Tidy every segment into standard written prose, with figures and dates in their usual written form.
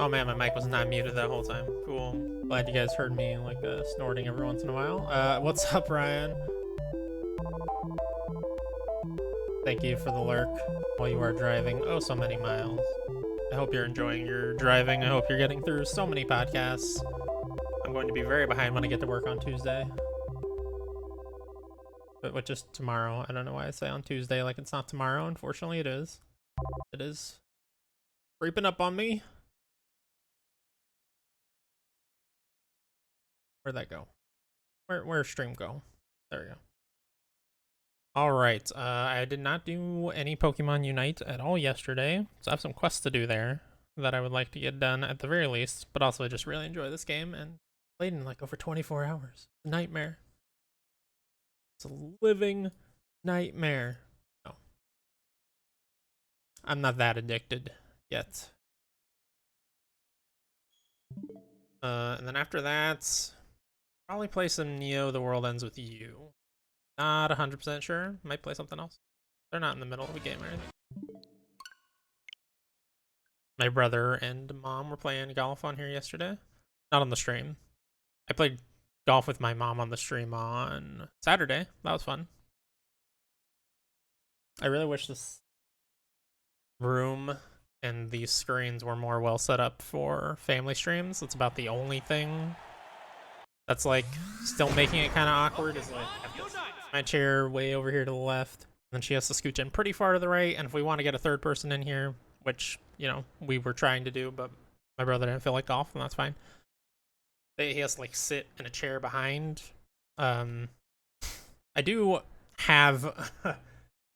Oh man, my mic was not muted that whole time. Cool. Glad you guys heard me like snorting every once in a while. What's up, Ryan? Thank you for the lurk while you are driving oh so many miles. I hope you're enjoying your driving. I hope you're getting through so many podcasts. I'm going to be very behind when I get to work on Tuesday. But with just tomorrow. I don't know why I say on Tuesday like it's not tomorrow. Unfortunately, it is. It is creeping up on me. Where'd that go? Where'd stream go? There we go. All right. I did not do any Pokemon Unite at all yesterday, so I have some quests to do there that I would like to get done at the very least. But also, I just really enjoy this game and played in like over 24 hours. Nightmare. It's a living nightmare. No, I'm not that addicted yet. And then after that, probably play some Neo The World Ends With You. Not 100% sure. Might play something else. They're not in the middle of a game or anything. My brother and mom were playing golf on here yesterday. Not on the stream. I played golf with my mom on the stream on Saturday. That was fun. I really wish this room and these screens were more well set up for family streams. That's about the only thing that's like still making it kind of awkward is like my chair way over here to the left, and then she has to scooch in pretty far to the right, and if we want to get a third person in here, which, you know, we were trying to do, but my brother didn't feel like golf, and that's fine. He has to like sit in a chair behind. I do have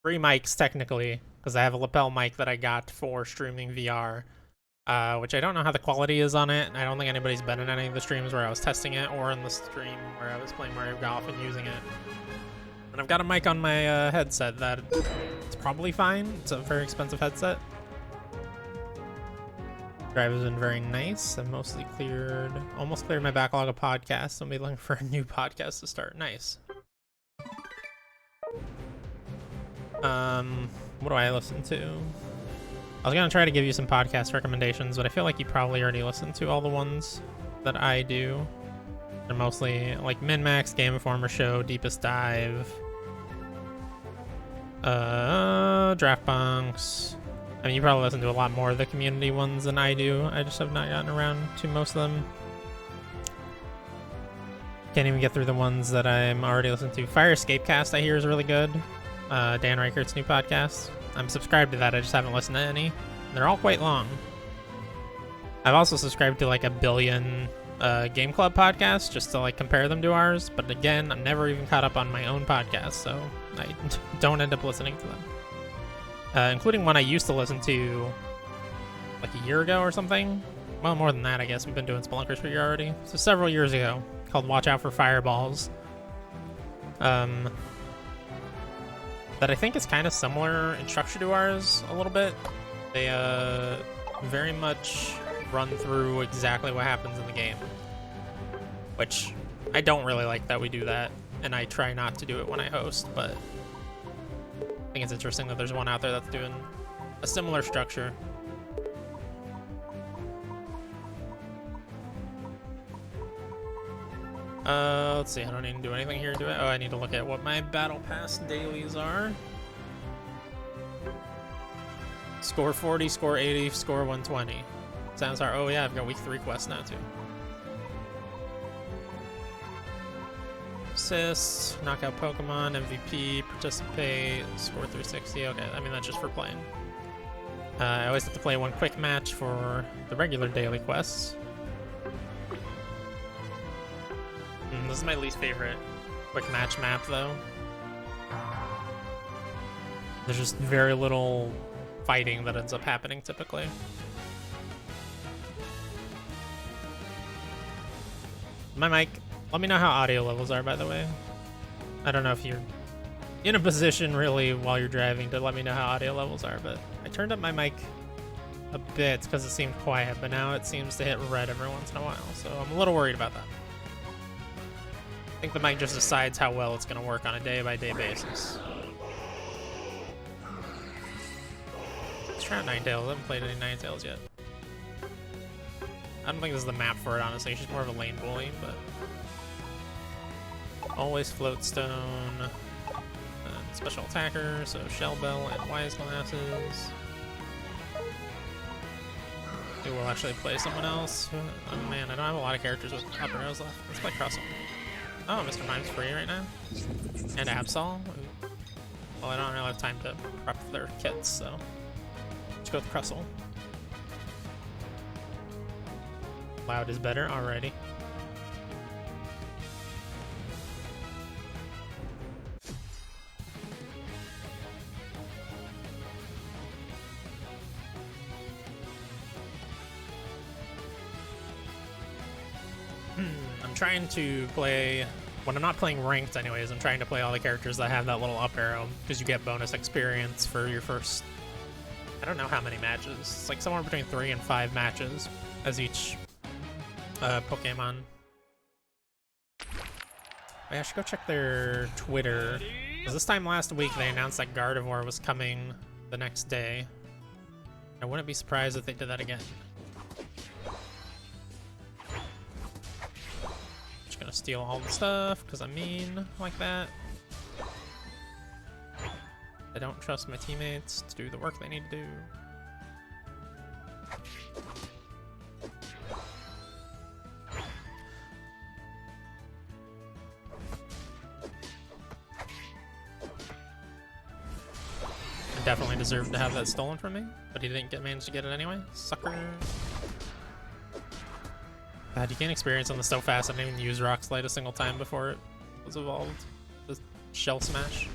3 mics technically, because I have a lapel mic that I got for streaming VR, which I don't know how the quality is on it. I don't think anybody's been in any of the streams where I was testing it, or in the stream where I was playing Mario Golf and using it. And I've got a mic on my headset that it's probably fine. It's a very expensive headset. Drive has been very nice. I've mostly almost cleared my backlog of podcasts. I'll be looking for a new podcast to start. Nice. What do I listen to? I was gonna try to give you some podcast recommendations, but I feel like you probably already listened to all the ones that I do. They're mostly like Min-Max, Game Informer Show, Deepest Dive, Draft Bunks. I mean, you probably listen to a lot more of the community ones than I do. I just have not gotten around to most of them. Can't even get through the ones that I'm already listening to. Fire Escape Cast I hear is really good. Dan Reichert's new podcast. I'm subscribed to that. I just haven't listened to any. They're all quite long. I've also subscribed to like a billion Game Club podcasts just to like compare them to ours. But again, I'm never even caught up on my own podcast, so I don't end up listening to them. Including one I used to listen to like a year ago or something. Well, more than that, I guess. We've been doing Spelunkers for a year already. So several years ago, called Watch Out for Fireballs. That I think is kind of similar in structure to ours a little bit. They very much run through exactly what happens in the game. Which I don't really like that we do that, and I try not to do it when I host, but I think it's interesting that there's one out there that's doing a similar structure. Let's see, I don't need to do anything here, do I? Oh, I need to look at what my Battle Pass dailies are. Score 40, score 80, score 120. Sounds hard. Oh yeah, I've got week 3 quests now too. Assists, knockout Pokemon, MVP, participate, score 360. Okay, I mean that's just for playing. I always have to play one quick match for the regular daily quests. This is my least favorite quick match map though. There's just very little fighting that ends up happening typically. My mic, let me know how audio levels are, by the way. I don't know if you're in a position really while you're driving to let me know how audio levels are, but I turned up my mic a bit because it seemed quiet, but now it seems to hit red every once in a while, so I'm a little worried about that. I think the mic just decides how well it's going to work on a day-by-day basis. Let's try out Ninetales. I haven't played any Ninetales yet. I don't think this is the map for it, honestly. She's more of a lane bully, but... Always Floatstone. And special attacker, so Shell Bell and Wise Glasses. Maybe we'll actually play someone else. Oh man, I don't have a lot of characters with up arrows left. Let's play Crustle. Oh, Mr. Mime's free right now. And Absol. Well, I don't really have time to prep their kits, so let's go with Crustle. Loud is better, alrighty. I'm trying to play, when I'm not playing ranked anyways, I'm trying to play all the characters that have that little up arrow, because you get bonus experience for your first, I don't know how many matches. It's like somewhere between 3 and 5 matches as each Pokemon. I should go check their Twitter, because this time last week they announced that Gardevoir was coming the next day. I wouldn't be surprised if they did that again. Just gonna steal all the stuff, because I'm mean like that. I don't trust my teammates to do the work they need to do. Definitely deserved to have that stolen from me, but he didn't manage to get it anyway. Sucker. God, you gain experience on this so fast. I didn't even use Rock Slide a single time before it was evolved. Just Shell Smash.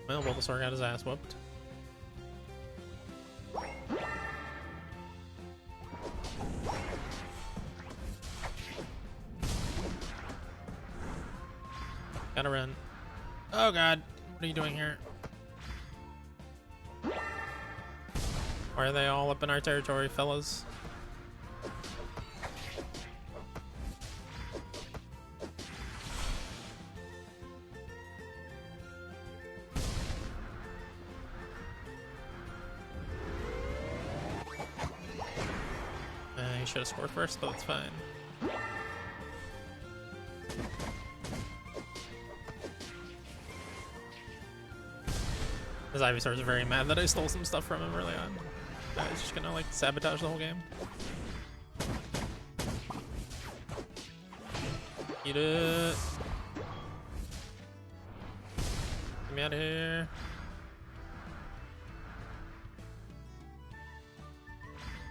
Well, Bulbasaur got his ass whooped. Gotta run. Oh god, what are you doing here? Why are they all up in our territory, fellas? You should have scored first, but it's fine. This Ivysaur is very mad that I stole some stuff from him early on. I was just gonna like sabotage the whole game. Eat it. Get me out of here.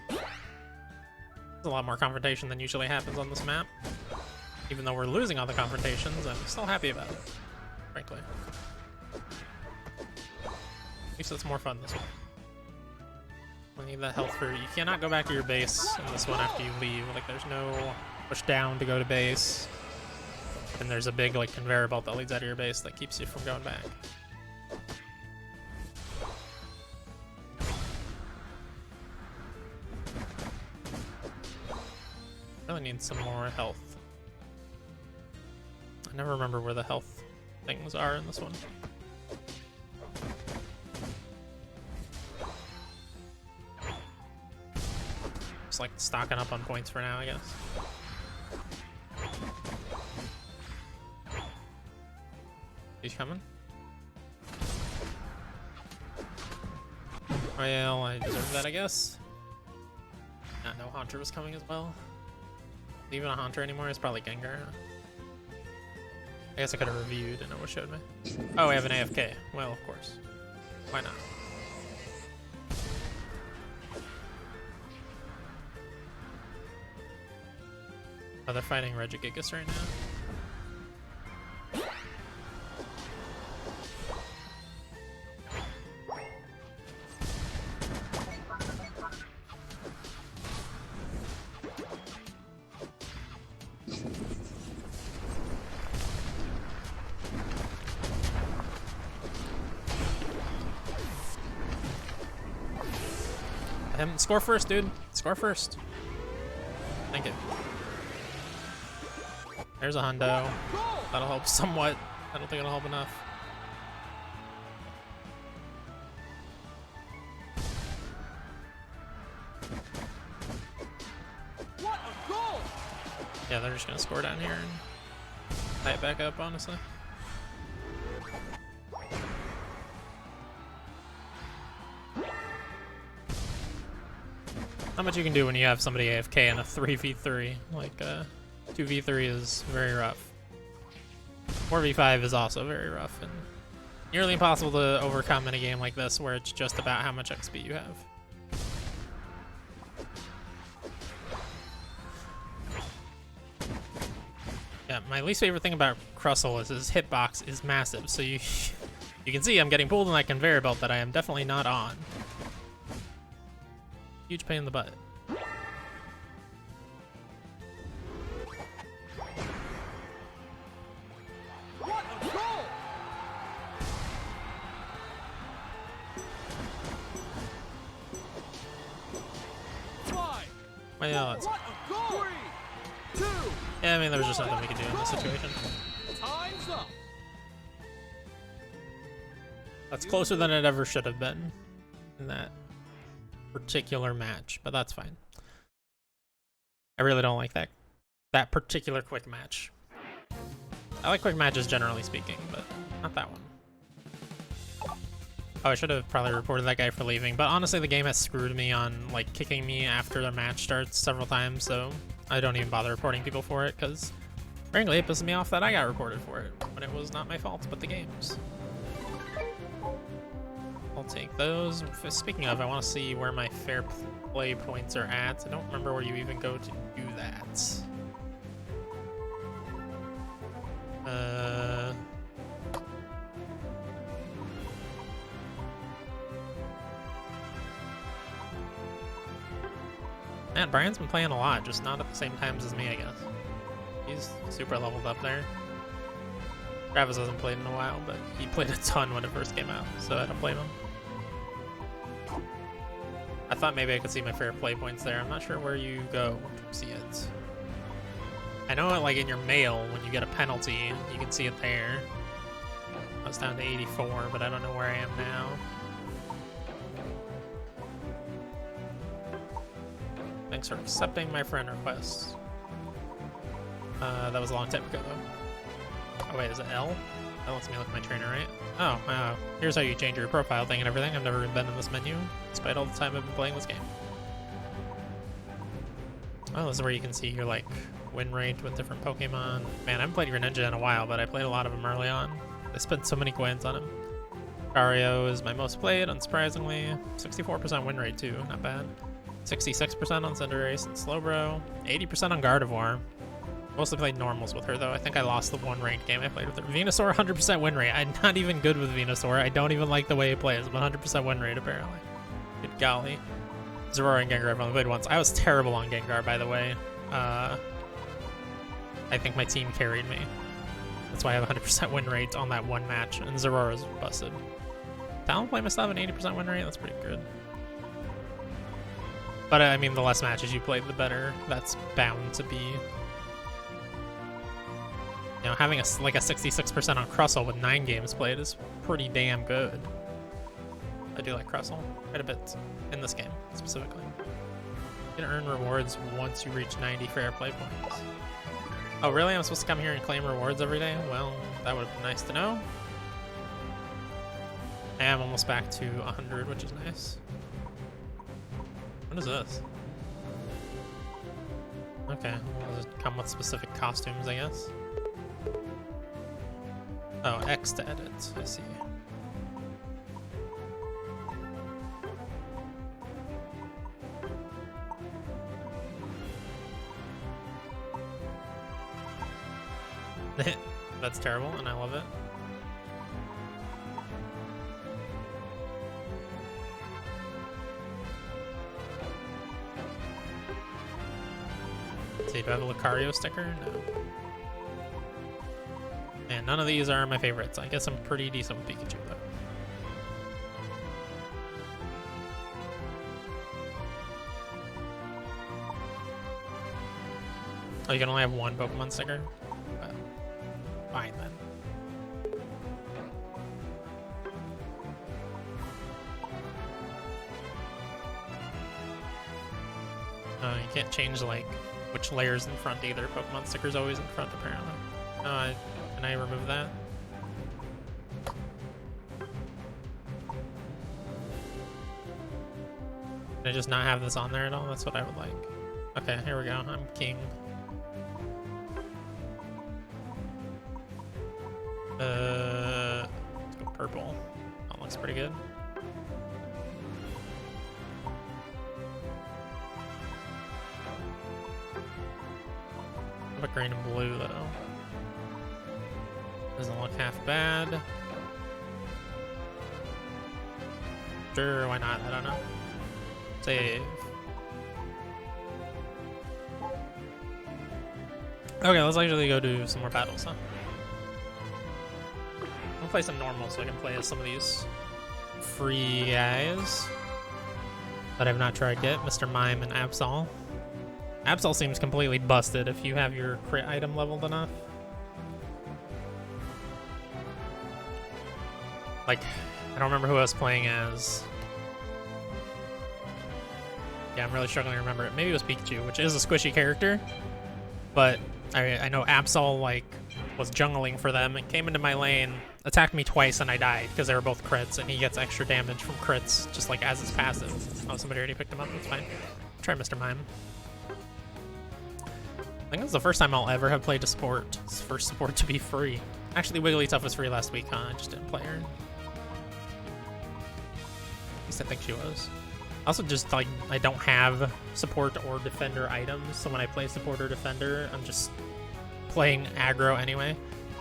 There's a lot more confrontation than usually happens on this map. Even though we're losing all the confrontations, I'm still happy about it, frankly. At least it's more fun this one. We need that health for you. Cannot go back to your base in this one after you leave. Like, there's no push down to go to base. And there's a big, like, conveyor belt that leads out of your base that keeps you from going back. Really need some more health. I never remember where the health things are in this one. Just like stocking up on points for now, I guess. He's coming. Well, I deserve that, I guess. Not know Haunter was coming as well. Even a Haunter anymore is probably Gengar. I guess I could have reviewed and it would have showed me. Oh, we have an AFK. Well, of course. Why not? Oh, they're fighting Regigigas right now. Score first, dude. Score first. Thank you. There's a hundo. That'll help somewhat. I don't think it'll help enough. Yeah, they're just gonna score down here and tie it back up, honestly. Not much you can do when you have somebody AFK in a 3v3. Like, 2v3 is very rough. 4v5 is also very rough, and nearly impossible to overcome in a game like this where it's just about how much XP you have. Yeah, my least favorite thing about Crustle is his hitbox is massive, so you can see I'm getting pulled in that conveyor belt that I am definitely not on. Huge pain in the butt. What a goal! Well, yeah, that's... What a goal! 3, 2, Yeah, I mean, there was just nothing we could do in this situation. time's up. That's closer than it ever should have been in that particular match, but that's fine. I really don't like that particular quick match. I like quick matches generally speaking, but not that one. Oh, I should have probably reported that guy for leaving, but honestly the game has screwed me on like kicking me after the match starts several times, so I don't even bother reporting people for it, because frankly it pisses me off that I got reported for it when it was not my fault but the game's. I'll take those. Speaking of, I want to see where my fair play points are at. I don't remember where you even go to do that. Man, Brian's been playing a lot, just not at the same times as me, I guess. He's super leveled up there. Travis hasn't played in a while, but he played a ton when it first came out, so I don't blame him. I thought maybe I could see my fair play points there. I'm not sure where you go to see it. I know like in your mail, when you get a penalty, you can see it there. I was down to 84, but I don't know where I am now. Thanks for accepting my friend request. That was a long time ago though. Oh wait, is it L? That lets me look at my trainer, right? Oh, here's how you change your profile thing and everything. I've never been in this menu, despite all the time I've been playing this game. Oh, this is where you can see your, like, win rate with different Pokemon. Man, I haven't played Greninja in a while, but I played a lot of them early on. I spent so many coins on him. Lucario is my most played, unsurprisingly. 64% win rate, too. Not bad. 66% on Cinderace and Slowbro. 80% on Gardevoir. Mostly played normals with her, though. I think I lost the one ranked game I played with her. Venusaur, 100% win rate. I'm not even good with Venusaur. I don't even like the way he plays. 100% win rate, apparently. Good golly. Zeraora and Gengar I've only played once. I was terrible on Gengar, by the way. I think my team carried me. That's why I have 100% win rate on that one match, and Zeraora's busted. Talonflame must have an 80% win rate. That's pretty good. But, I mean, the less matches you played, the better. That's bound to be... You know, having like a 66% on Crustle with 9 games played is pretty damn good. I do like Crustle quite a bit in this game, specifically. You can earn rewards once you reach 90 fair play points. Oh, really? I'm supposed to come here and claim rewards every day? Well, that would have been nice to know. I am almost back to 100, which is nice. What is this? Okay, well, does it come with specific costumes, I guess? Oh, X to edit, I see. That's terrible, and I love it. See, do I have a Lucario sticker? No. And none of these are my favorites. I guess I'm pretty decent with Pikachu, though. Oh, you can only have one Pokemon sticker? Fine, then. You can't change, like, which layer's in front either. Pokemon sticker's always in front, apparently. Can I remove that? Can I just not have this on there at all? That's what I would like. Okay, here we go. I'm king. Let's go purple. That looks pretty good. How about green and blue though? Doesn't look half bad. Sure, why not? I don't know. Save. Okay, let's actually go do some more battles, huh? I'll play some normal so I can play as some of these free guys that I've not tried yet. Mr. Mime and Absol. Absol seems completely busted if you have your crit item leveled enough. Like, I don't remember who I was playing as. Yeah, I'm really struggling to remember it. Maybe it was Pikachu, which is a squishy character. But I know Absol, like, was jungling for them and came into my lane, attacked me twice, and I died because they were both crits, and he gets extra damage from crits just, like, as his passive. Oh, somebody already picked him up. That's fine. Try Mr. Mime. I think it's the first time I'll ever have played a support. It's the first support to be free. Actually, Wigglytuff was free last week, huh? I just didn't play her. At least I think she was. Also, just like I don't have support or defender items, so when I play support or defender, I'm just playing aggro anyway.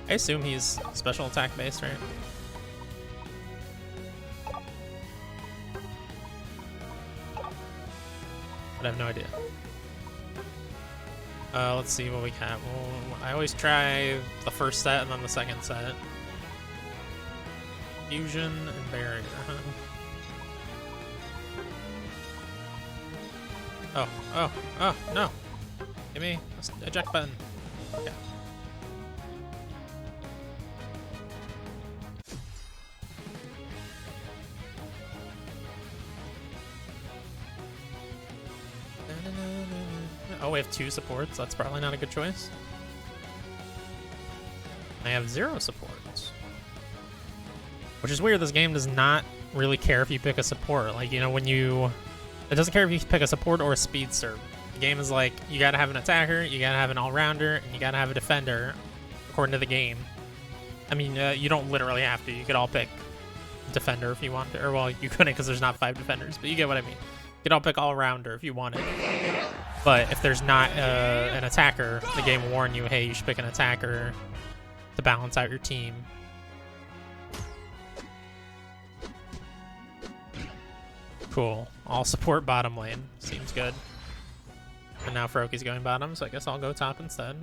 I assume he's special attack based, right? But I have no idea. Let's see what we have. Well, I always try the first set and then the second set. Fusion and barrier, huh? Oh, no. Give me a eject button. Okay. Oh, we have 2 supports. That's probably not a good choice. I have 0 supports. Which is weird. This game does not really care if you pick a support. Like, you know, when you... It doesn't care if you pick a support or a speedster. The game is like, you gotta have an attacker, you gotta have an all-rounder, and you gotta have a defender, according to the game. I mean, you don't literally have to. You could all pick defender if you want to. Or, well, you couldn't because there's not 5 defenders, but you get what I mean. You could all pick all-rounder if you wanted. But if there's not an attacker, the game will warn you, hey, you should pick an attacker to balance out your team. Cool. All support bottom lane. Seems good. And now Froakies going bottom, so I guess I'll go top instead.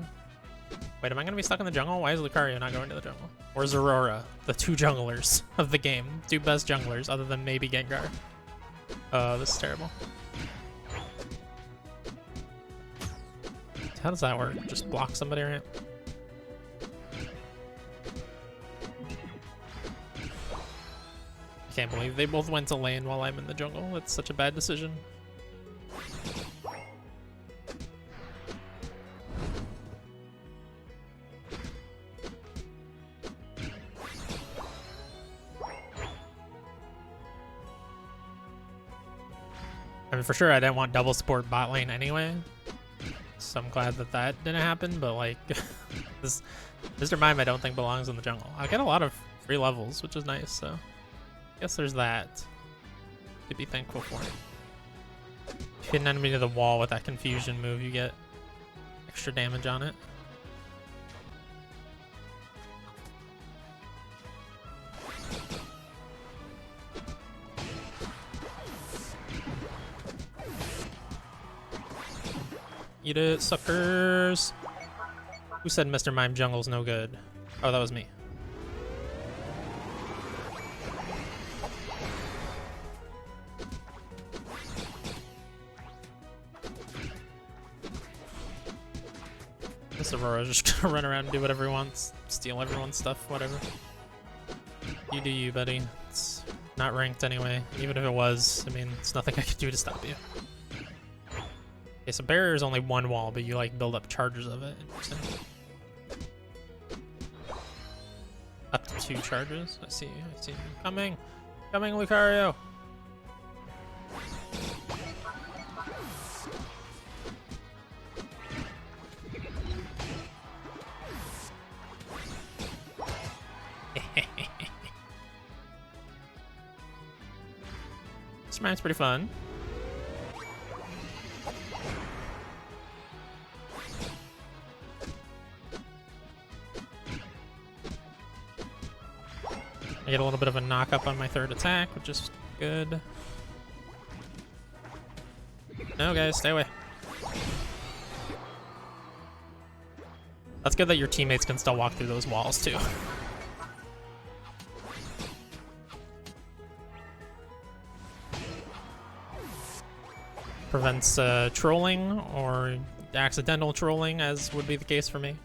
Wait, am I going to be stuck in the jungle? Why is Lucario not going to the jungle? Where's Aurora? The 2 junglers of the game. 2 best junglers, other than maybe Gengar. This is terrible. How does that work? Just block somebody, right? I can't believe they both went to lane while I'm in the jungle. That's such a bad decision. I mean, for sure, I didn't want double support bot lane anyway. So I'm glad that that didn't happen, but like, this Mr. Mime I don't think belongs in the jungle. I get a lot of free levels, which is nice, so I guess there's that to be thankful for. If you hit an enemy to the wall with that confusion move, you get extra damage on it. Eat it, suckers! Who said Mr. Mime jungle's no good? Oh, that was me. This Aurora's just gonna run around and do whatever he wants, steal everyone's stuff, whatever. You do you, buddy. It's not ranked anyway. Even if it was, I mean, it's nothing I could do to stop you. Okay, so barrier is only one wall, but you like build up charges of it. Interesting. Up to 2 charges. I see. I see. Coming, Lucario. This map's pretty fun. I get a little bit of a knock up on my 3rd attack, which is good. No, guys, stay away. That's good that your teammates can still walk through those walls, too. Prevents trolling or accidental trolling, as would be the case for me.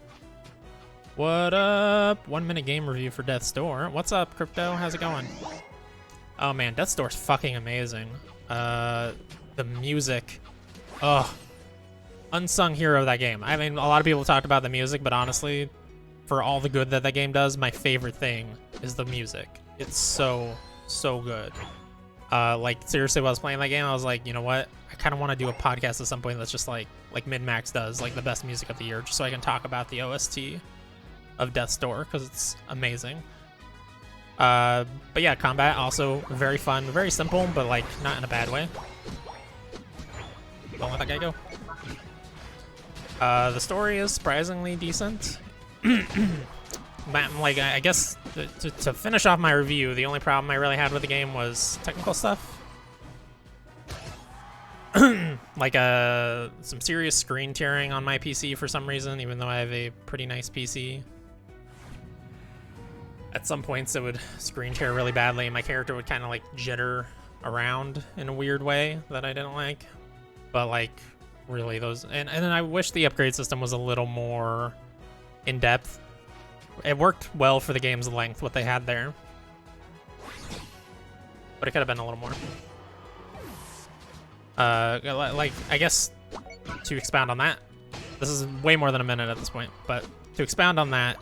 What up? 1 minute game review for Death's Door. What's up, Crypto? How's it going? Oh man, Death's Door's fucking amazing. The music. Oh, unsung hero of that game. I mean, a lot of people talked about the music, but honestly, for all the good that that game does, my favorite thing is the music. It's so good. Like seriously, while I was playing that game, I was like, you know what? I kind of want to do a podcast at some point that's just like MinMax does, like the best music of the year, just so I can talk about the OST of Death's Door because it's amazing. But yeah, combat also very fun, very simple, but like not in a bad way. Don't let that guy go. The story is surprisingly decent. Like, I guess to finish off my review, the only problem I really had with the game was technical stuff. Like some serious screen tearing on my PC for some reason, even though I have a pretty nice PC. At some points it would screen tear really badly and my character would kind of like jitter around in a weird way that I didn't like. But like really those, and then I wish the upgrade system was a little more in depth. It worked well for the game's length, what they had there. But it could have been a little more. Like, I guess to expound on that, this is way more than a minute at this point, but to expound on that,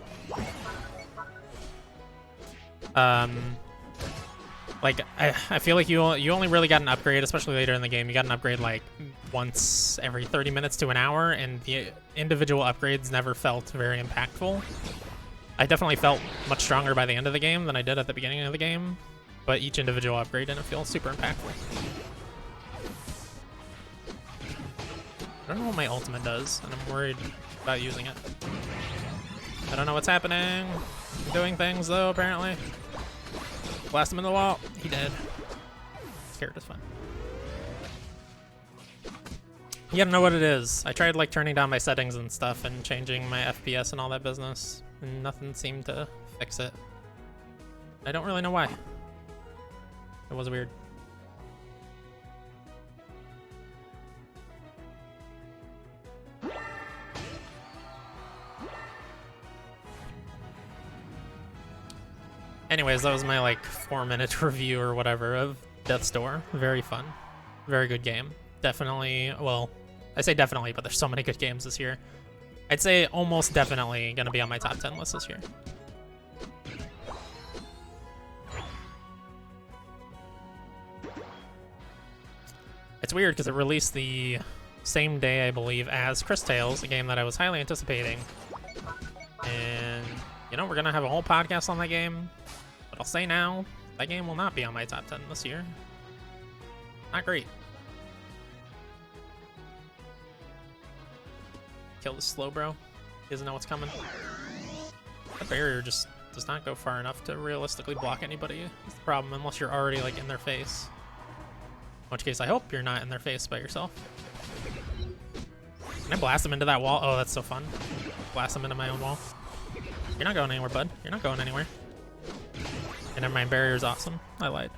like, I feel like you only really got an upgrade, especially later in the game. You got an upgrade like once every 30 minutes to an hour, and the individual upgrades never felt very impactful. I definitely felt much stronger by the end of the game than I did at the beginning of the game, but each individual upgrade didn't feel super impactful. I don't know what my ultimate does, and I'm worried about using it. I don't know what's happening. I'm doing things though, apparently. Blast him in the wall. He dead. This character's fun. You gotta know what it is. I tried like turning down my settings and stuff and changing my FPS and all that business, and nothing seemed to fix it. I don't really know why. It was weird. Anyways, that was my like 4-minute review or whatever of Death's Door. Very fun. Very good game. Definitely, well, I say definitely, but there's so many good games this year. I'd say almost definitely gonna be on my top 10 list this year. It's weird because it released the same day, I believe, as Cris Tales, a game that I was highly anticipating. And, you know, we're gonna have a whole podcast on that game. But I'll say now, that game will not be on my top 10 this year. Not great. Kill this slow bro. He doesn't know what's coming. The barrier just does not go far enough to realistically block anybody. That's the problem, unless you're already like in their face. In which case, I hope you're not in their face by yourself. Can I blast them into that wall? Oh, that's so fun. Blast them into my own wall. You're not going anywhere, bud. You're not going anywhere. And never mind, barrier's awesome. I lied.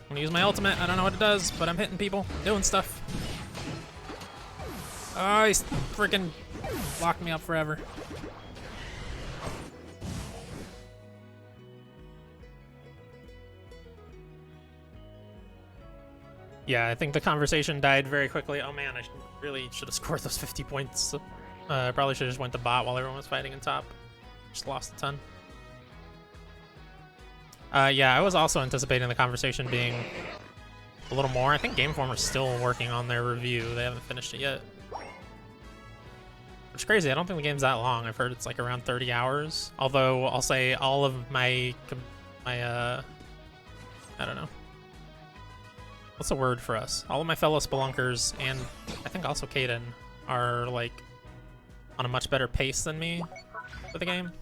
I'm gonna use my ultimate. I don't know what it does, but I'm hitting people, doing stuff. Oh, he's freaking locked me up forever. Yeah, I think the conversation died very quickly. Oh man, I really should have scored those 50 points. I probably should have just went to bot while everyone was fighting in top. Just lost a ton. Yeah, I was also anticipating the conversation being a little more. I think Gameform is still working on their review. They haven't finished it yet. Which is crazy. I don't think the game's that long. I've heard it's like around 30 hours. Although I'll say all of my I don't know. What's the word for us? All of my fellow Spelunkers, and I think also Kaden, are like on a much better pace than me for the game.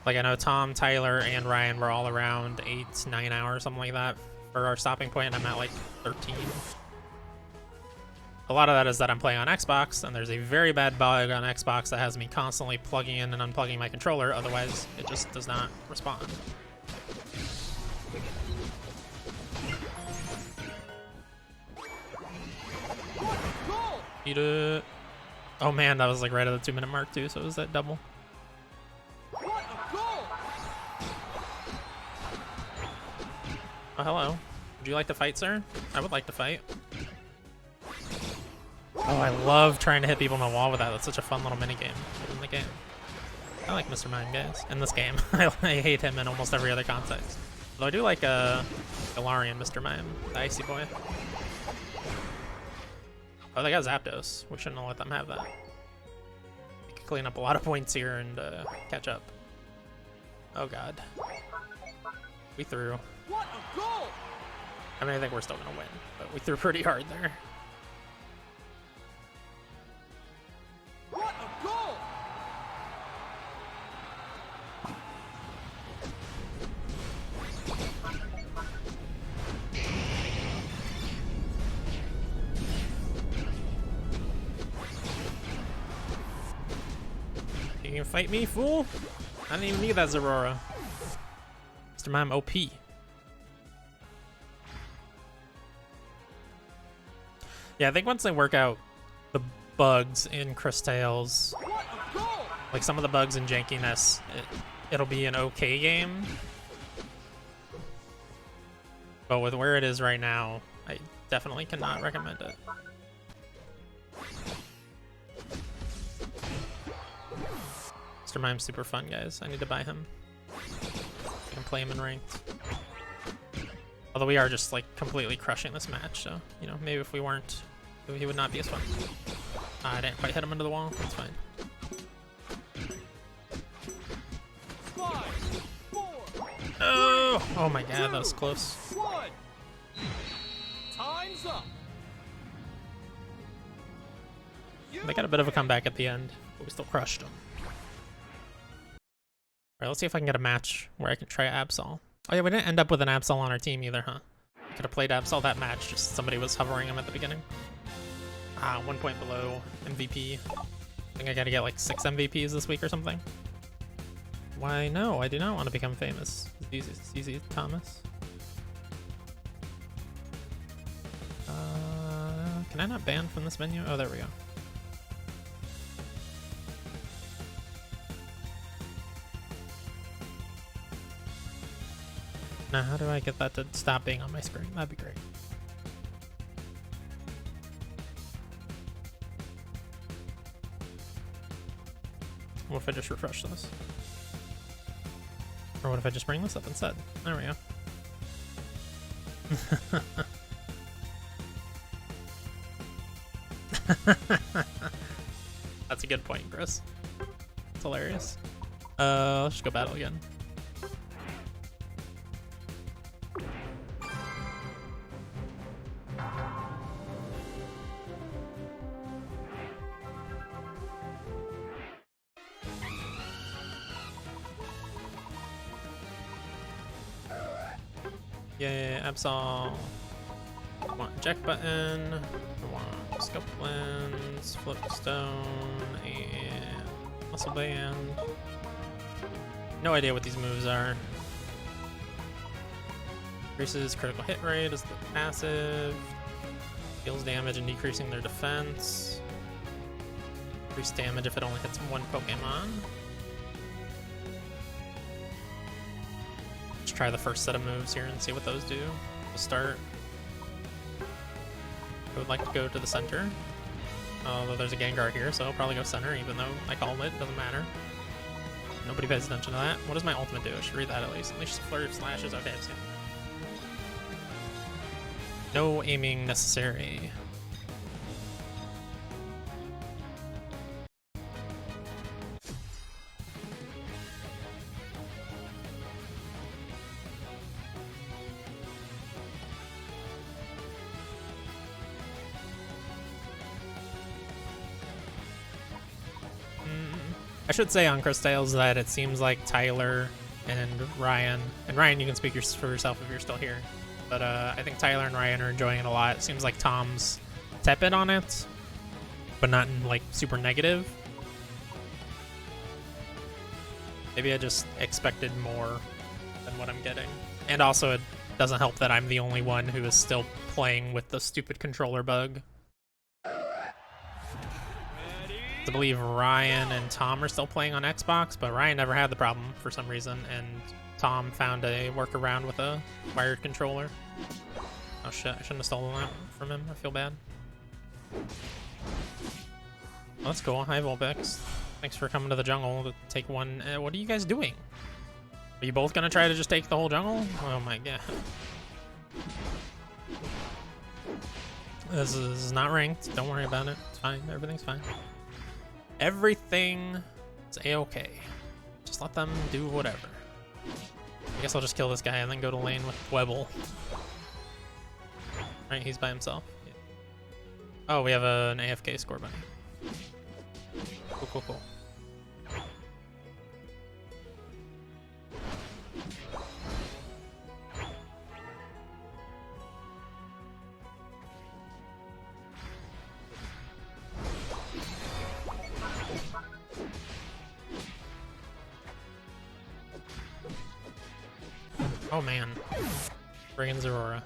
Like I know Tom, Tyler, and Ryan were all around 8-9 hours, something like that, for our stopping point, and I'm at like 13. A lot of that is that I'm playing on Xbox, and there's a very bad bug on Xbox that has me constantly plugging in and unplugging my controller, otherwise it just does not respond. Goal! Eat it. Oh man, that was like right at the 2-minute mark too, so it was that double. What a goal! Oh, hello. Would you like to fight, sir? I would like to fight. Oh, I love trying to hit people in the wall with that. That's such a fun little mini game in the game. I like Mr. Mime, guys. In this game. I hate him in almost every other context. Though I do like Galarian Mr. Mime, the icy boy. Oh, they got Zapdos. We shouldn't have let them have that. We could clean up a lot of points here and catch up. Oh god. We threw. What a goal! I mean, I think we're still gonna win, but we threw pretty hard there. What a goal! You can fight me, fool? I didn't even need that Zeraora. Mr. Mime OP. Yeah, I think once they work out the bugs in Crystales, What a goal! like some of the bugs in jankiness, it'll be an okay game. But with where it is right now, I definitely cannot recommend it. Mr. Mime's super fun, guys. I need to buy him. I can play him in ranked. Although we are just like completely crushing this match, so you know, maybe if we weren't, he would not be as fun. I didn't quite hit him into the wall. That's fine. 5, 4, Oh! Oh my god, that was close. 1. Time's up. They got a bit of a comeback at the end, but we still crushed them. Alright, let's see if I can get a match where I can try Absol. Oh yeah, we didn't end up with an Absol on our team either, huh? Could have played Absol that match, just somebody was hovering him at the beginning. Ah, 1 point below MVP. I think I gotta get like 6 MVPs this week or something. Why no, I do not want to become famous. ZZ Thomas. Can I not ban from this menu? Oh, there we go. Now, how do I get that to stop being on my screen? That'd be great. What if I just refresh this? Or what if I just bring this up instead? There we go. That's a good point, Chris. It's hilarious. Let's just go battle again. Yay, Absol. I want Jack Button. I want Scope Lens, Flip Stone, and Muscle Band. No idea what these moves are. Increases critical hit rate as the passive. Deals damage and decreasing their defense. Increase damage if it only hits one Pokemon. Let's try the first set of moves here and see what those do. to start. I would like to go to the center. Although there's a Gengar here, so I'll probably go center, even though I called it. Doesn't matter. Nobody pays attention to that. What does my ultimate do? I should read that at least. Unleash flurry of slashes. Okay, I've seen it. No aiming necessary. I should say on Crystales that it seems like Tyler and Ryan you can speak for yourself if you're still here, but I think Tyler and Ryan are enjoying it a lot. It seems like Tom's tepid on it, but not in like super negative. Maybe I just expected more than what I'm getting. And also it doesn't help that I'm the only one who is still playing with the stupid controller bug. I believe Ryan and Tom are still playing on Xbox, but Ryan never had the problem for some reason, and Tom found a workaround with a wired controller. Oh shit, I shouldn't have stolen that from him. I feel bad. Oh, that's cool. Hi, Vulpix. Thanks for coming to the jungle to take one. What are you guys doing? Are you both gonna try to just take the whole jungle? Oh my god. This is not ranked. Don't worry about it. It's fine. Everything's fine. Everything is a-okay. Just let them do whatever. I guess I'll just kill this guy and then go to lane with Webble. Right, he's by himself. Yeah. Oh, we have an AFK score bunny. Cool, cool, cool. Oh man, bring in Zerora.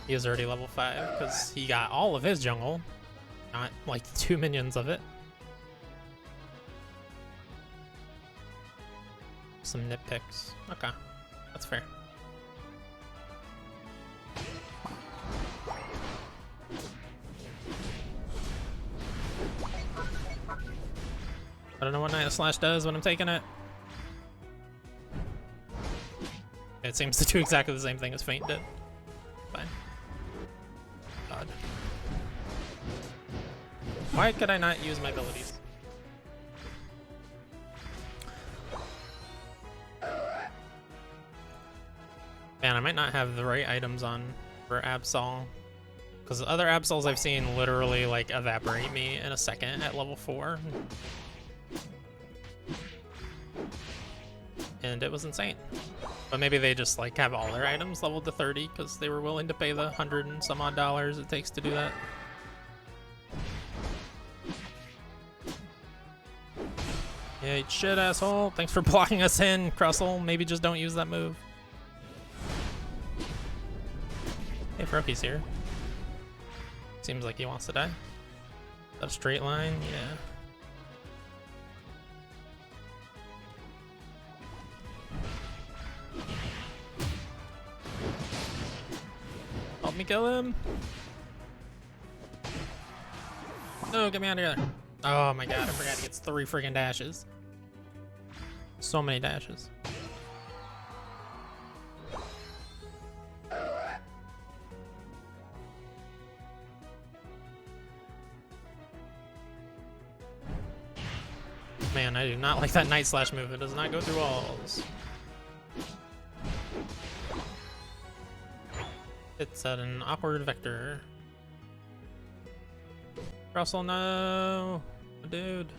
He is already level 5 because he got all of his jungle, not like 2 minions of it. Some nitpicks. Okay, that's fair. I don't know what Night Slash does when I'm taking it. It seems to do exactly the same thing as Feint did. Fine. God. Why could I not use my abilities? Man, I might not have the right items on for Absol. Because the other Absols I've seen literally like evaporate me in a second at level 4. And it was insane. But maybe they just like have all their items leveled to 30 because they were willing to pay the $100 and some odd it takes to do that. Yeah, eat shit, asshole. Thanks for blocking us in, Crustle. Maybe just don't use that move. Hey, Froakies here. Seems like he wants to die. Is that a straight line? Yeah. Help me kill him. No, get me out of here. Oh my god, I forgot he gets 3 freaking dashes. So many dashes. Man, I do not like that Night Slash move. It does not go through walls. It's at an awkward vector. Russell, no! Dude.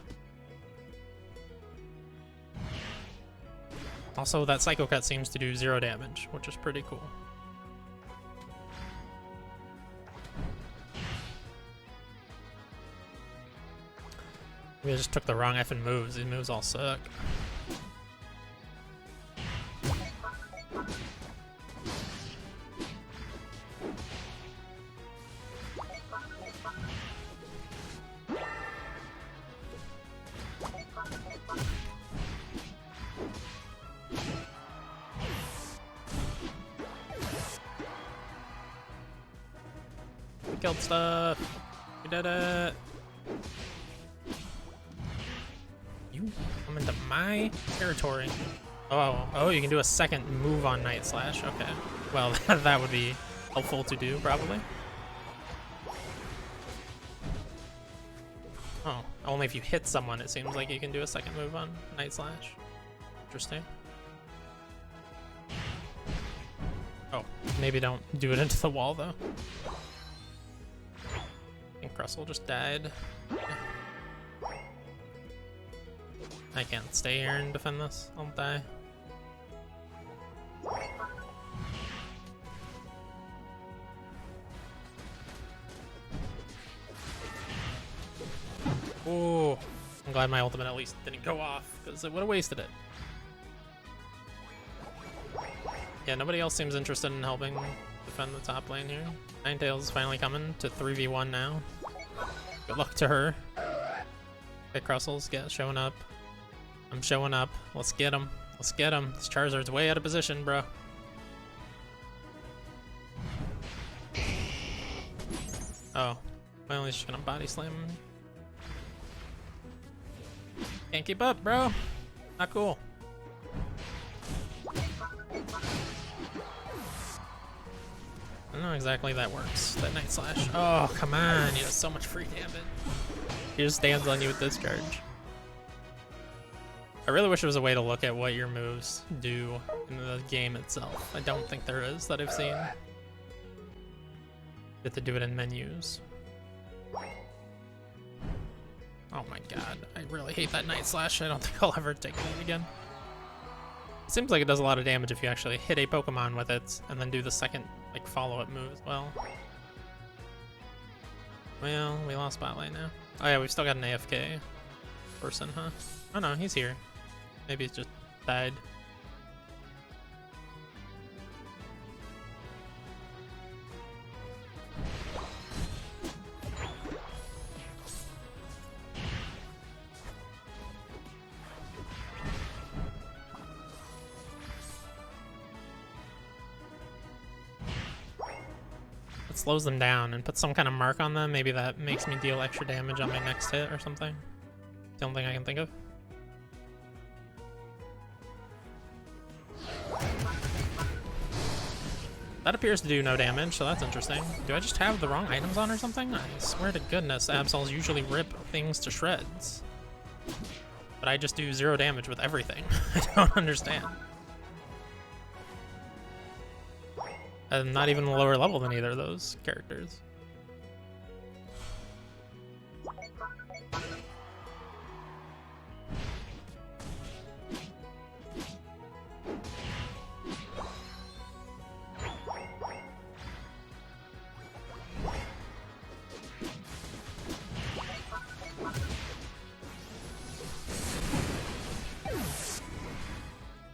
Also, that Psycho Cut seems to do 0 damage, which is pretty cool. We just took the wrong effing moves. These moves all suck. killed stuff. We did it. You come into my territory. Oh, you can do a second move on Night Slash. Okay. Well, that would be helpful to do, probably. Oh, only if you hit someone, it seems like you can do a second move on Night Slash. Interesting. Oh, maybe don't do it into the wall, though. I think Russell just died. I can't stay here and defend this. I'll die. Oh, I'm glad my ultimate at least didn't go off, because it would have wasted it. Yeah, nobody else seems interested in helping defend the top lane here. Ninetales is finally coming to 3v1 now. Good luck to her. Okay, Crustles showing up. I'm showing up. Let's get him. Let's get him. This Charizard's way out of position, bro. Oh, finally just gonna body slam him. Can't keep up, bro. Not cool. I don't know exactly that works. That Night Slash. Oh, come on. You have so much free damage. He just stands on you with discharge. I really wish there was a way to look at what your moves do in the game itself. I don't think there is that I've seen. You have to do it in menus. Oh my god, I really hate that Night Slash. I don't think I'll ever take that again. It seems like it does a lot of damage if you actually hit a Pokemon with it and then do the second like follow-up move as well. Well, we lost Spotlight now. Oh yeah, we've still got an AFK person, huh? Oh no, he's here. Maybe he's just died. It slows them down and puts some kind of mark on them. Maybe that makes me deal extra damage on my next hit or something. It's the only thing I can think of. That appears to do no damage, so that's interesting. Do I just have the wrong items on or something? I swear to goodness, Absols usually rip things to shreds. But I just do 0 damage with everything. I don't understand. I'm not even lower level than either of those characters.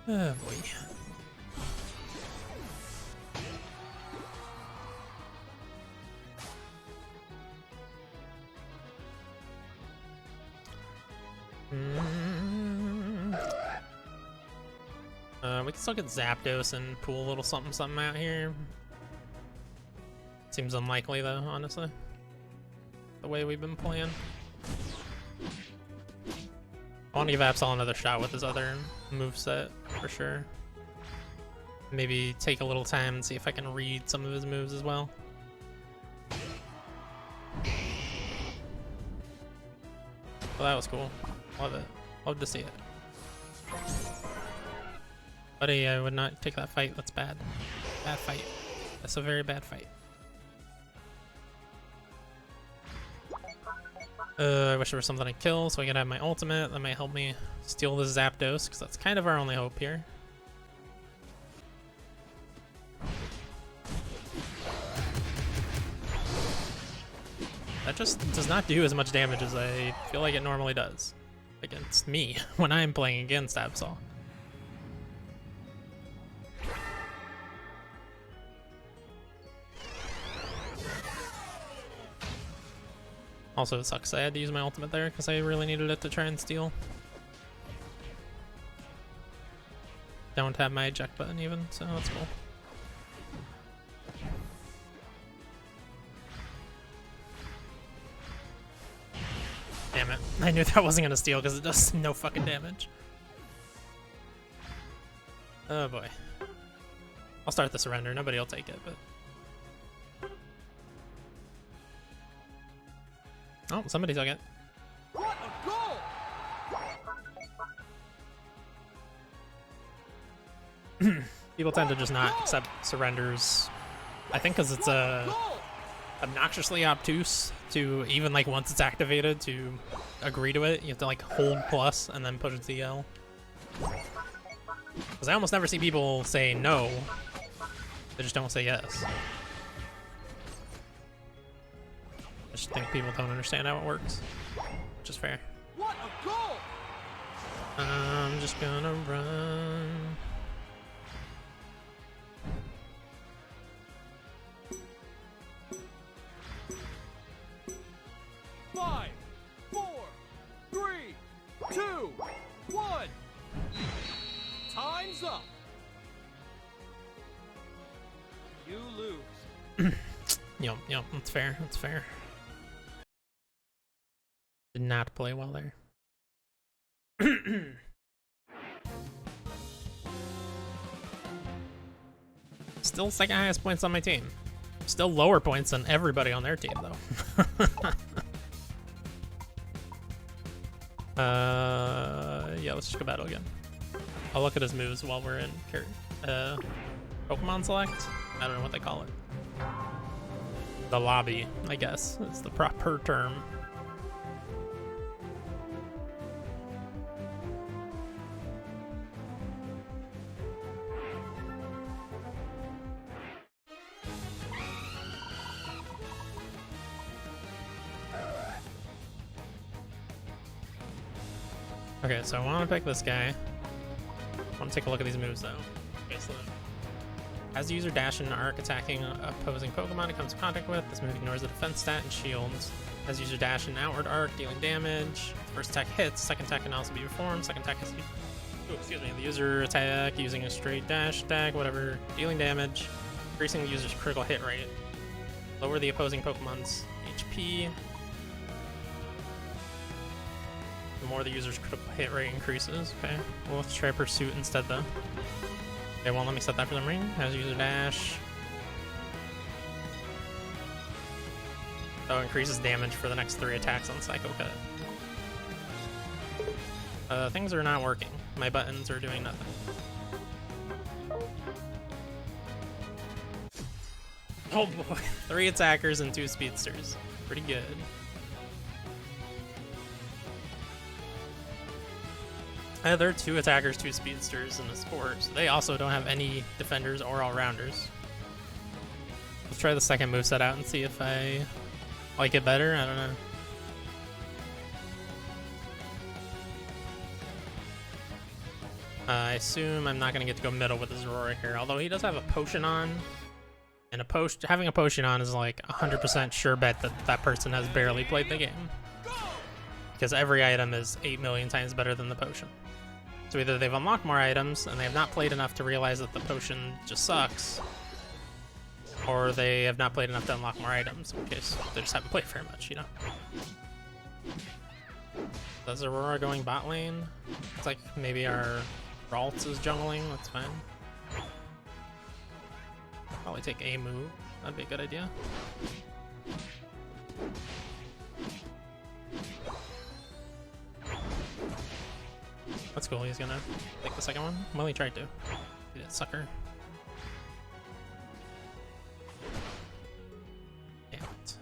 Oh boy. We can still get Zapdos and pull a little something out here. Seems unlikely though, honestly. The way we've been playing. I want to give Absol another shot with his other moveset, for sure. Maybe take a little time and see if I can read some of his moves as well. Well, that was cool. Love it. Love to see it. Buddy, I would not take that fight. That's bad. Bad fight. That's a very bad fight. I wish there was something to kill so I could have my ultimate. That might help me steal the Zapdos, because that's kind of our only hope here. That just does not do as much damage as I feel like it normally does against me when I'm playing against Absol. Also, it sucks I had to use my ultimate there because I really needed it to try and steal. Don't have my eject button even, so that's cool. Damn it. I knew that wasn't gonna steal because it does no fucking damage. Oh boy. I'll start the surrender. Nobody will take it, but... Oh, somebody took it. What a goal! People tend to just not accept surrenders. I think because it's Goal! obnoxiously obtuse to even like once it's activated to agree to it. You have to like hold plus and then push ZL. Because I almost never see people say no. They just don't say yes. I just think people don't understand how it works, which is fair. What a goal! I'm just gonna run. Five, four, three, two, one. Time's up. You lose. Yep, that's fair, that's fair. Did not play well there. Still second highest points on my team. Still lower points than everybody on their team, though. Yeah, let's just go battle again. I'll look at his moves while we're in Pokemon Select? I don't know what they call it. The lobby, I guess, is the proper term. Okay, so I want to pick this guy. I want to take a look at these moves, though. Okay, so as the user dash and arc attacking opposing Pokemon it comes in contact with, this move ignores the defense stat and shields. As user dash and outward arc, dealing damage. The first attack hits, second attack can also be performed. Second attack is... Ooh, excuse me. The user attack using a straight dash attack, whatever. Dealing damage. Increasing the user's critical hit rate. Lower the opposing Pokemon's HP. The more the user's critical hit rate increases. Okay, well, let's try Pursuit instead, though. They won't let me set that for the ring. As user dash. Oh, increases damage for the next 3 attacks on Psycho Cut. Things are not working. My buttons are doing nothing. Oh boy, 3 attackers and 2 speedsters. Pretty good. There are 2 attackers, 2 speedsters in the sport, so they also don't have any defenders or all-rounders. Let's try the second moveset out and see if I like it better. I don't know. I assume I'm not going to get to go middle with this Aurora here, although he does have a potion on. And having a potion on is like 100% sure bet that that person has barely played the game. Because every item is 8 million times better than the potion. So either they've unlocked more items and they have not played enough to realize that the potion just sucks, or they have not played enough to unlock more items, in case they just haven't played very much, you know? Does Aurora going bot lane? It's like maybe our Ralts is jungling, that's fine. Probably take a move, that'd be a good idea. That's cool, he's gonna take the second one. Well, he tried to. He did, sucker. Damn it.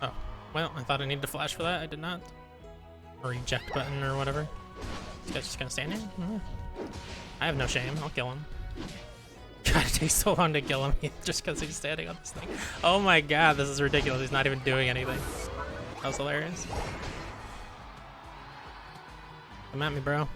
Oh, well, I thought I needed to flash for that. I did not. Or eject button or whatever. This guy's just gonna stand here? I have no shame. I'll kill him. God, it takes so long to kill him just because he's standing on this thing. Oh my god, this is ridiculous. He's not even doing anything. That was hilarious. Come at me, bro.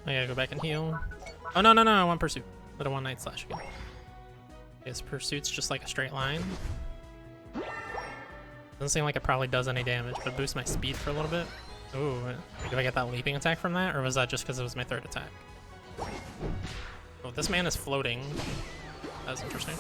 I gotta go back and heal. Oh, no, no, no, I want Pursuit. I don't want Night Slash again. His Pursuit's just like a straight line. Doesn't seem like it probably does any damage, but boosts my speed for a little bit. Ooh, do I get that leaping attack from that, or was that just because it was my third attack? Oh, this man is floating. That's interesting.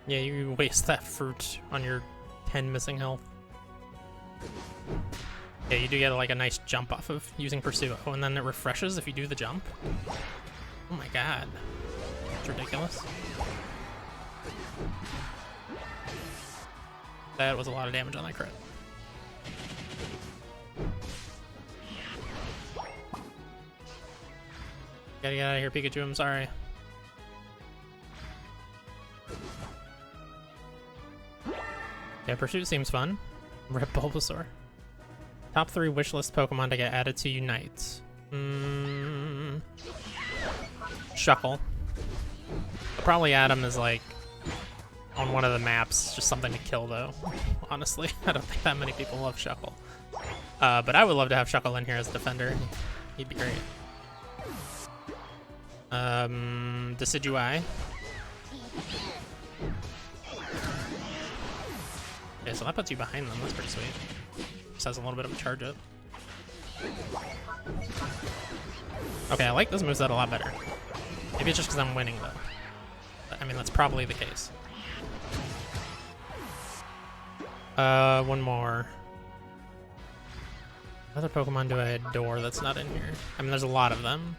Yeah, you waste that fruit on your 10 missing health. Yeah, you do get like a nice jump off of using Pursuit. Oh, and then it refreshes if you do the jump. Oh my god. It's ridiculous. That was a lot of damage on that crit. Gotta get out of here, Pikachu, I'm sorry. Yeah, Pursuit seems fun. Rip Bulbasaur. Top 3 wishlist Pokemon to get added to Unite. Shuckle. I'll probably add him as like on one of the maps, just something to kill though. Honestly, I don't think that many people love Shuckle. But I would love to have Shuckle in here as a defender. He'd be great. Decidueye. Okay, so that puts you behind them. That's pretty sweet. Just has a little bit of a charge up. Okay, I like this moveset a lot better. Maybe it's just because I'm winning, though. But, I mean, that's probably the case. One more. What other Pokemon do I adore that's not in here? I mean, there's a lot of them.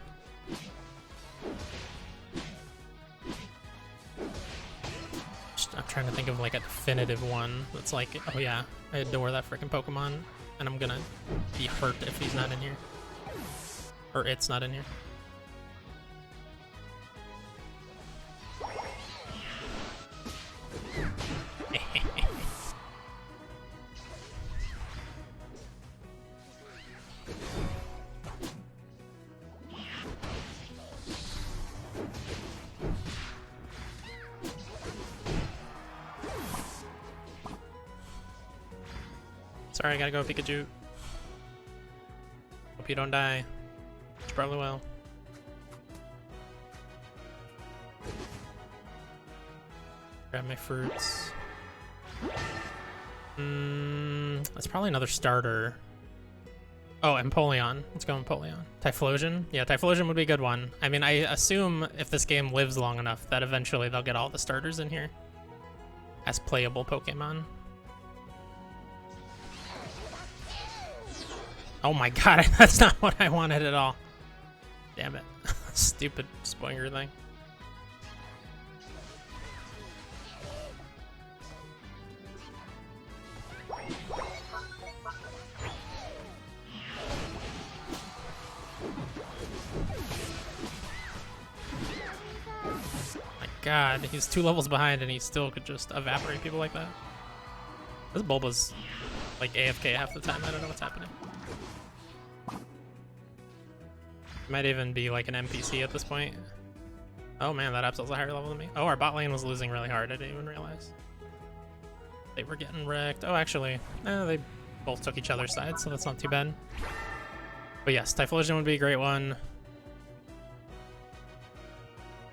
I'm trying to think of like a definitive one that's like, oh yeah, I adore that freaking Pokemon, and I'm gonna be hurt if he's not in here. Or it's not in here. Sorry, I gotta go, Pikachu. Hope you don't die. You probably will. Grab my fruits. That's probably another starter. Oh, Empoleon. Let's go Empoleon. Typhlosion? Yeah, Typhlosion would be a good one. I mean, I assume if this game lives long enough that eventually they'll get all the starters in here as playable Pokemon. Oh my god, that's not what I wanted at all. Damn it. Stupid Spoinger thing. My god, he's 2 levels behind and he still could just evaporate people like that. This Bulba's like AFK half the time. I don't know what's happening. Might even be like an NPC at this point. Oh man, that Absol's a higher level than me. Oh, our bot lane was losing really hard. I didn't even realize. They were getting wrecked. Oh, actually, they both took each other's sides, so that's not too bad. But yes, Typhlosion would be a great one.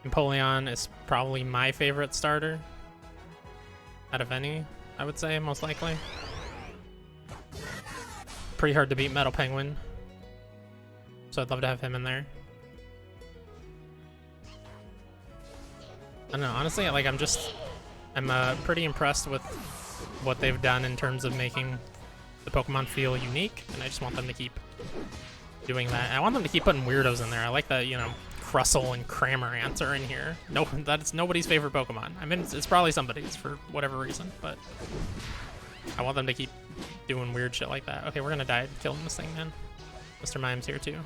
Empoleon is probably my favorite starter out of any, I would say, most likely. Pretty hard to beat Metal Penguin. So I'd love to have him in there. I don't know, honestly, like I'm pretty impressed with what they've done in terms of making the Pokemon feel unique, and I just want them to keep doing that. I want them to keep putting weirdos in there. I like that, you know, Crustle and Cramorant are in here. No, that's nobody's favorite Pokemon. I mean, it's probably somebody's for whatever reason, but I want them to keep doing weird shit like that. Okay, we're gonna die killing this thing, man. Mr. Mime's here too.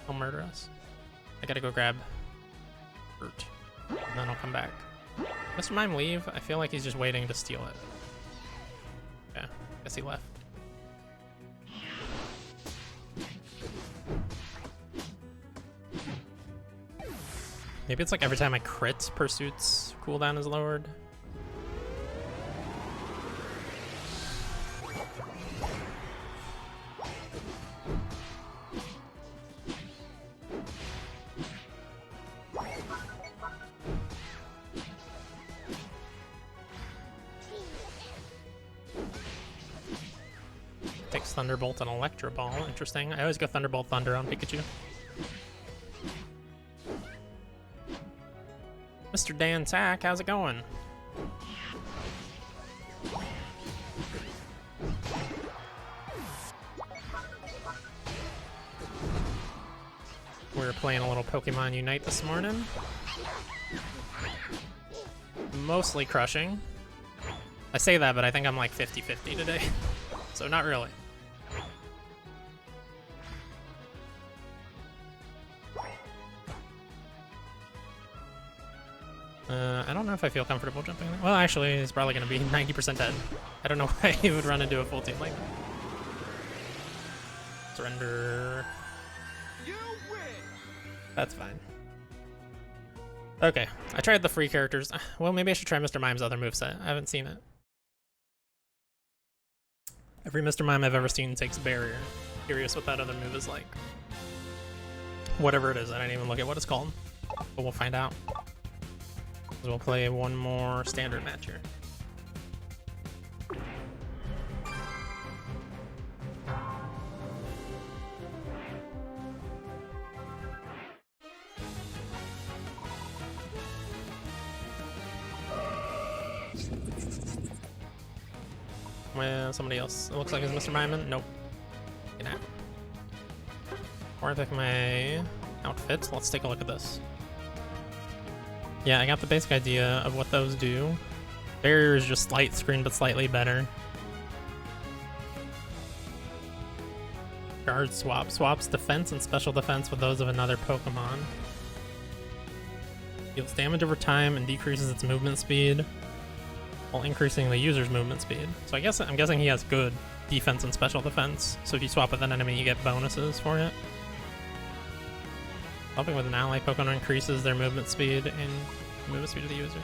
He'll murder us. I gotta go grab fruit, and then I'll come back. Mr. Mime leave? I feel like he's just waiting to steal it. Yeah, guess he left. Maybe it's like every time I crit, Pursuit's cooldown is lowered. Ice, Thunderbolt, and Electro Ball. Interesting. I always go Thunderbolt Thunder on Pikachu. Mr. Dan Tack, how's it going? We were playing a little Pokemon Unite this morning. Mostly crushing. I say that, but I think I'm like 50-50 today. So not really. I don't know if I feel comfortable jumping. Well, actually, he's probably going to be 90% dead. I don't know why he would run into a full team like that. Surrender. You win. That's fine. Okay, I tried the free characters. Well, maybe I should try Mr. Mime's other moveset. I haven't seen it. Every Mr. Mime I've ever seen takes Barrier. Curious what that other move is like. Whatever it is, I didn't even look at what it's called. But we'll find out. We'll play one more standard match here. Well, somebody else. It looks like it's Mr. Mime. Nope. Get out. Or I pick my outfit. Let's take a look at this. Yeah, I got the basic idea of what those do. Barrier is just light screen, but slightly better. Guard swap. Swaps defense and special defense with those of another Pokemon. Deals damage over time and decreases its movement speed while increasing the user's movement speed. So I'm guessing he has good defense and special defense. So if you swap with an enemy, you get bonuses for it. Helping with an ally Pokemon increases their movement speed and movement speed of the user.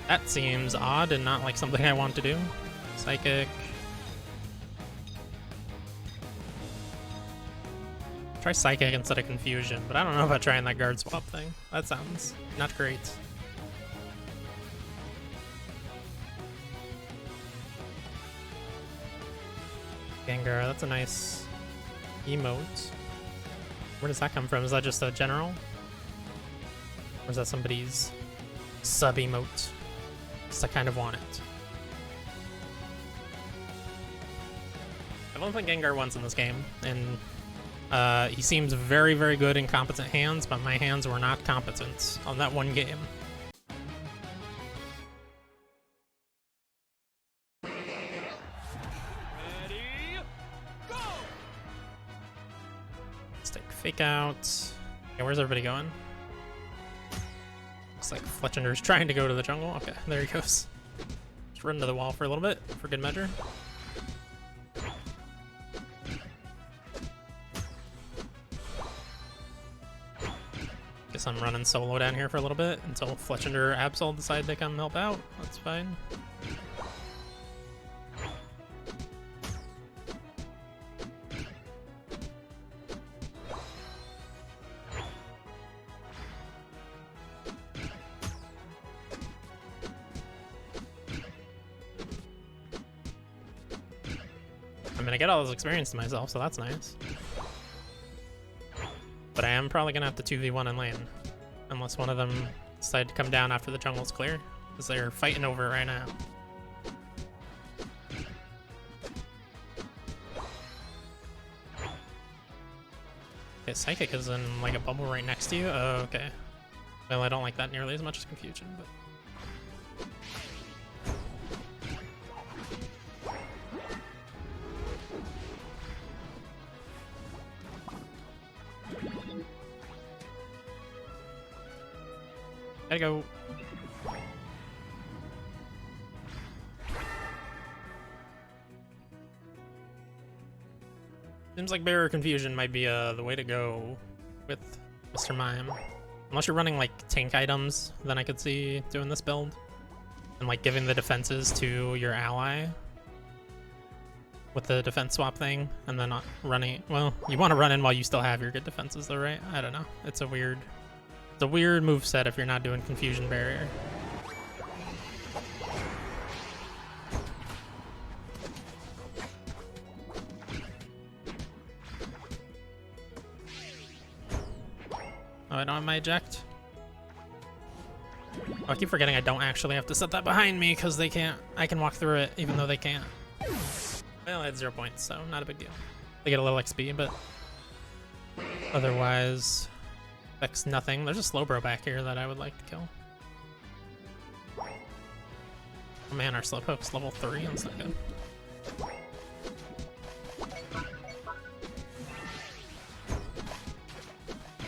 That seems odd and not like something I want to do. Psychic. Try Psychic instead of Confusion, but I don't know about trying that guard swap thing. That sounds not great. Gengar, that's a nice emote. Where does that come from? Is that just a general? Or is that somebody's sub-emote? Because I kind of want it. I don't think Gengar wins in this game, and he seems very, very good in competent hands, but my hands were not competent on that one game. Fake out. Okay, where's everybody going? Looks like Fletchender's trying to go to the jungle. Okay, there he goes. Just run into the wall for a little bit, for good measure. Guess I'm running solo down here for a little bit until Fletchender Absol decide to come help out. That's fine. I mean, I get all this experience to myself, so that's nice. But I am probably gonna have to 2v1 in lane. Unless one of them decide to come down after the jungle's clear. Because they're fighting over it right now. Okay, Psychic is in like a bubble right next to you. Oh, okay. Well, I don't like that nearly as much as Confusion, but... Gotta go. Seems like Barrier Confusion might be the way to go with Mr. Mime. Unless you're running like tank items, then I could see doing this build. And like giving the defenses to your ally with the defense swap thing, and then not running. Well, you want to run in while you still have your good defenses though, right? I don't know. It's a weird moveset if you're not doing Confusion Barrier. Oh, I don't have my eject. Oh, I keep forgetting I don't actually have to set that behind me because they can't. I can walk through it even though they can't. Well, I had 0 points, so not a big deal. They get a little XP, but otherwise, affects nothing. There's a Slowbro back here that I would like to kill. Oh man, our Slowpoke's level 3. That's not good.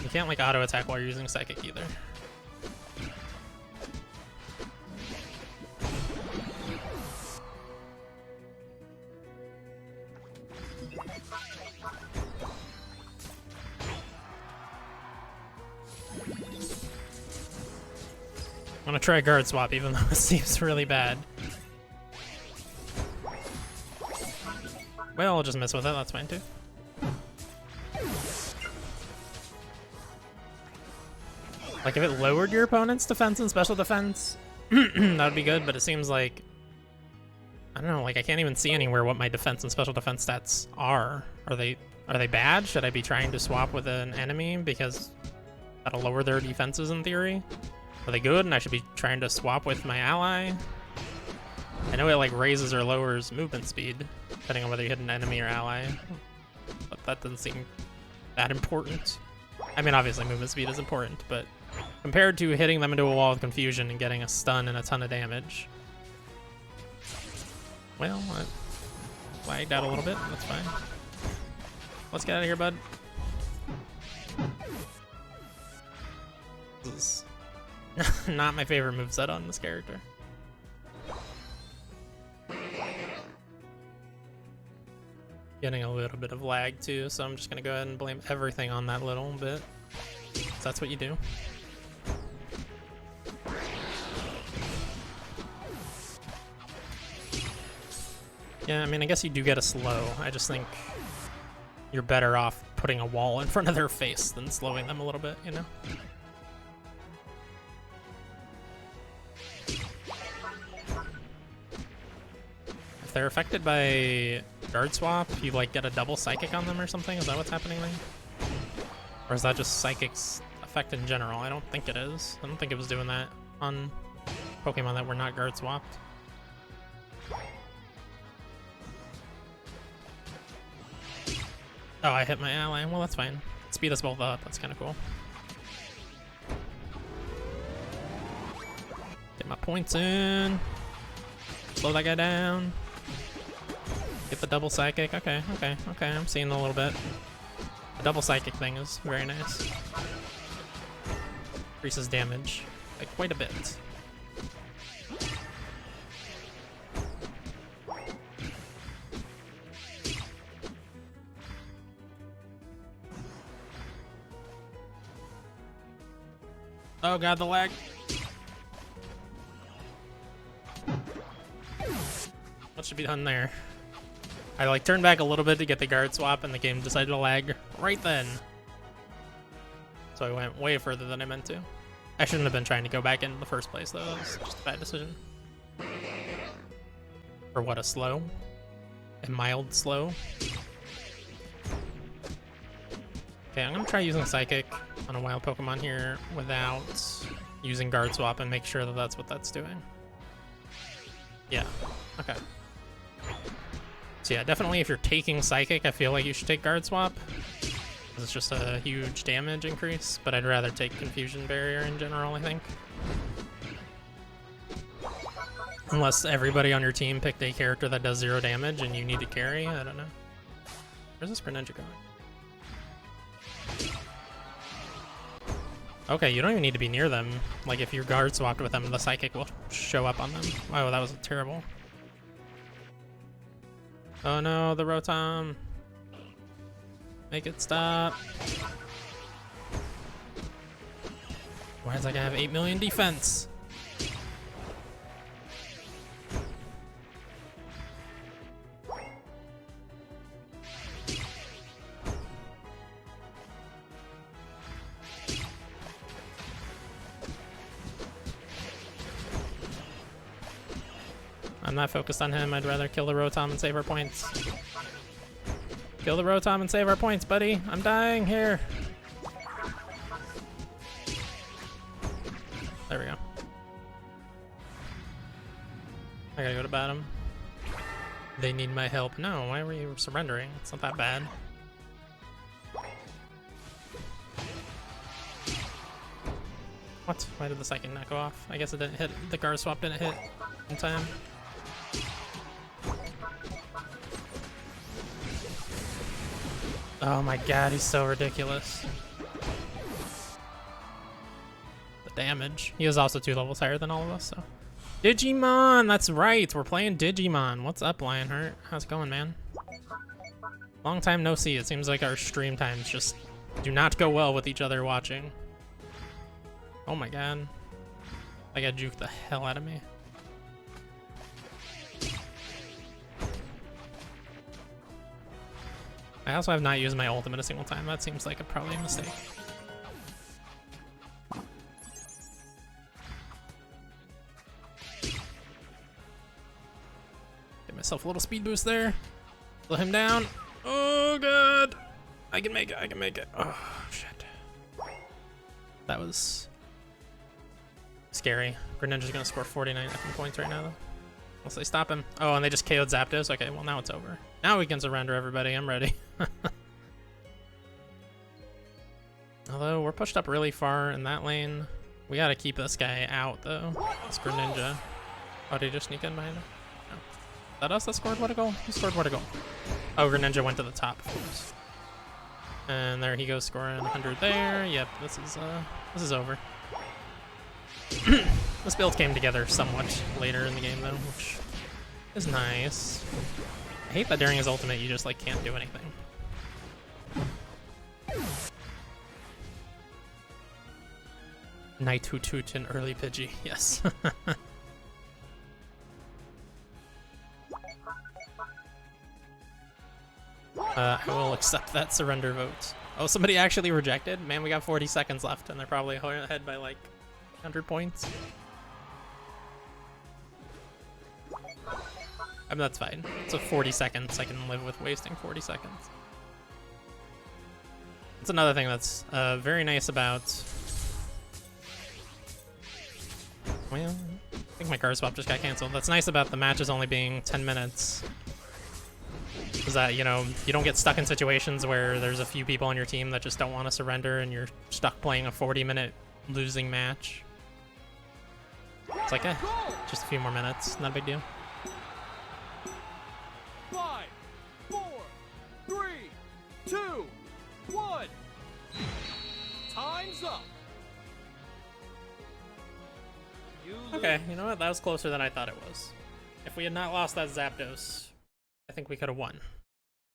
You can't like auto attack while you're using Psychic either. I'm gonna try guard swap even though it seems really bad. Well, I'll just mess with it, that's fine too. Like if it lowered your opponent's defense and special defense, that would be good, but it seems like, I don't know, like I can't even see anywhere what my defense and special defense stats are. Are they bad? Should I be trying to swap with an enemy because that'll lower their defenses in theory? Are they good and I should be trying to swap with my ally? I know it like raises or lowers movement speed, depending on whether you hit an enemy or ally, but that doesn't seem that important. I mean, obviously movement speed is important, but compared to hitting them into a wall of confusion and getting a stun and a ton of damage. Well, I lagged out a little bit, that's fine. Let's get out of here, bud. This is not my favorite moveset on this character. Getting a little bit of lag too, so I'm just gonna go ahead and blame everything on that little bit. So that's what you do. Yeah, I mean, I guess you do get a slow. I just think you're better off putting a wall in front of their face than slowing them a little bit, you know? If they're affected by guard swap, you like get a double psychic on them or something? Is that what's happening there? Or is that just psychic's effect in general? I don't think it is. I don't think it was doing that on Pokemon that were not guard swapped. Oh, I hit my ally. Well, that's fine. Speed us both up. That's kind of cool. Get my points in. Slow that guy down. Get the double psychic. Okay, okay, okay. I'm seeing a little bit. The double psychic thing is very nice. Increases damage by quite a bit. Oh god, the lag. What should be done there? I like turned back a little bit to get the guard swap and the game decided to lag right then. So I went way further than I meant to. I shouldn't have been trying to go back in the first place though, that was just a bad decision. For what, a slow? A mild slow? Okay, I'm gonna try using Psychic on a wild Pokemon here without using Guard Swap and make sure that that's what that's doing. Yeah, okay. So yeah, definitely if you're taking Psychic, I feel like you should take Guard Swap. It's just a huge damage increase, but I'd rather take Confusion Barrier in general, I think. Unless everybody on your team picked a character that does 0 damage and you need to carry, I don't know. Where's this Greninja going? Okay, you don't even need to be near them. Like, if you're guard swapped with them, the Psychic will show up on them. Wow, that was terrible. Oh no, the Rotom. Make it stop. Why does that guy have 8 million defense? I'm not focused on him. I'd rather kill the Rotom and save our points. Kill the Rotom and save our points, buddy. I'm dying here. There we go. I gotta go to bottom. They need my help. No, why were you surrendering? It's not that bad. What? Why did the second not go off? I guess it didn't hit. The guard swap didn't hit in time. Oh my god, he's so ridiculous. The damage. He was also 2 levels higher than all of us, so. Digimon! That's right! We're playing Digimon. What's up, Lionheart? How's it going, man? Long time no see. It seems like our stream times just do not go well with each other watching. Oh my god. I got juked the hell out of me. I also have not used my ultimate a single time. That seems like probably a mistake. Get myself a little speed boost there. Slow him down. Oh god. I can make it, I can make it. Oh shit. That was scary. Greninja's gonna score 49 effing points right now though. Unless they stop him. Oh, and they just KO'd Zapdos? Okay, well now it's over. Now we can surrender everybody, I'm ready. Although, we're pushed up really far in that lane. We gotta keep this guy out though. This Greninja. Oh, did he just sneak in behind him? No. Is that us that scored what a goal? Who scored what a goal? Oh, Greninja went to the top first. And there he goes scoring 100 there. Yep, this is over. This build came together somewhat later in the game though, which is nice. I hate that during his ultimate you just like can't do anything. Night Hoot Hoot and early Pidgey, yes. I will accept that surrender vote. Oh, somebody actually rejected? Man, we got 40 seconds left and they're probably ahead by like 100 points. I mean, that's fine. It's a 40 seconds. I can live with wasting 40 seconds. That's another thing that's very nice about... Well, I think my card swap just got canceled. That's nice about the matches only being 10 minutes. Is that, you know, you don't get stuck in situations where there's a few people on your team that just don't want to surrender and you're stuck playing a 40-minute losing match. It's like, just a few more minutes. Not a big deal. 5, 4, 3, 2, 1. Time's up. Okay, you know what? That was closer than I thought it was. If we had not lost that Zapdos, I think we could have won.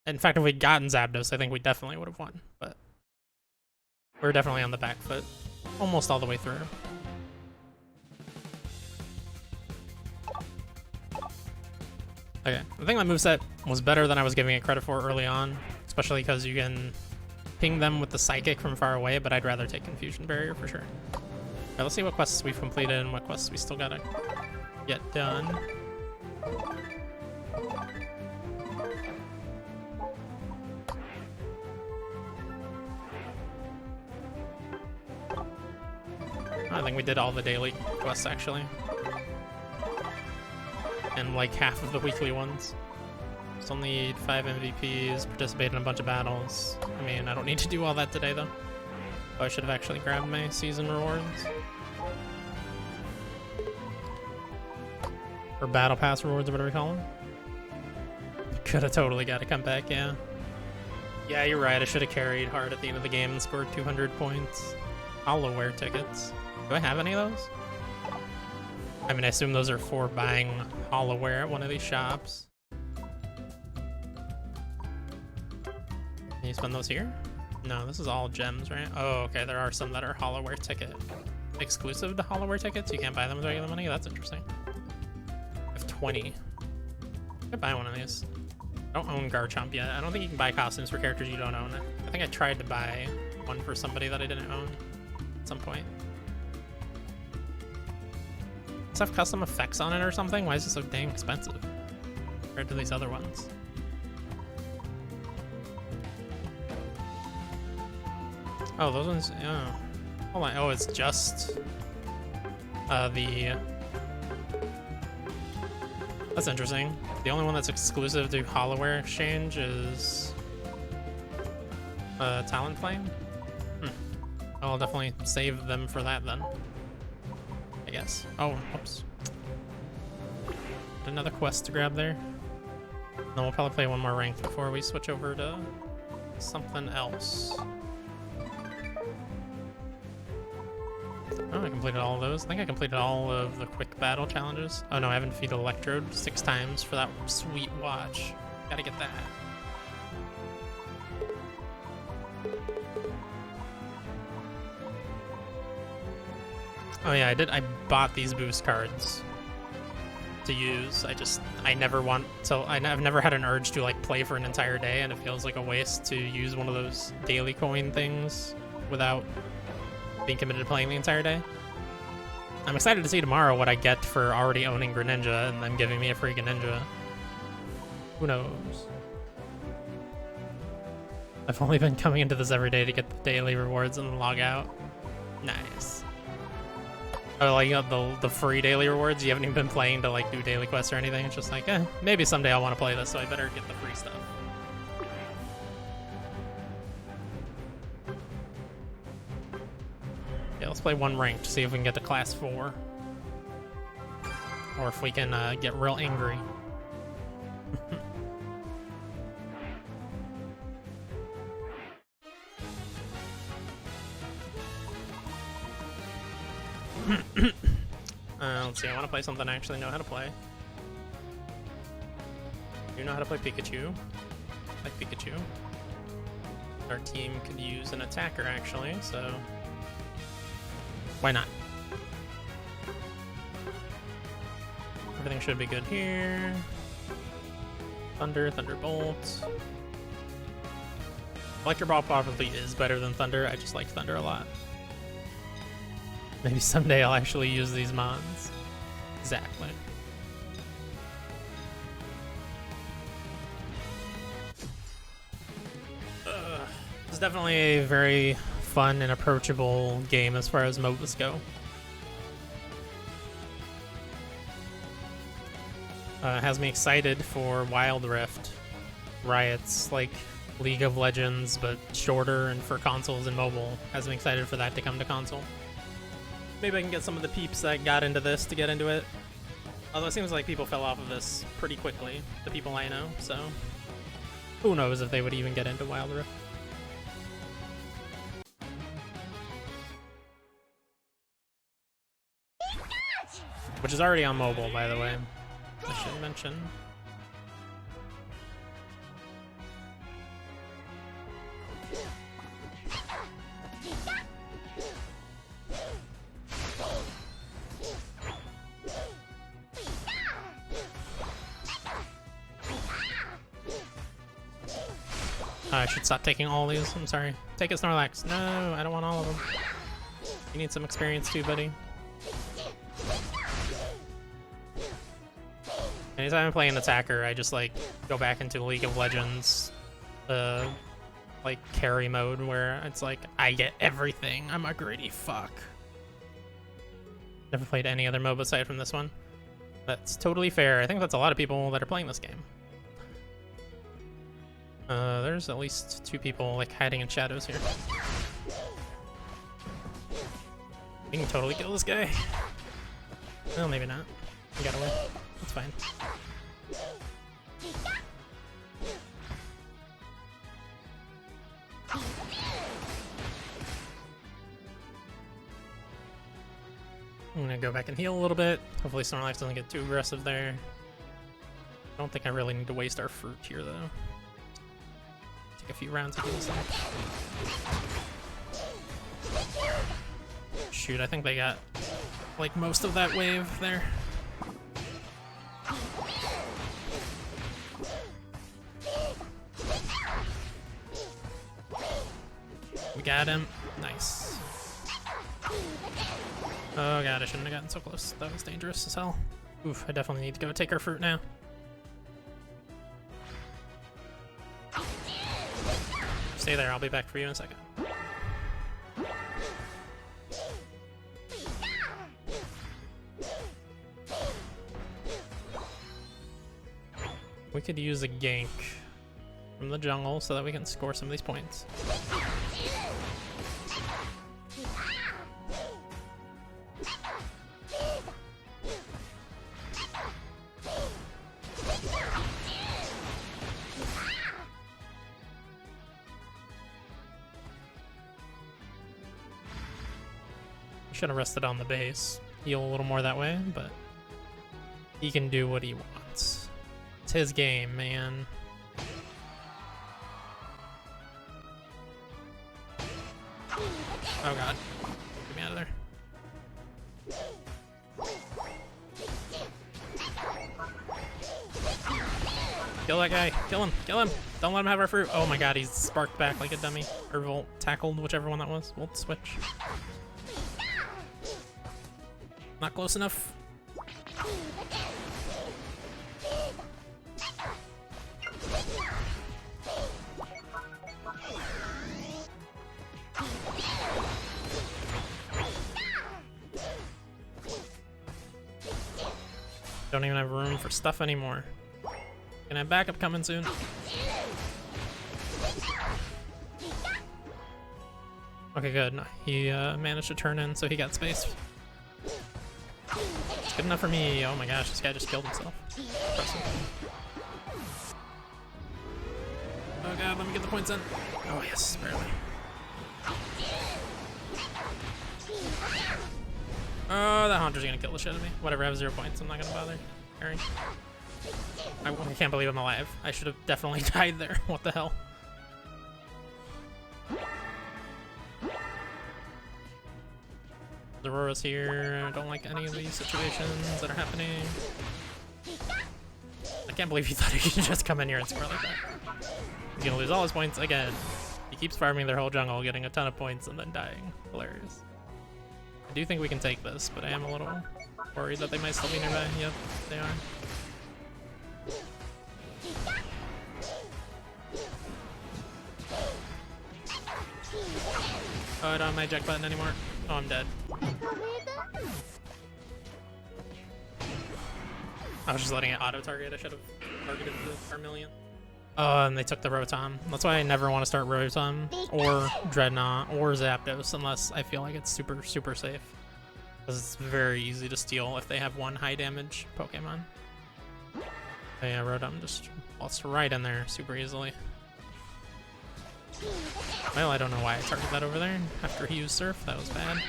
In fact, if we'd gotten Zapdos, I think we definitely would have won. But we're definitely on the back foot, almost all the way through. Okay, I think my moveset was better than I was giving it credit for early on, especially because you can ping them with the Psychic from far away, but I'd rather take Confusion Barrier for sure. Alright, let's see what quests we've completed and what quests we still gotta get done. I think we did all the daily quests actually. And like half of the weekly ones. Still need 5 MVPs, participate in a bunch of battles. I mean, I don't need to do all that today though. Oh, I should have actually grabbed my season rewards. Or battle pass rewards or whatever we call them. Could have totally got to come back, yeah. Yeah, you're right, I should have carried hard at the end of the game and scored 200 points. Hollowware tickets. Do I have any of those? I mean, I assume those are for buying Hollowware at one of these shops. Can you spend those here? No, this is all gems, right? Oh, okay, there are some that are Hollowware ticket. Exclusive to Hollowware tickets? You can't buy them with regular money? That's interesting. I have 20. I could buy one of these. I don't own Garchomp yet. I don't think you can buy costumes for characters you don't own. I think I tried to buy one for somebody that I didn't own at some point. Does it have custom effects on it or something? Why is it so dang expensive compared to these other ones? Oh, those ones, oh. Hold on, oh, it's just... That's interesting. The only one that's exclusive to Hollowware Exchange is Talonflame. I'll definitely save them for that then, I guess. Oh, oops. Another quest to grab there. Then we'll probably play one more rank before we switch over to something else. Oh, I completed all of those. I think I completed all of the quick battle challenges. Oh no, I haven't defeated Electrode 6 times for that sweet watch. Gotta get that. Oh yeah, I bought these boost cards to use. I've never had an urge to like play for an entire day, and it feels like a waste to use one of those daily coin things without being committed to playing the entire day. I'm excited to see tomorrow what I get for already owning Greninja and them giving me a free Greninja. Who knows? I've only been coming into this every day to get the daily rewards and log out. Nice. Oh, like the free daily rewards? You haven't even been playing to like do daily quests or anything? It's just like, maybe someday I'll want to play this, so I better get the free stuff. Yeah, let's play one ranked, see if we can get to class 4. Or if we can get real angry. Let's see, I want to play something I actually know how to play. You know how to play Pikachu? I like Pikachu. Our team could use an attacker, actually, so why not? Everything should be good here. Thunder, Thunderbolt. Electro Ball probably is better than Thunder. I just like Thunder a lot. Maybe someday I'll actually use these mons. Exactly. It's definitely a very fun and approachable game as far as MOBAs go. Has me excited for Wild Rift. Riot's like League of Legends, but shorter and for consoles and mobile. Has me excited for that to come to console. Maybe I can get some of the peeps that got into this to get into it. Although it seems like people fell off of this pretty quickly, the people I know, so who knows if they would even get into Wild Rift. Which is already on mobile, by the way. I should mention. I should stop taking all these. I'm sorry. Take it, Snorlax. No, I don't want all of them. You need some experience too, buddy. Anytime I'm playing attacker, I just like go back into League of Legends, like carry mode where it's like I get everything. I'm a greedy fuck. Never played any other MOBA aside from this one. That's totally fair. I think that's a lot of people that are playing this game. There's at least 2 people like hiding in shadows here. We can totally kill this guy. Well, maybe not. He got away. That's fine. I'm gonna go back and heal a little bit. Hopefully Snorlax doesn't get too aggressive there. I don't think I really need to waste our fruit here, though. Take a few rounds of heals. Shoot, I think they got like most of that wave there. We got him. Nice. Oh god, I shouldn't have gotten so close. That was dangerous as hell. Oof, I definitely need to go take our fruit now. Stay there, I'll be back for you in a second. We could use a gank from the jungle so that we can score some of these points. Should have rested on the base. Heal a little more that way, but he can do what he wants. It's his game, man. Oh god. Get me out of there. Kill that guy. Kill him. Kill him. Don't let him have our fruit. Oh my god, he's sparked back like a dummy. Or Volt tackled, whichever one that was. Volt switch. Not close enough. Don't even have room for stuff anymore. Gonna have backup coming soon. Okay, good. He managed to turn in, so he got space. It's good enough for me. Oh my gosh, this guy just killed himself. Impressive. Oh god, let me get the points in. Oh yes, barely. Oh, that Haunter's gonna kill the shit out of me. Whatever, I have 0 points. I'm not gonna bother caring. I can't believe I'm alive. I should have definitely died there. What the hell? Aurora's here. I don't like any of these situations that are happening. I can't believe he thought he could just come in here and score like that. He's gonna lose all his points again. He keeps farming their whole jungle, getting a ton of points, and then dying. Hilarious. I do think we can take this, but I am a little worried that they might still be nearby. Yep, they are. Oh, I don't have my eject button anymore. Oh, I'm dead. I was just letting it auto-target. I should have targeted the Charmeleon. Oh, and they took the Rotom. That's why I never want to start Rotom or Dreadnought or Zapdos unless I feel like it's super, super safe. Because it's very easy to steal if they have one high damage Pokemon. Oh yeah, Rotom just lost right in there super easily. Well, I don't know why I targeted that over there after he used Surf. That was bad.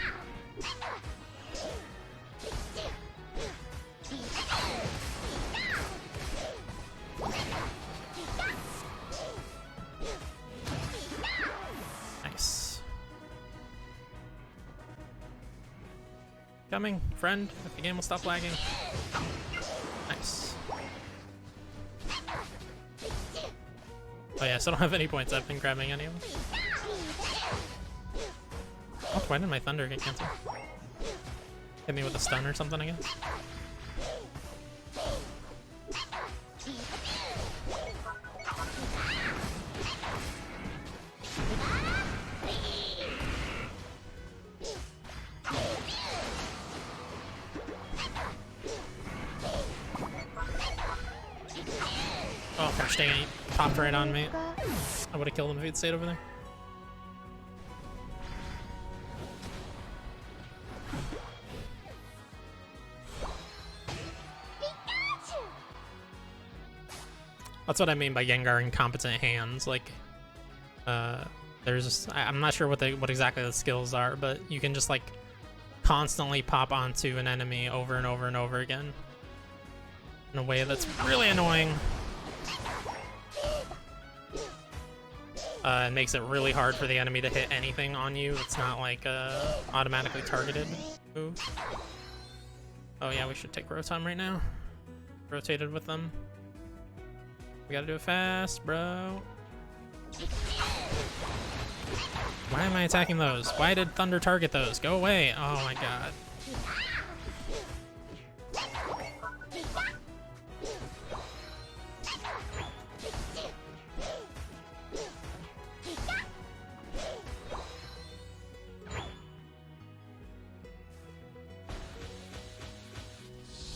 Nice. Coming, friend, if the game will stop lagging. Nice. Oh yeah, so I don't have any points. I've been grabbing any of them. Oh, why did my Thunder get canceled? Hit me with a stun or something, I guess. Oh gosh dang it, he popped right on me. I would have killed him if he'd stayed over there. That's what I mean by Gengar incompetent hands. Like, I'm not sure what exactly the skills are, but you can just like constantly pop onto an enemy over and over and over again in a way that's really annoying. It makes it really hard for the enemy to hit anything on you. It's not like automatically targeted move. Oh yeah, we should take Rotom right now. Rotated with them. We gotta do it fast, bro. Why am I attacking those? Why did Thunder target those? Go away. Oh my god.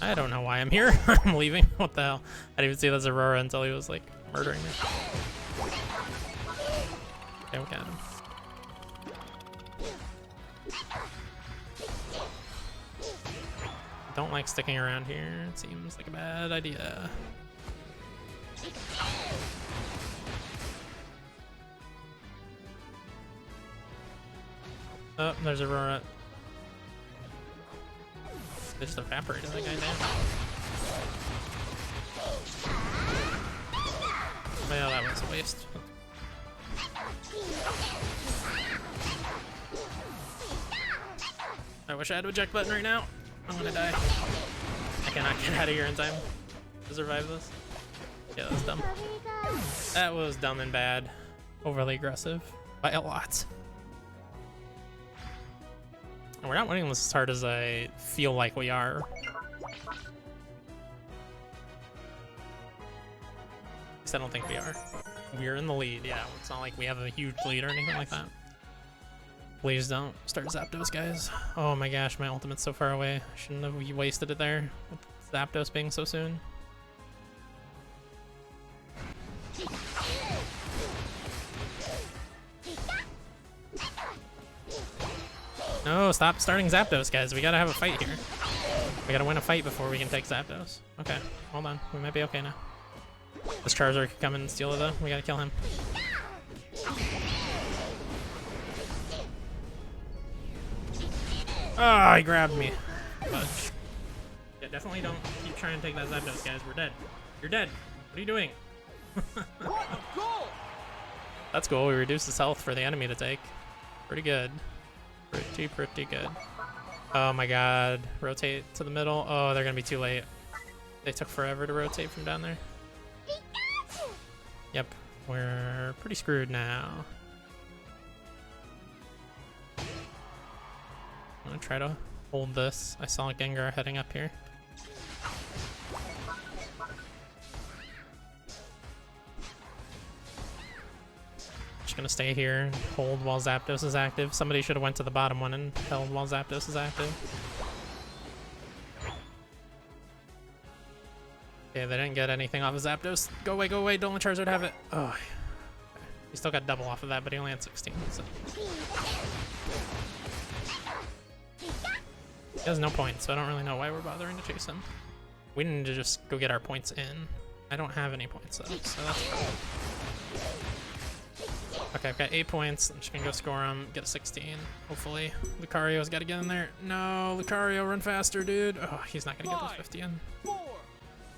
I don't know why I'm here. I'm leaving. What the hell? I didn't even see that Aurora until he was like murdering me. Okay, we got him. Don't like sticking around here. It seems like a bad idea. Oh, there's Aurora. They just evaporated that guy down. Well, that was a waste. I wish I had a eject button right now. I'm gonna die. I cannot get out of here in time to survive this. Yeah, that was dumb. That was dumb and bad. Overly aggressive by a lot. And we're not winning this as hard as I feel like we are. At least I don't think we are. We're in the lead, yeah. It's not like we have a huge lead or anything like that. Please don't start Zapdos, guys. Oh my gosh, my ultimate's so far away. I shouldn't have wasted it there with Zapdos being so soon. No, stop starting Zapdos, guys. We gotta have a fight here. We gotta win a fight before we can take Zapdos. Okay, hold on. We might be okay now. This Charizard could come in and steal it, though. We gotta kill him. Oh, he grabbed me. Fudge. Yeah, definitely don't keep trying to take that Zapdos, guys. We're dead. You're dead. What are you doing? That's cool. We reduced his health for the enemy to take. Pretty good. Pretty good. Oh my god. Rotate to the middle. Oh, they're gonna be too late. They took forever to rotate from down there. Yep. We're pretty screwed now. I'm gonna try to hold this. I saw Gengar heading up here. Just gonna stay here and hold while Zapdos is active. Somebody should have went to the bottom one and held while Zapdos is active. Okay, they didn't get anything off of Zapdos. Go away, don't let Charizard have it. Oh, he still got double off of that, but he only had 16. So. He has no points, so I don't really know why we're bothering to chase him. We need to just go get our points in. I don't have any points though, so that's perfect. Okay, I've got 8 points. I'm just gonna go score him, get a 16. Hopefully. Lucario's gotta get in there. No, Lucario, run faster, dude. Oh, he's not gonna get those 50 in.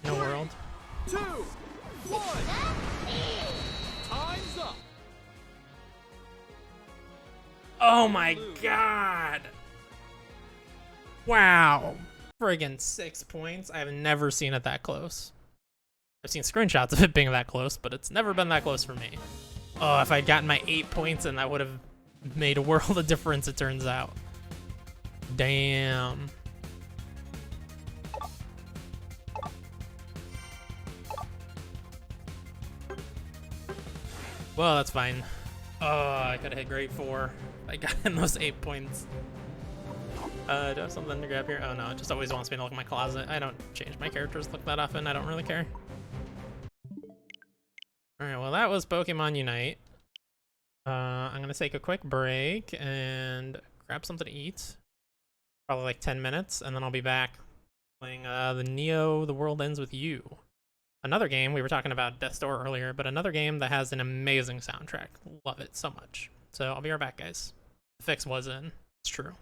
No world. 2, 1. Time's up. Oh my god! Wow. Friggin' 6 points. I have never seen it that close. I've seen screenshots of it being that close, but it's never been that close for me. Oh, if I'd gotten my 8 points, then that would have made a world of difference, it turns out. Damn. Well, that's fine. Oh, I could have hit grade 4. I got in those 8 points. Do I have something to grab here? Oh no, it just always wants me to look in my closet. I don't change my characters look that often. I don't really care. Alright, well that was Pokemon Unite. I'm gonna take a quick break and grab something to eat. Probably like 10 minutes, and then I'll be back playing the Neo The World Ends With You. Another game, we were talking about Death's Door earlier, but another game that has an amazing soundtrack. Love it so much. So I'll be right back, guys. The fix was in. It's true.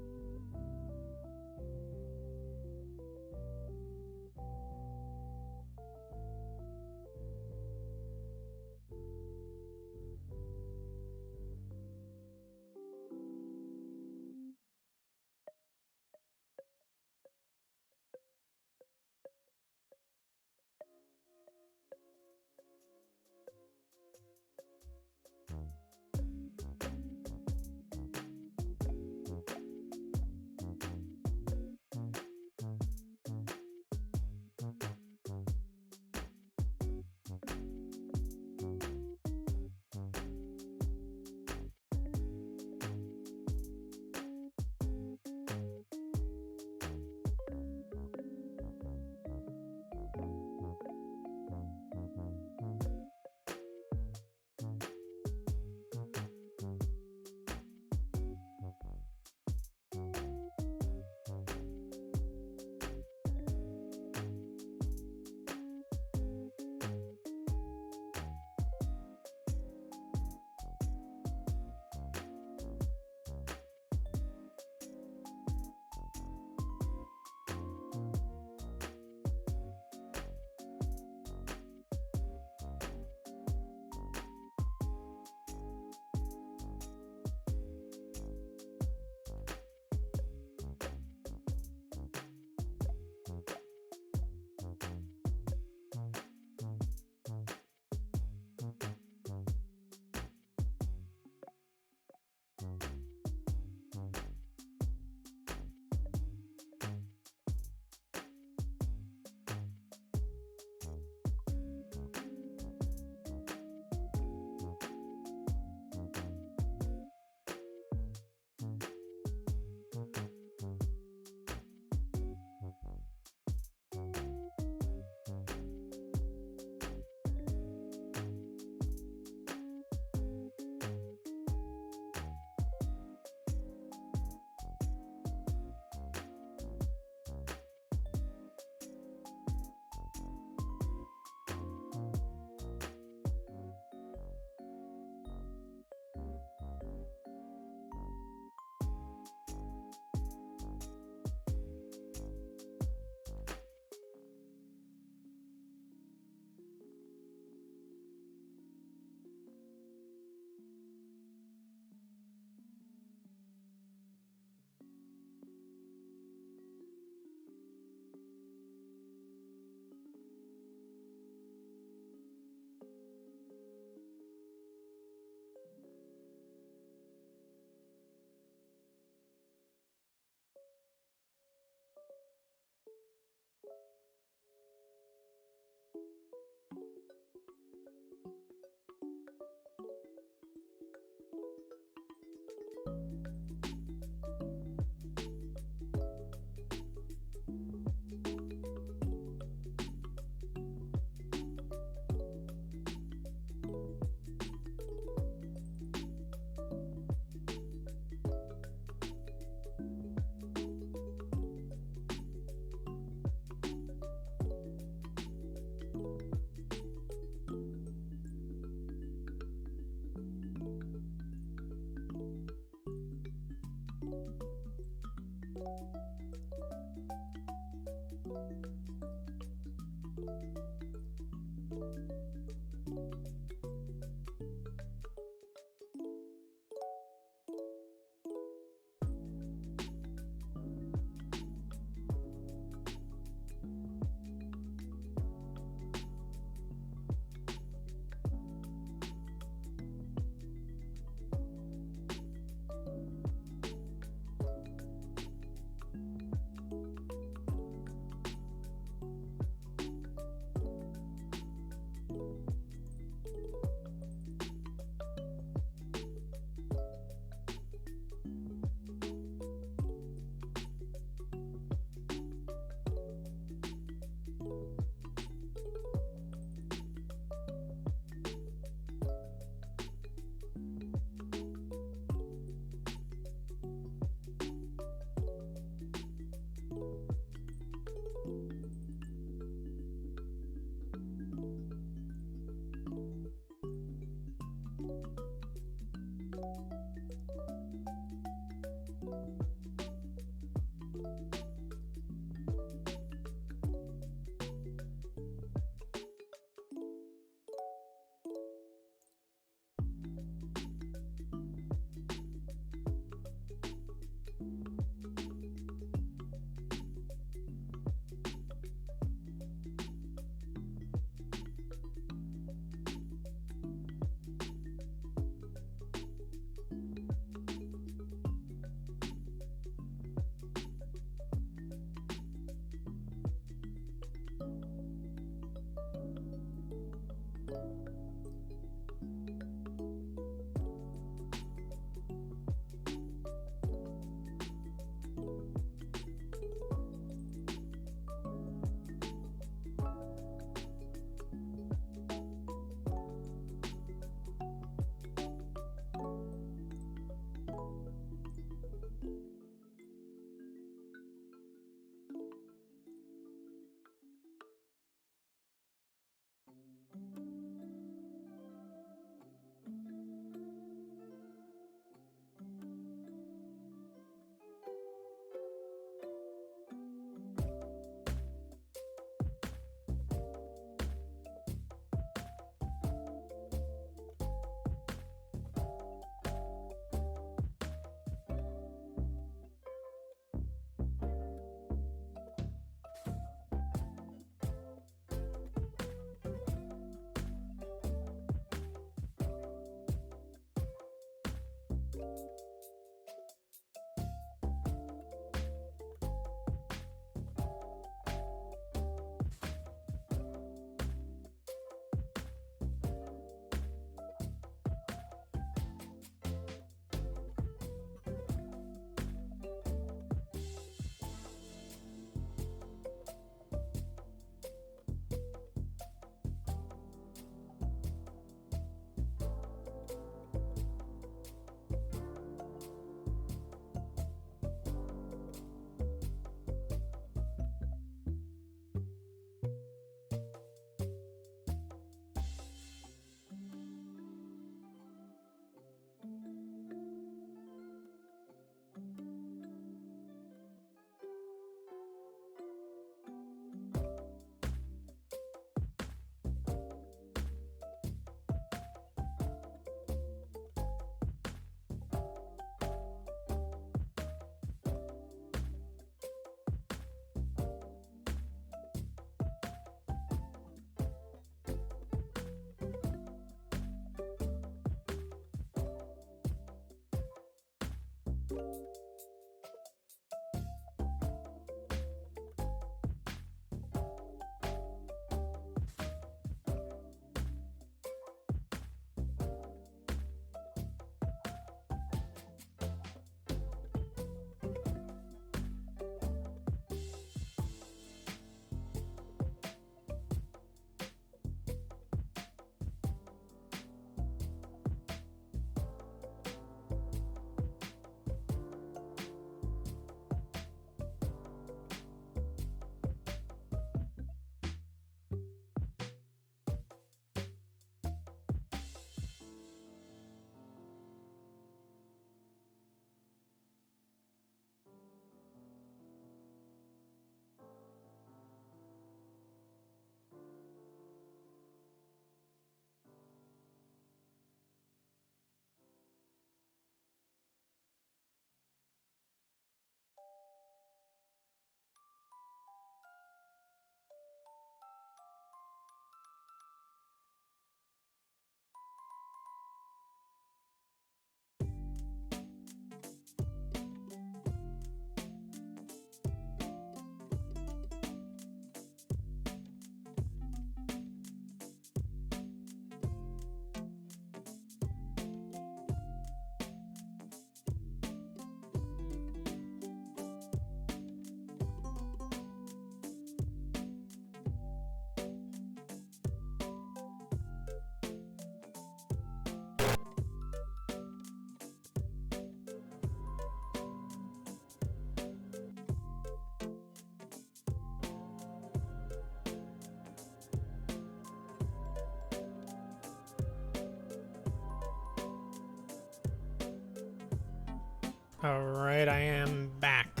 Alright, I am back.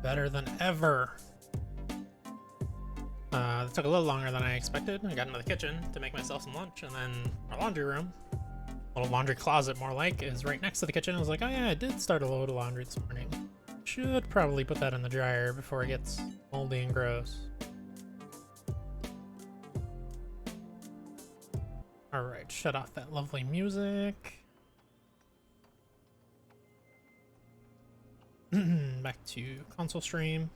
Better than ever. It took a little longer than I expected. I got into the kitchen to make myself some lunch, and then our laundry room, little laundry closet more like, is right next to the kitchen. I was like, oh yeah, I did start a load of laundry this morning. Should probably put that in the dryer before it gets moldy and gross. Alright, shut off that lovely music. Back to console stream.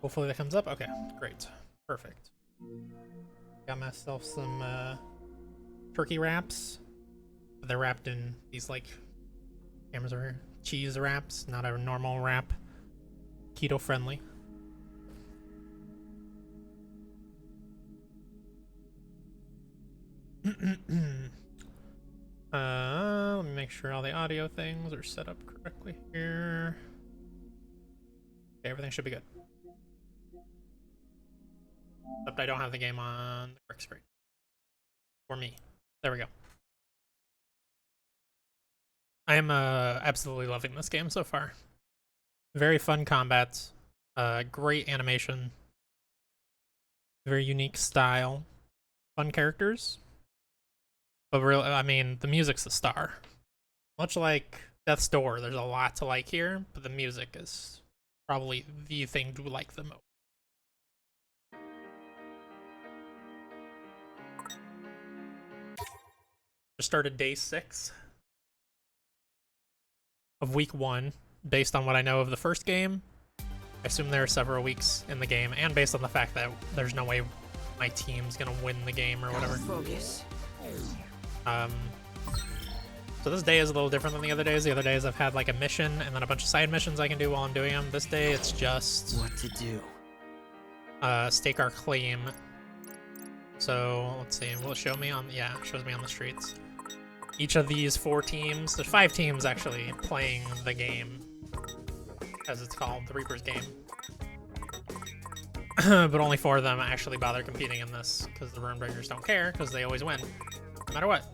Hopefully that comes up. Okay, great. Perfect. Got myself some turkey wraps. They're wrapped in these like cameras over here. Cheese wraps, not a normal wrap. Keto friendly. Let me make sure all the audio things are set up correctly here. Okay, everything should be good. Except I don't have the game on the correct screen. For me. There we go. I am absolutely loving this game so far. Very fun combat, great animation, very unique style, fun characters. But really, I mean, the music's the star. Much like Death's Door, there's a lot to like here, but the music is probably the thing to like the most. Just started day 6 of week 1, based on what I know of the first game. I assume there are several weeks in the game, and based on the fact that there's no way my team's gonna win the game or whatever. Focus. So this day is a little different than the other days. The other days I've had like a mission and then a bunch of side missions I can do while I'm doing them. This day it's just What to do? stake our claim. So let's see, will it show me on? Yeah, it shows me on the streets. Each of these 4 teams, there's 5 teams actually playing the game, as it's called, the Reaper's game. But only 4 of them actually bother competing in this because the Runebreakers don't care because they always win, no matter what.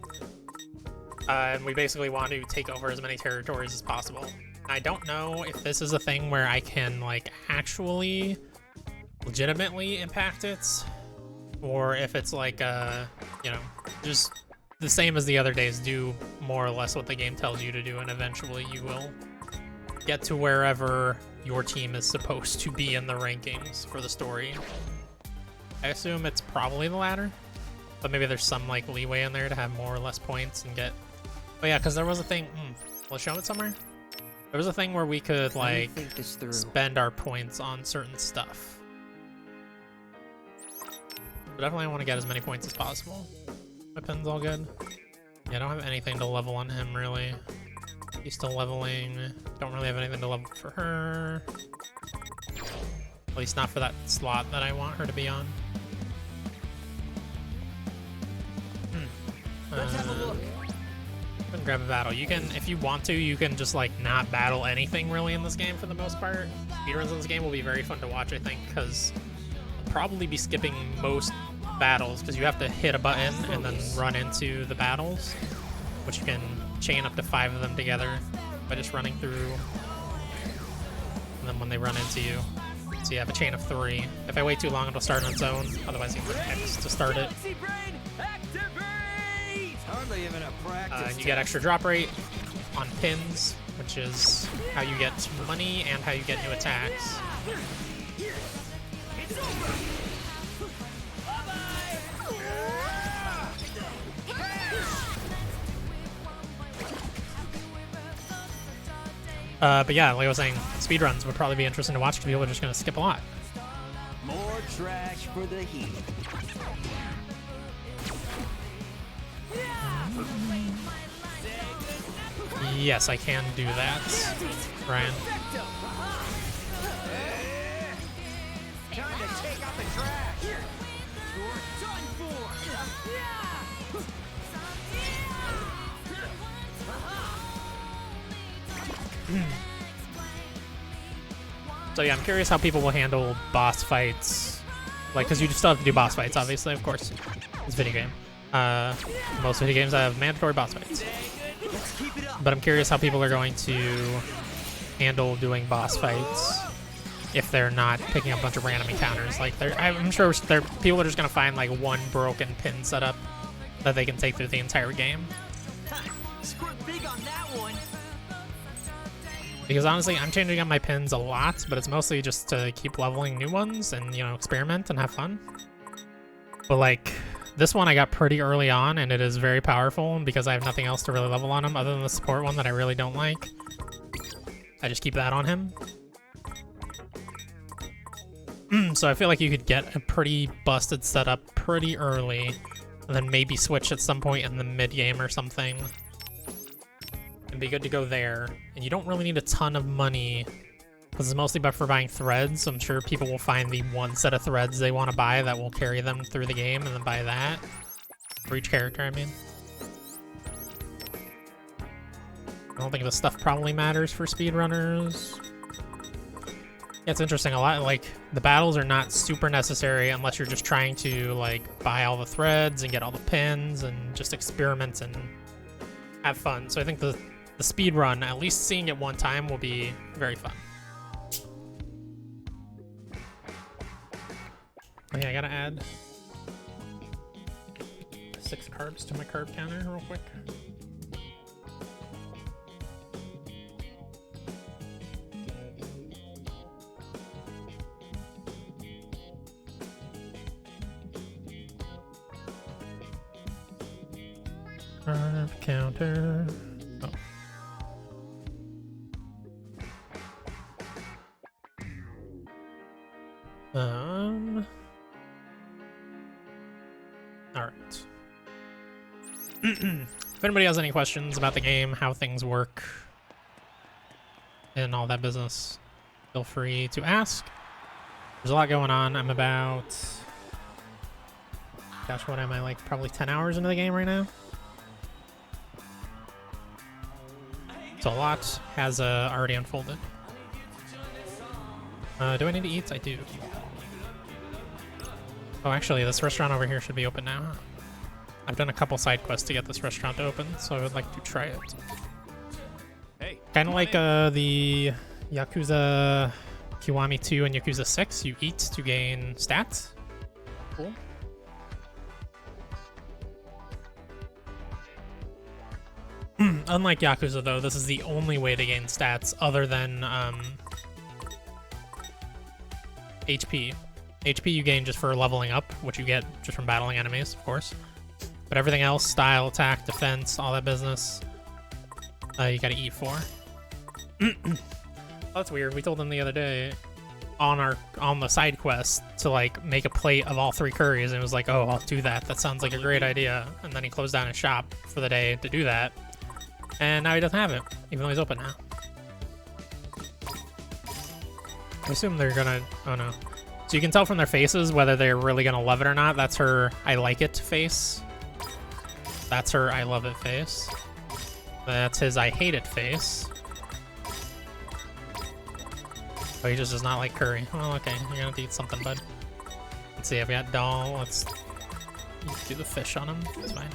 And we basically want to take over as many territories as possible. I don't know if this is a thing where I can like actually legitimately impact it, or if it's like you know, just the same as the other days, do more or less what the game tells you to do, and eventually you will get to wherever your team is supposed to be in the rankings for the story. I assume it's probably the latter, but maybe there's some like leeway in there to have more or less points and get. But yeah, because there was a thing. Will it show it somewhere? There was a thing where we could like spend our points on certain stuff. So definitely want to get as many points as possible. Weapon's all good. Yeah, I don't have anything to level on him really. He's still leveling. Don't really have anything to level for her. At least not for that slot that I want her to be on. Let's have a look. Grab a battle. You can, if you want to, you can just like not battle anything really in this game for the most part. Speedruns in this game will be very fun to watch, I think, because I'll probably be skipping most battles because you have to hit a button and then run into the battles, which you can chain up to 5 of them together by just running through. And then when they run into you, so you have a chain of 3. If I wait too long, it'll start on its own. Otherwise, you can X to start it. You get extra drop rate on pins, which is how you get money and how you get new attacks. But yeah, like I was saying, speedruns would probably be interesting to watch because people are just going to skip a lot. More trash for the heat. Yes, I can do that, Ryan. Time to take out the trash. You're done So yeah, I'm curious how people will handle boss fights. Like, because you still have to do boss fights, obviously, of course. It's a video game. Most video games have mandatory boss fights. But I'm curious how people are going to handle doing boss fights if they're not picking up a bunch of random encounters. Like, I'm sure people are just gonna find like one broken pin setup that they can take through the entire game. Scored big on that one. Because honestly, I'm changing up my pins a lot, but it's mostly just to keep leveling new ones and, you know, experiment and have fun. But like, this one I got pretty early on, and it is very powerful because I have nothing else to really level on him other than the support one that I really don't like. I just keep that on him. So I feel like you could get a pretty busted setup pretty early, and then maybe switch at some point in the mid-game or something, and be good to go there. And you don't really need a ton of money, because it's mostly for buying threads. I'm sure people will find the one set of threads they want to buy that will carry them through the game, and then buy that. For each character, I mean. I don't think the stuff probably matters for speedrunners. Yeah, it's interesting. A lot, like, the battles are not super necessary unless you're just trying to, like, buy all the threads and get all the pins and just experiment and have fun. So I think the speed run, at least seeing it one time, will be very fun. Okay, I gotta add 6 carbs to my carb counter real quick. Carb counter. Oh. All right. If anybody has any questions about the game, how things work, and all that business, feel free to ask. There's a lot going on. I'm about, gosh, what am I, like probably 10 hours into the game right now? So a lot has already unfolded. Do I need to eat? I do. Oh, actually, this restaurant over here should be open now. I've done a couple side quests to get this restaurant to open, so I would like to try it. Hey, Kind of like the Yakuza Kiwami 2 and Yakuza 6. You eat to gain stats. Cool. Unlike Yakuza, though, this is the only way to gain stats other than HP. HP you gain just for leveling up, which you get just from battling enemies, of course. But everything else, style, attack, defense, all that business, you gotta eat for. That's weird. We told him the other day on the side quest to like make a plate of all 3 curries, and it was like, oh, I'll do that. That sounds like a great idea. And then he closed down his shop for the day to do that. And now he doesn't have it, even though he's open now. I assume they're gonna... Oh no. So you can tell from their faces whether they're really gonna love it or not. That's her I like it face. That's her I love it face. That's his I hate it face. Oh, he just does not like curry. Oh, okay. You're gonna have to eat something, bud. Let's see, I've got doll. Let's do the fish on him. That's fine.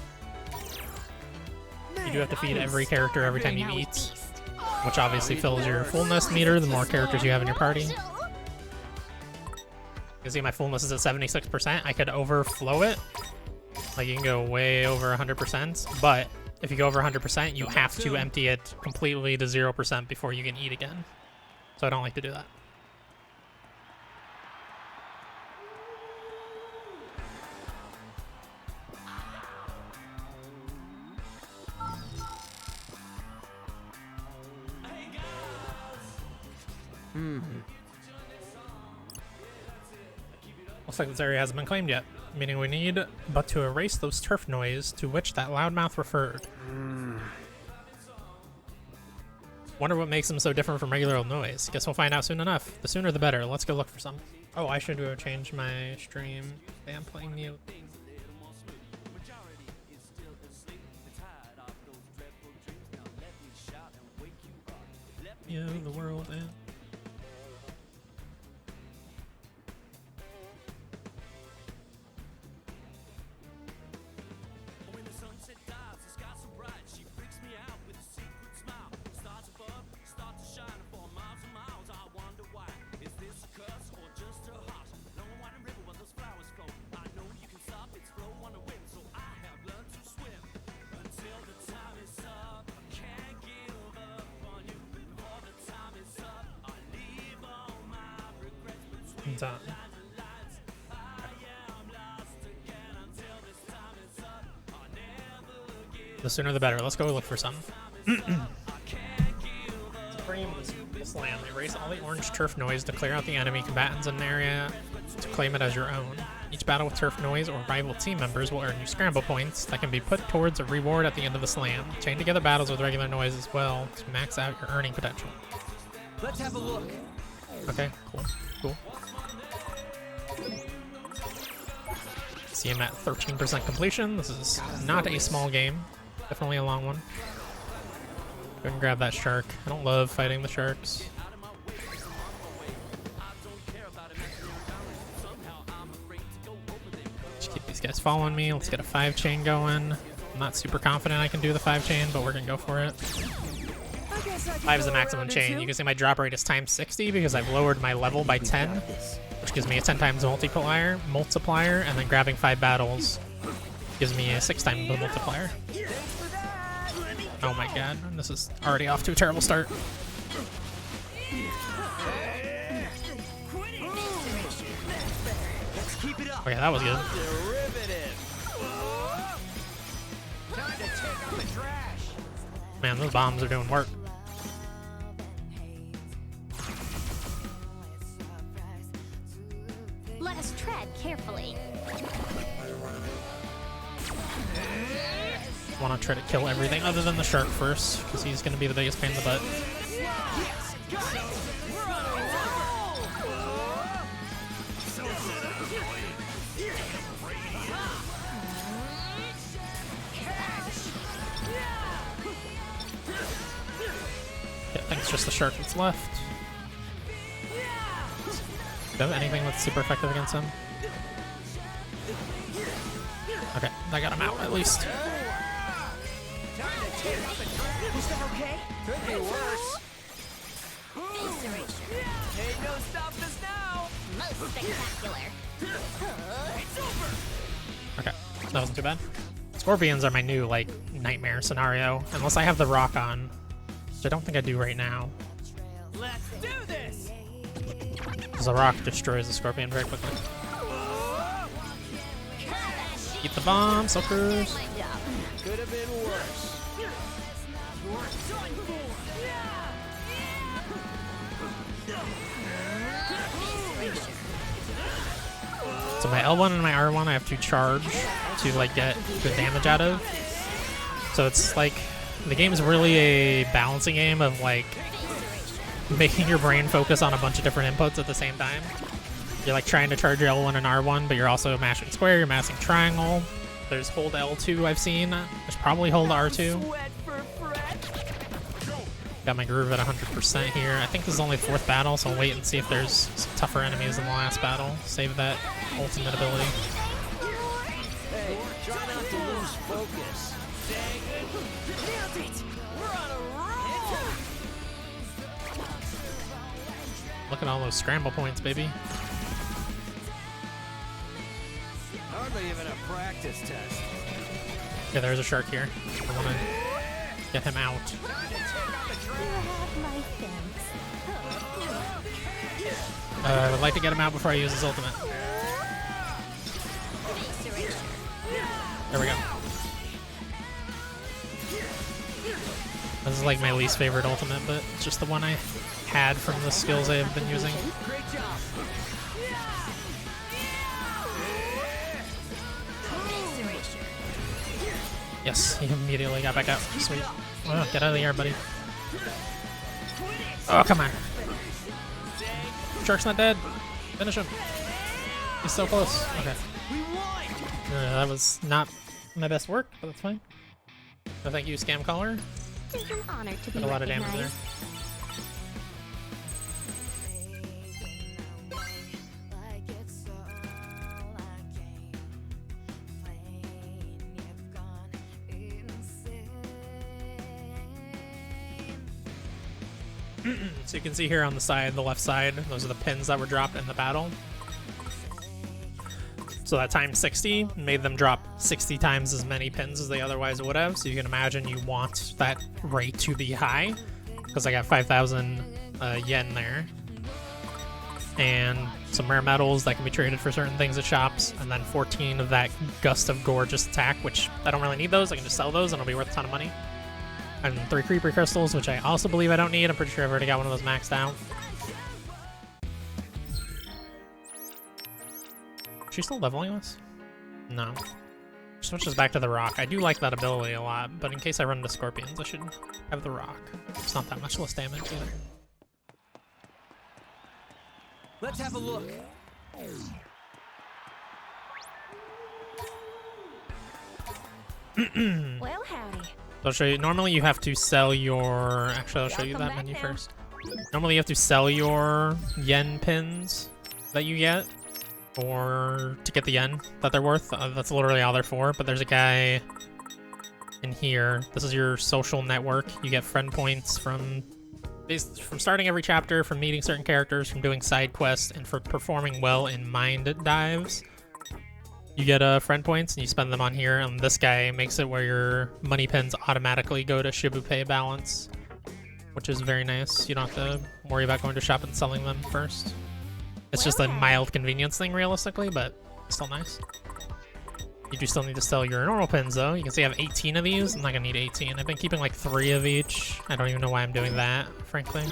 You do have to feed every character every time you eat, which obviously fills your fullness meter the more characters you have in your party. You can see my fullness is at 76%. I could overflow it. Like, you can go way over 100%, but if you go over 100%, you have to empty it completely to 0% before you can eat again. So I don't like to do that. Looks like this area hasn't been claimed yet, meaning we need but to erase those turf noise to which that loudmouth referred. Wonder what makes them so different from regular old noise. Guess we'll find out soon enough. The sooner the better. Let's go look for some. Oh, I should go change my stream. I'm playing mute. Yeah, the world end. time. The sooner the better. Let's go look for some. Frame this land. Erase all the orange turf noise to clear out the enemy combatants in an area to claim it as your own. Each battle with turf noise or rival team members will earn you scramble points that can be put towards a reward at the end of the slam. Chain together battles with regular noise as well to max out your earning potential. Let's have a look. Okay, cool. See him at 13% completion. This is not a small game. Definitely a long one. Go ahead and grab that shark. I don't love fighting the sharks. Just keep these guys following me. Let's get a 5-chain going. I'm not super confident I can do the 5-chain, but we're gonna go for it. 5 is the maximum chain. You can see my drop rate is times 60 because I've lowered my level by 10, which gives me a 10 times multiplier, and then grabbing 5 battles gives me a 6 times multiplier. Oh my god, this is already off to a terrible start. Okay, that was good. Man, those bombs are doing work. Let us tread carefully. Want to try to kill everything other than the shark first, because he's going to be the biggest pain in the butt. Yeah, I think it's just the shark that's left. Do you have anything that's super effective against him? Okay, I got him out at least. Okay? Could be worse. Ain't no stopping us now. Most spectacular. Okay, that wasn't too bad. Scorpions are my new, like, nightmare scenario, unless I have the rock on, which I don't think I do right now. Let's do this. Because the rock destroys the scorpion very quickly. Keep the bomb, suckers. Could have been worse. So my L1 and my R1 I have to charge to like get good damage out of. So it's like the game is really a balancing game of like making your brain focus on a bunch of different inputs at the same time. You're like trying to charge your L1 and R1, but you're also mashing square, you're mashing triangle. There's hold L2 I've seen. There's probably hold R2. Got my groove at 100% here. I think this is only the 4th battle, so I'll wait and see if there's some tougher enemies in the last battle. Save that ultimate ability. Hey, try not to lose focus. Nailed it. We're on a roll. Look at all those scramble points, baby. Hardly even a practice test. Yeah, there's a shark here. I want to get him out. You have my thanks. I would like to get him out before I use his ultimate. There we go. This is like my least favorite ultimate, but it's just the one I had from the skills I've been using. Great job. Yes, he immediately got back out. Sweet. Oh, get out of the air, buddy. Oh, come on. Shark's not dead. Finish him. He's so close. Okay. That was not my best work, but that's fine. So thank you, Scam Caller. It's an honor to be Did a lot of damage recognized. there. So you can see here on the side, the left side, those are the pins that were dropped in the battle. So that times 60 made them drop 60 times as many pins as they otherwise would have. So you can imagine you want that rate to be high, because I got 5,000 yen there. and some rare metals that can be traded for certain things at shops, and then 14 of that Gust of Gorgeous attack, which I don't really need those. I can just sell those and it'll be worth a ton of money. And 3 Creeper Crystals, which I also believe I don't need. I'm pretty sure I've already got one of those maxed out. Is she still leveling us? No. She switches back to the rock. I do like that ability a lot, but in case I run into scorpions, I should have the rock. It's not that much less damage either. Let's have a look. Well, howdy. So I'll show you. Normally you have to sell your... Actually, I'll show you that menu first. Normally you have to sell your yen pins that you get or to get the yen that they're worth. That's literally all they're for. But there's a guy in here. This is your social network. You get friend points from starting every chapter, from meeting certain characters, from doing side quests, and for performing well in mind dives. You get friend points and you spend them on here, and this guy makes it where your money pins automatically go to Shibupei balance, which is very nice. You don't have to worry about going to shop and selling them first. It's just a mild convenience thing, realistically, but still nice. You do still need to sell your normal pins, though. You can see I have 18 of these. I'm not gonna need 18. I've been keeping like 3 of each. I don't even know why I'm doing that, frankly.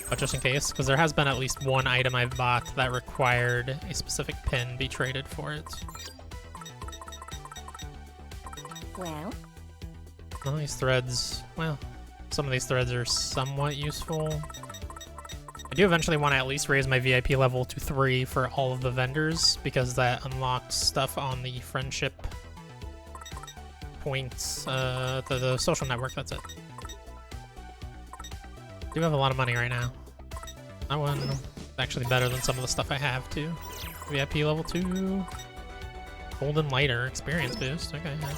But just in case, because there has been at least one item I've bought that required a specific pin be traded for it. Well, Some of these threads, well, some of these threads are somewhat useful. I do eventually want to at least raise my VIP level to 3 for all of the vendors, because that unlocks stuff on the friendship points, the social network, that's it. I do have a lot of money right now. That one is actually better than some of the stuff I have too. VIP level 2. Golden Lighter, experience boost, okay, yeah.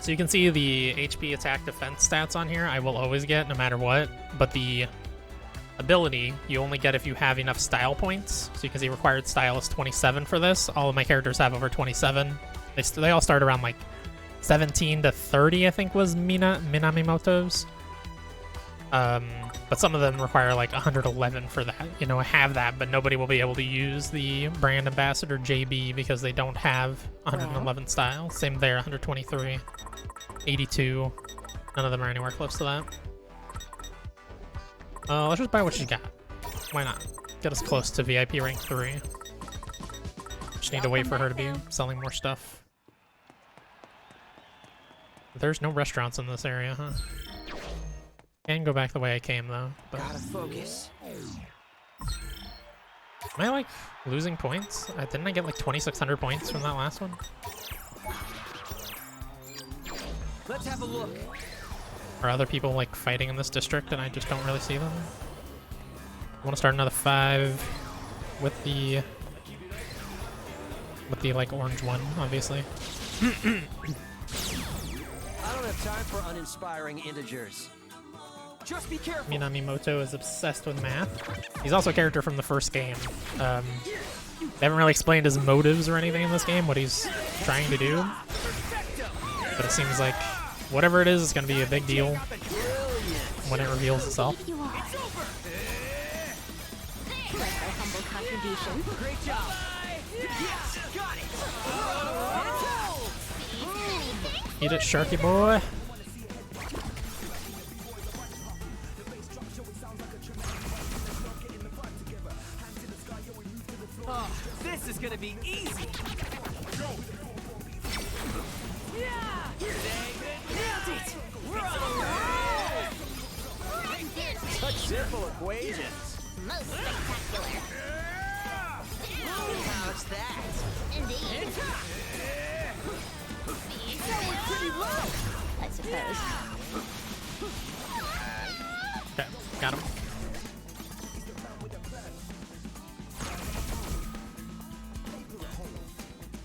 So you can see the HP, attack, defense stats on here I will always get no matter what, but the ability you only get if you have enough style points. So you can see required style is 27 for this. All of my characters have over 27. They all start around like 17 to 30, I think was Minamimoto's. But some of them require like 111 for that. You know, I have that, but nobody will be able to use the brand ambassador JB because they don't have 111 style. Same there, 123, 82. None of them are anywhere close to that. Let's just buy what she got. Why not? Get us close to VIP rank 3. Just need to wait for her to be selling more stuff. There's no restaurants in this area, huh? Can go back the way I came though. But... Gotta focus. Am I like losing points? Didn't I get like 2,600 points from that last one? Let's have a look. Are other people like fighting in this district and I just don't really see them? I want to start another 5 with the like orange one, obviously. I don't have time for uninspiring integers. Just be careful. Minamimoto is obsessed with math. He's also a character from the first game. They haven't really explained his motives or anything in this game, what he's trying to do. But it seems like whatever it is, it's going to be a big deal when it reveals itself. you are. Like our humble contribution. Great job. Yes, got it. Eat it, Sharky boy. Oh, this is gonna be easy. Yeah. Nailed it. We're on a roll. Such simple equations. Most spectacular. How's that? Indeed. Pretty low. I suppose. Okay, got him.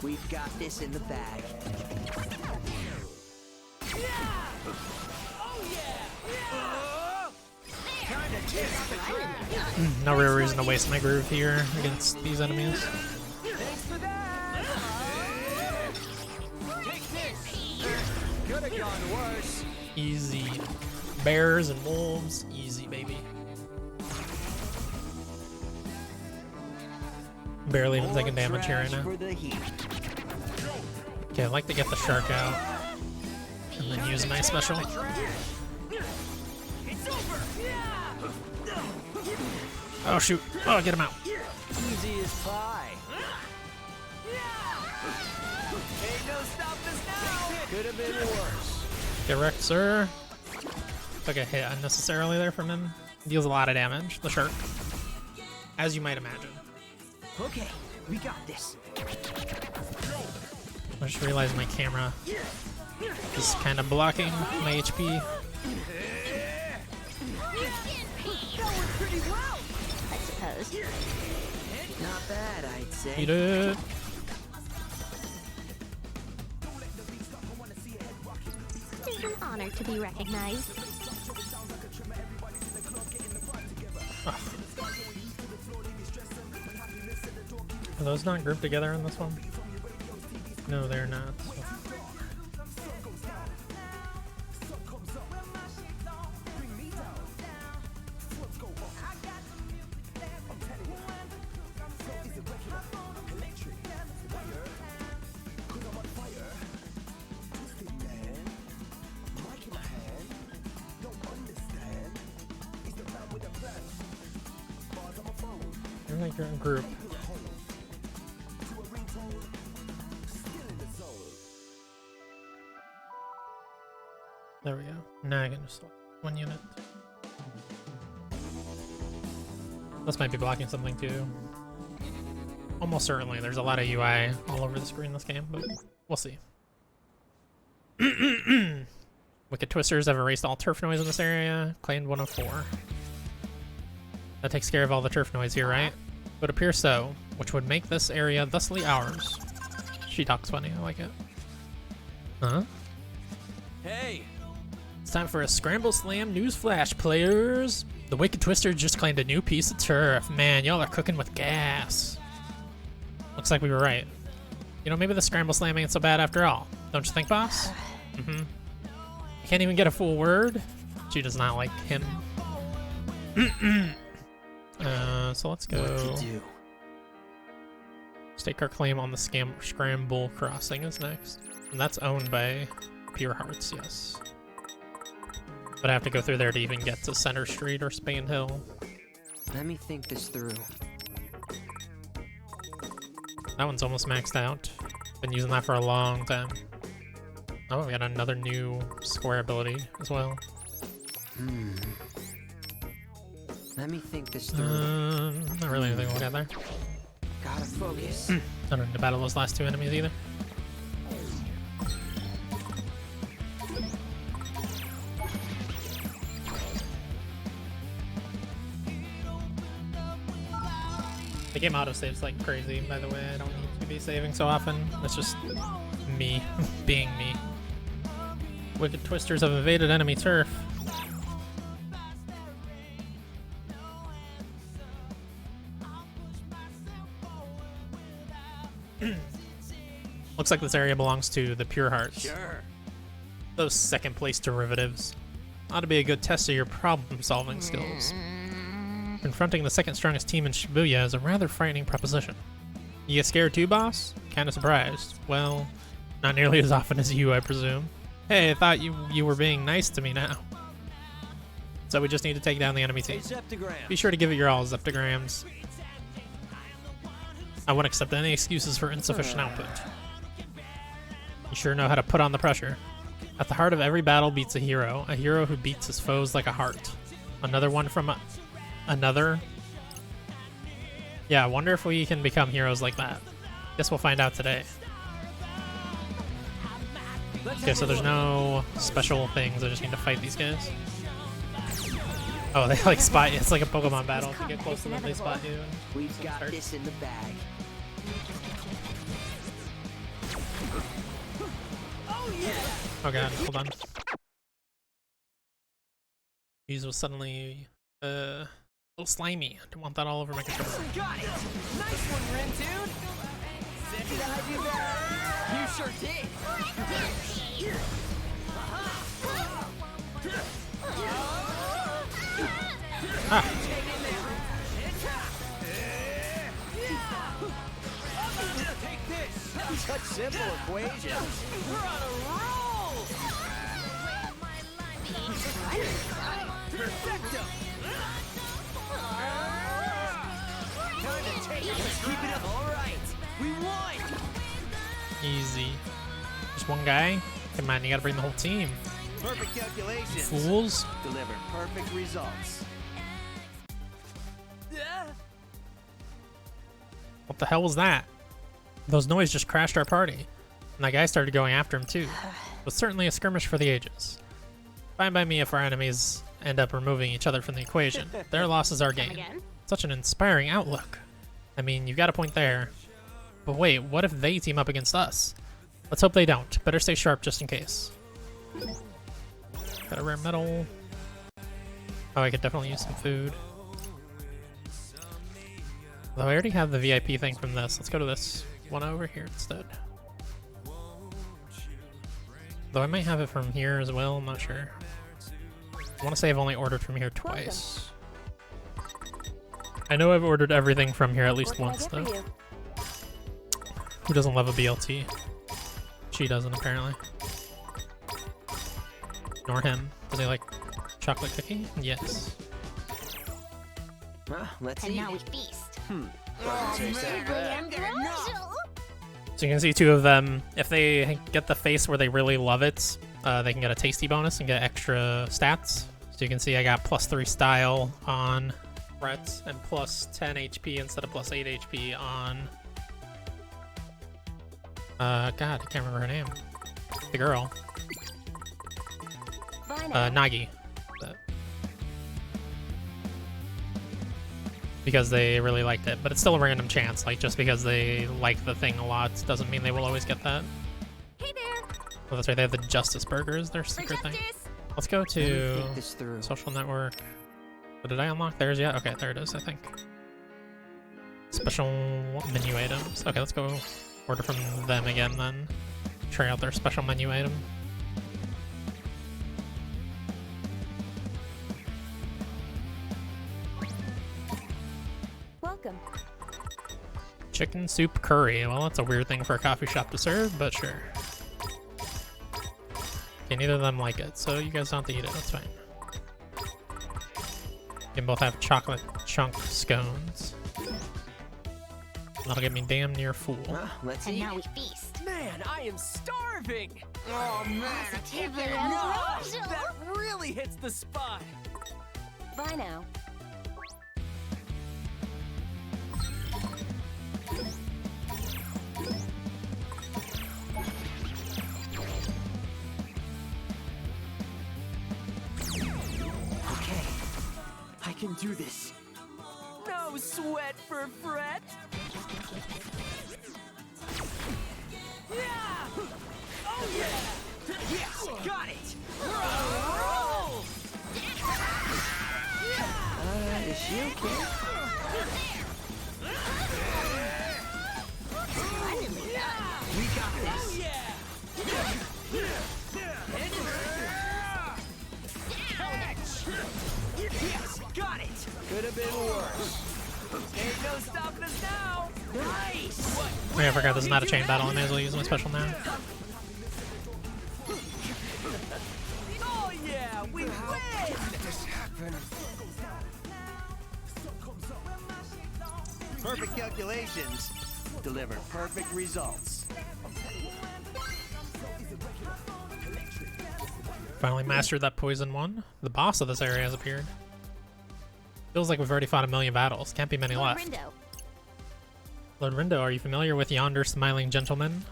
We've got this in the bag. No real reason to waste my groove here against these enemies. Thanks for that. Take this. Could have gone worse. Easy. Bears and wolves, easy. Energy, baby. Barely even taking damage here right now. For the heat. Okay, I'd like to get the shark out. And then use my special. It's over. Oh shoot. Oh, get him out. Easy as pie. Ain't no stopping us now. Could have been worse. Get wrecked, sir. Took a hit unnecessarily there from him. Deals a lot of damage, the shark. As you might imagine. Okay, we got this. I just realized my camera is kind of blocking my HP. Going pretty well. I suppose. Not bad, I'd say. Eat it. It's an honor to be recognized. Are those not grouped together in this one? No, they're not. They're like a group. There we go. Now I can just select one unit. This might be blocking something too. Almost certainly. There's a lot of UI all over the screen in this game, but we'll see. Wicked Twisters have erased all turf noise in this area. Claimed 104. That takes care of all the turf noise here, right? Would appear so, which would make this area thusly ours. She talks funny, I like it. Huh? Hey, It's time for a Scramble Slam news flash, players. The Wicked Twister just claimed a new piece of turf. Man, y'all are cooking with gas. Looks like we were right. You know, maybe the Scramble Slam ain't so bad after all. Don't you think, boss? Mm-hmm. I can't even get a full word. She does not like him. So let's go. what to do? Stake our claim on the Scramble Crossing is next. And that's owned by Pure Hearts, yes. But I have to go through there to even get to Center Street or Spain Hill. Let me think this through. That one's almost maxed out. Been using that for a long time. Oh, we got another new square ability as well. Let me think this through. Not really anything to look at there. Gotta focus. I don't need to battle those last two enemies either. The game autosaves like crazy, by the way. I don't need to be saving so often. It's just me being me. Wicked Twisters have invaded enemy turf. Looks like this area belongs to the Pure Hearts. Sure. Those second place derivatives. Ought to be a good test of your problem solving skills. Confronting the second strongest team in Shibuya is a rather frightening proposition. You get scared too, boss? Kinda surprised. Well, not nearly as often as you, I presume. Hey, I thought you were being nice to me now. So we just need to take down the enemy Hey, team. Zeptagram. Be sure to give it your all, Zeptagrams. I won't accept any excuses for insufficient output. You sure know how to put on the pressure. At the heart of every battle beats a hero who beats his foes like a heart. Another one from another. Yeah, I wonder if we can become heroes like that. Guess we'll find out today. Okay, so there's no special things. I just need to fight these guys. Oh, they like spot you. It's like a Pokemon battle. If you get close to them, they spot you. We've got Start. this in the bag. Oh god, hold on. These was suddenly a little slimy. I don't want that all over my controller. Got it! Nice one, Ren dude! Did I do that? You sure did! Ah. Such simple equations. We're on a roll. Perfecto. Time to take it. Let's keep it up. All right. We won. Easy. Just one guy? Come on, you gotta bring the whole team. Perfect calculations. Fools. Delivered perfect results. What the hell was that? Those noise just crashed our party. And that guy started going after him too. It was certainly a skirmish for the ages. Fine by me if our enemies end up removing each other from the equation. Their loss is our gain. Again? Such an inspiring outlook. I mean, you've got a point there. But wait, what if they team up against us? Let's hope they don't. Better stay sharp just in case. Got a rare medal. Oh, I could definitely use some food. Though I already have the VIP thing from this. Let's go to this one over here instead. Though I might have it from here as well, I'm not sure. I want to say I've only ordered from here twice. I know I've ordered everything from here at least once though. Who doesn't love a BLT? She doesn't apparently. Nor him. Does he like chocolate cookie? Yes. Let's And eat. now we feast. So you can see two of them, if they get the face where they really love it, they can get a tasty bonus and get extra stats. So you can see I got +3 style on Brett and +10 HP instead of +8 HP on... God, I can't remember her name. The girl. Nagi. Because they really liked it, but it's still a random chance. Like, just because they like the thing a lot doesn't mean they will always get that. Hey there. Oh, that's right, they have the Justice Burgers, their secret thing. Let's go to Social Network. Oh, did I unlock theirs yet? Okay, there it is, I think. Special menu items. Okay, let's go order from them again then. Try out their special menu item. Welcome. Chicken soup curry. Well, that's a weird thing for a coffee shop to serve, but sure. Okay, neither of them like it, so you guys don't have to eat it. That's fine. You can both have chocolate chunk scones. That'll get me damn near full. Let's And eat. now we feast. Man, I am starving. Oh man, I can't get Positively enough. amazing. That really hits the spot. Bye now. Okay, I can do this. No sweat for Fret. Yeah! Oh yeah! Yes, got it! We're on a roll! Is she okay? We got this! Oh yeah! Yes, got it! Could have been worse. Ain't no stopping us now! Nice! Oh yeah, I forgot this is not a chain battle. I may as well use my special now. Oh yeah, we win! Perfect calculations deliver perfect results. Finally mastered that poison one. The boss of this area has appeared. Feels like we've already fought a million battles. Can't be many Lord left. Rindo. Lord Rindo, are you familiar with yonder smiling gentleman?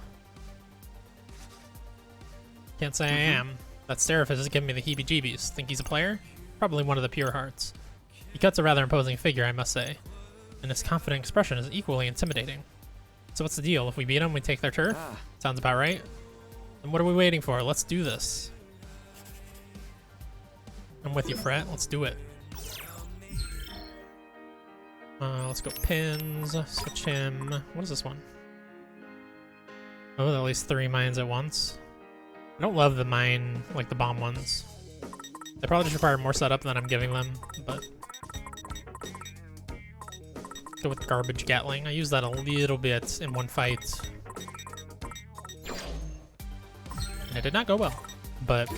Can't say I am. That stare of his is giving me the heebie-jeebies. Think he's a player? Probably one of the pure hearts. He cuts a rather imposing figure, I must say. And his confident expression is equally intimidating. So what's the deal? If we beat him, we take their turf? Sounds about right. And what are we waiting for? Let's do this. I'm with you, Fret. Let's do it. Let's go pins, switch him. What is this one? Oh, at least 3 mines at once. I don't love the mine, like the bomb ones. They probably just require more setup than I'm giving them, but go with Garbage Gatling. I used that a little bit in one fight. And it did not go well, but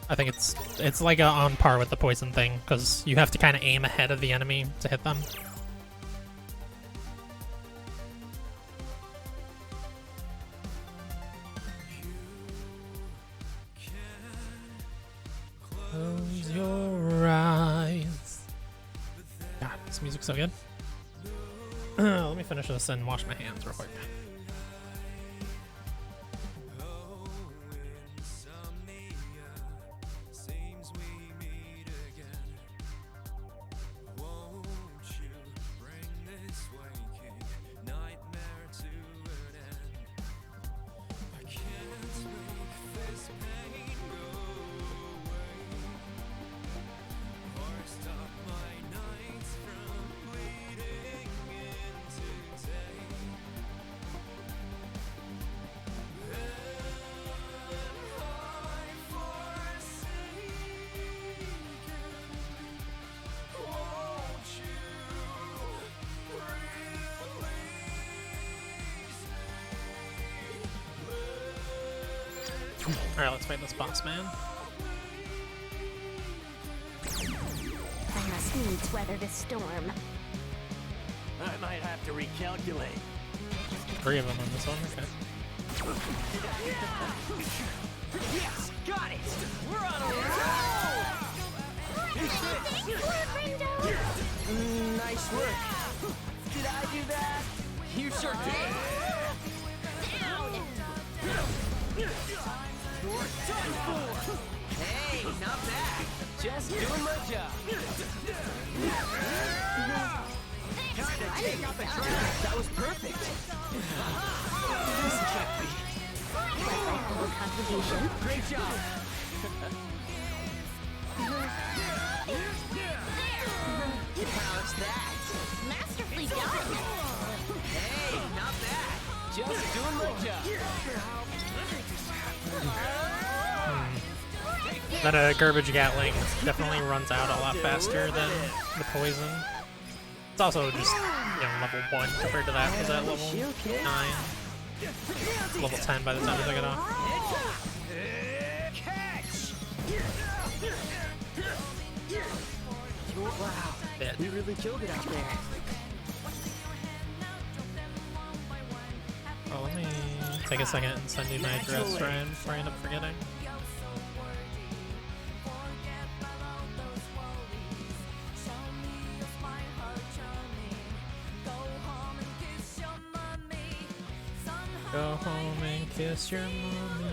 I think it's like on par with the poison thing, because you have to kind of aim ahead of the enemy to hit them. Close your eyes. God, this music's so good. Let me finish this and wash my hands real quick. Alright, let's fight this boss, man. I must needs weather this storm. I might have to recalculate. 3 of them on this one, okay. Yes, got it. We're on a roll. Nice work. Did I do that? You sure did. Hey, not bad. Just doing my job. Time to take out the trash. That was perfect. This can't be. Contribution. Great job. How's that? Masterfully done. Hey, not bad. Just doing my job. That Garbage Gatling definitely runs out a lot faster than the poison. It's also just, you know, level 1 compared to that. Was that level 9? Level 10 by the time you took it off. Wow, Dead. we really killed it out there. Oh, let me take a second and send you my address, Ryan, before I end up forgetting. Go home and kiss your mommy.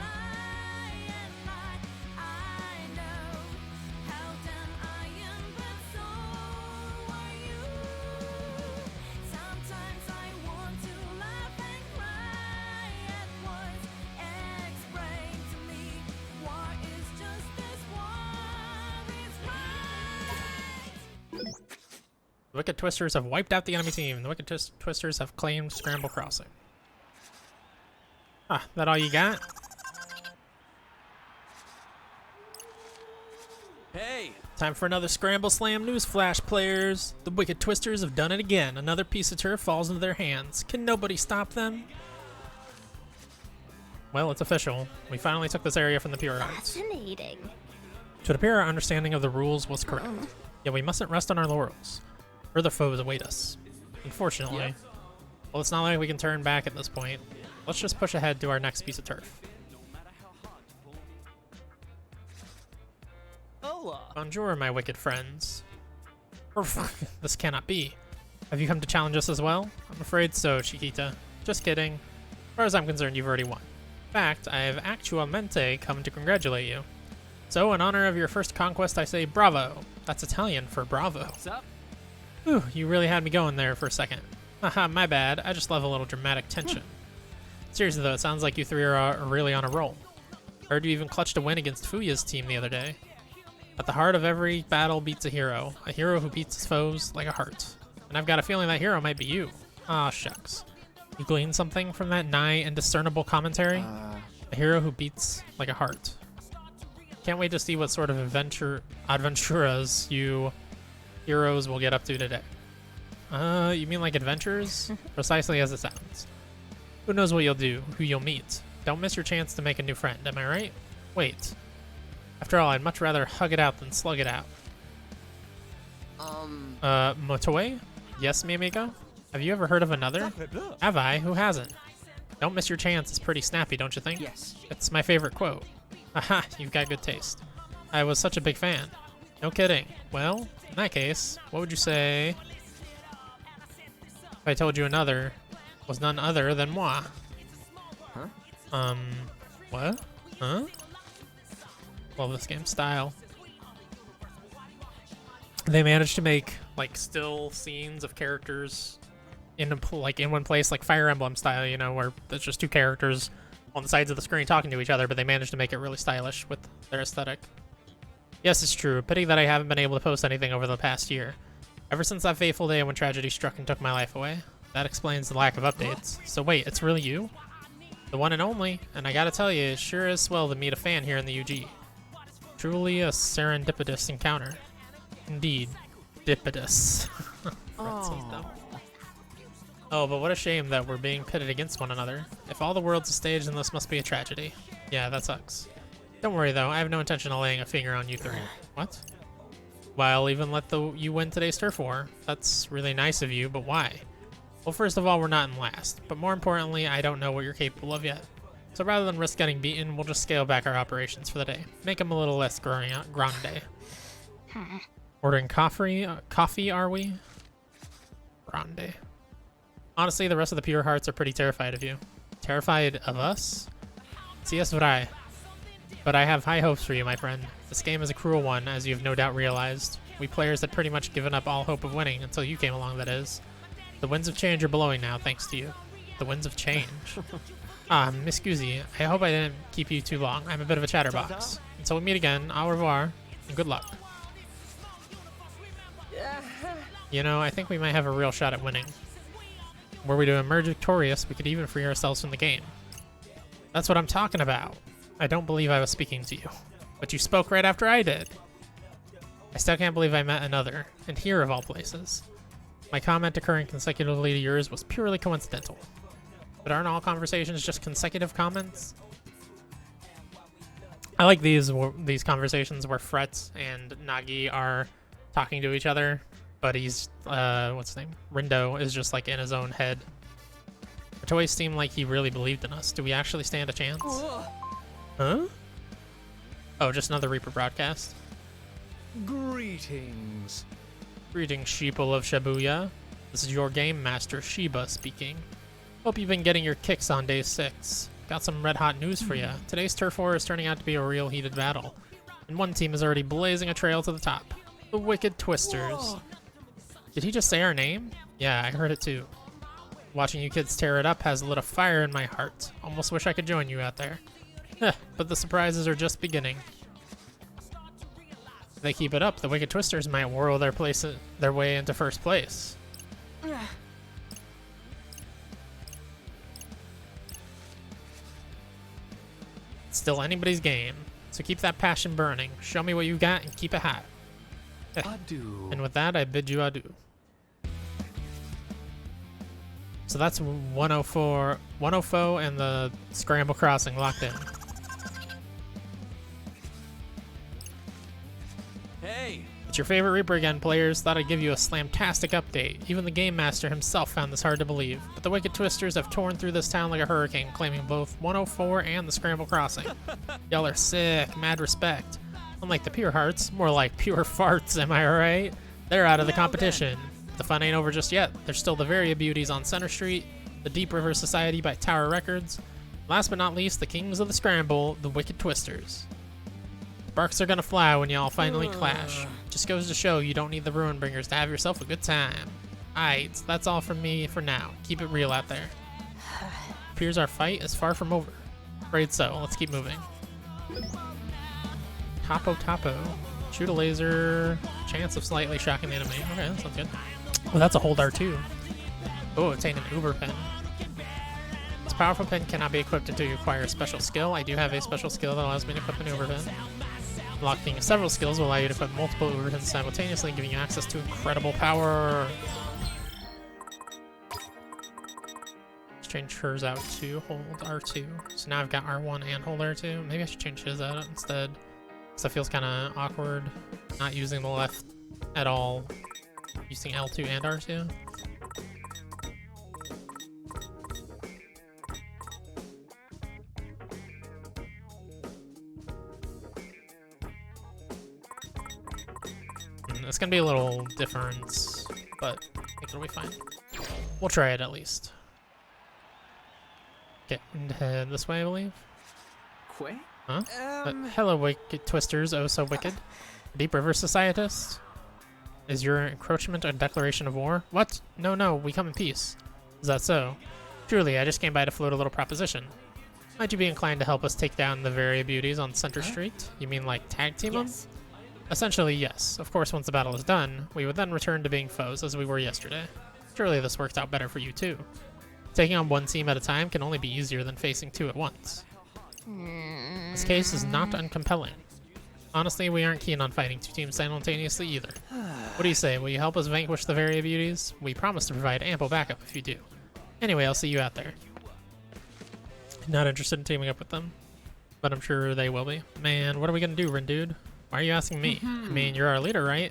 The Wicked Twisters have wiped out the enemy team. The Wicked Twisters have claimed Scramble Crossing. Ah, that all you got? Hey, Time for another Scramble Slam news flash, players. The Wicked Twisters have done it again. Another piece of turf falls into their hands. Can nobody stop them? Well, it's official. We finally took this area from the Purehearts. Fascinating. To appear, our understanding of the rules was correct. Yet we mustn't rest on our laurels. Further foes await us. Unfortunately. Well, it's not like we can turn back at this point. Let's just push ahead to our next piece of turf. hola. Bonjour, my wicked friends. This cannot be. Have you come to challenge us as well? I'm afraid so, Chiquita. Just kidding. As far as I'm concerned, you've already won. In fact, I have actualmente come to congratulate you. So, in honor of your first conquest, I say bravo. That's Italian for bravo. What's up? Whew, you really had me going there for a second. Haha, my bad. I just love a little dramatic tension. Seriously though, it sounds like you three are really on a roll. Heard you even clutched a win against Fuya's team the other day. At the heart of every battle beats a hero who beats his foes like a heart. And I've got a feeling that hero might be you. Ah, shucks. You gleaned something from that nigh indiscernible commentary? A hero who beats like a heart. Can't wait to see what sort of adventuras you heroes will get up to today. You mean like adventures? Precisely as it sounds. Who knows what you'll do, who you'll meet. Don't miss your chance to make a new friend, am I right? Wait. After all, I'd much rather hug it out than slug it out. Motoe? Yes, Mimiko? Have you ever heard of another? Have I? Who hasn't? Don't miss your chance. It's pretty snappy, don't you think? Yes. It's my favorite quote. Aha, you've got good taste. I was such a big fan. No kidding. Well, in that case, what would you say if I told you another was none other than moi? Huh? What? Huh? Love this game style. They managed to make like still scenes of characters in one place, like Fire Emblem style, you know, where there's just two characters on the sides of the screen talking to each other, but they managed to make it really stylish with their aesthetic. Yes, it's true. Pity that I haven't been able to post anything over the past year. Ever since that fateful day when tragedy struck and took my life away. That explains the lack of updates. So wait, it's really you? The one and only, and I gotta tell you, it sure is swell to meet a fan here in the UG. Truly a serendipitous encounter. Indeed. Dipitous. Oh, but what a shame that we're being pitted against one another. If all the world's a stage, then this must be a tragedy. Yeah, that sucks. Don't worry though, I have no intention of laying a finger on you three. What? Why, I'll even let you win today's turf war. That's really nice of you, but why? Well, first of all, we're not in last. But more importantly, I don't know what you're capable of yet. So rather than risk getting beaten, we'll just scale back our operations for the day. Make them a little less grande. Ordering coffee, are we? Grande. Honestly, the rest of the Pure Hearts are pretty terrified of you. Terrified of us? Si es vrai. But I have high hopes for you, my friend. This game is a cruel one, as you have no doubt realized. We players had pretty much given up all hope of winning, until you came along, that is. The winds of change are blowing now, thanks to you. The winds of change. Miss Guzzi, I hope I didn't keep you too long. I'm a bit of a chatterbox. Until we meet again, au revoir, and good luck. You know, I think we might have a real shot at winning. Were we to emerge victorious, we could even free ourselves from the game. That's what I'm talking about. I don't believe I was speaking to you. But you spoke right after I did. I still can't believe I met another, and here of all places. My comment occurring consecutively to yours was purely coincidental. But aren't all conversations just consecutive comments? I like these conversations where Fretz and Nagi are talking to each other, but he's, what's his name? Rindo is just like in his own head. It always seemed like he really believed in us. Do we actually stand a chance? Huh? Oh, just another Reaper broadcast. Greetings. Greetings, sheeple of Shibuya. This is your game master, Shiba, speaking. Hope you've been getting your kicks on day 6. Got some red-hot news for you. Today's turf war is turning out to be a real heated battle. And one team is already blazing a trail to the top. The Wicked Twisters. Whoa. Did he just say our name? Yeah, I heard it too. Watching you kids tear it up has lit a fire in my heart. Almost wish I could join you out there. But the surprises are just beginning. If they keep it up, the Wicked Twisters might whirl their way into first place. It's still anybody's game, so keep that passion burning. Show me what you got and keep it hot. Adieu. And with that, I bid you adieu. So that's 104 and the Scramble Crossing locked in. Hey! It's your favorite Reaper again, players. Thought I'd give you a slamtastic update. Even the Game Master himself found this hard to believe. But the Wicked Twisters have torn through this town like a hurricane, claiming both 104 and the Scramble Crossing. Y'all are sick, mad respect. Unlike the Pure Hearts, more like pure farts, am I right? They're out of the competition. The fun ain't over just yet. There's still the Varia Beauties on Center Street, the Deep River Society by Tower Records. Last but not least, the Kings of the Scramble, the Wicked Twisters. Sparks are gonna fly when y'all finally clash. Just goes to show you don't need the Ruin Bringers to have yourself a good time. Alright, so that's all from me for now. Keep it real out there. Appears our fight is far from over. Afraid so. Let's keep moving. Tapo. Shoot a laser. Chance of slightly shocking the enemy. Okay, that sounds good. Oh, that's a hold R2. Oh, obtain an Uber pen. This powerful pen cannot be equipped until you acquire a special skill. I do have a special skill that allows me to equip an Uber pen. Unlocking several skills will allow you to equip multiple Uber pens simultaneously, giving you access to incredible power. change hers out to hold R2. So now I've got R1 and hold R2. Maybe I should change his out instead. Because that feels kind of awkward, not using the left at all, using L2 and R2. It's gonna be a little different, but I think it'll be fine. We'll try it at least. Okay, and head this way, I believe. Quay? Huh? Hello, wicked twisters, oh so wicked. Deep River Societist? Is your encroachment a declaration of war? What? No, no, we come in peace. Is that so? Truly, I just came by to float a little proposition. Might you be inclined to help us take down the Varia Beauties on Center Street? You mean like tag team them? Yes. Essentially, yes. Of course, once the battle is done, we would then return to being foes as we were yesterday. Surely this worked out better for you too. Taking on one team at a time can only be easier than facing two at once. This case is not uncompelling. Honestly, we aren't keen on fighting two teams simultaneously either. What do you say? Will you help us vanquish the Varia Beauties? We promise to provide ample backup if you do. Anyway, I'll see you out there. Not interested in teaming up with them, but I'm sure they will be. Man, what are we gonna do, Rindude? Why are you asking me? I mean, you're our leader, right?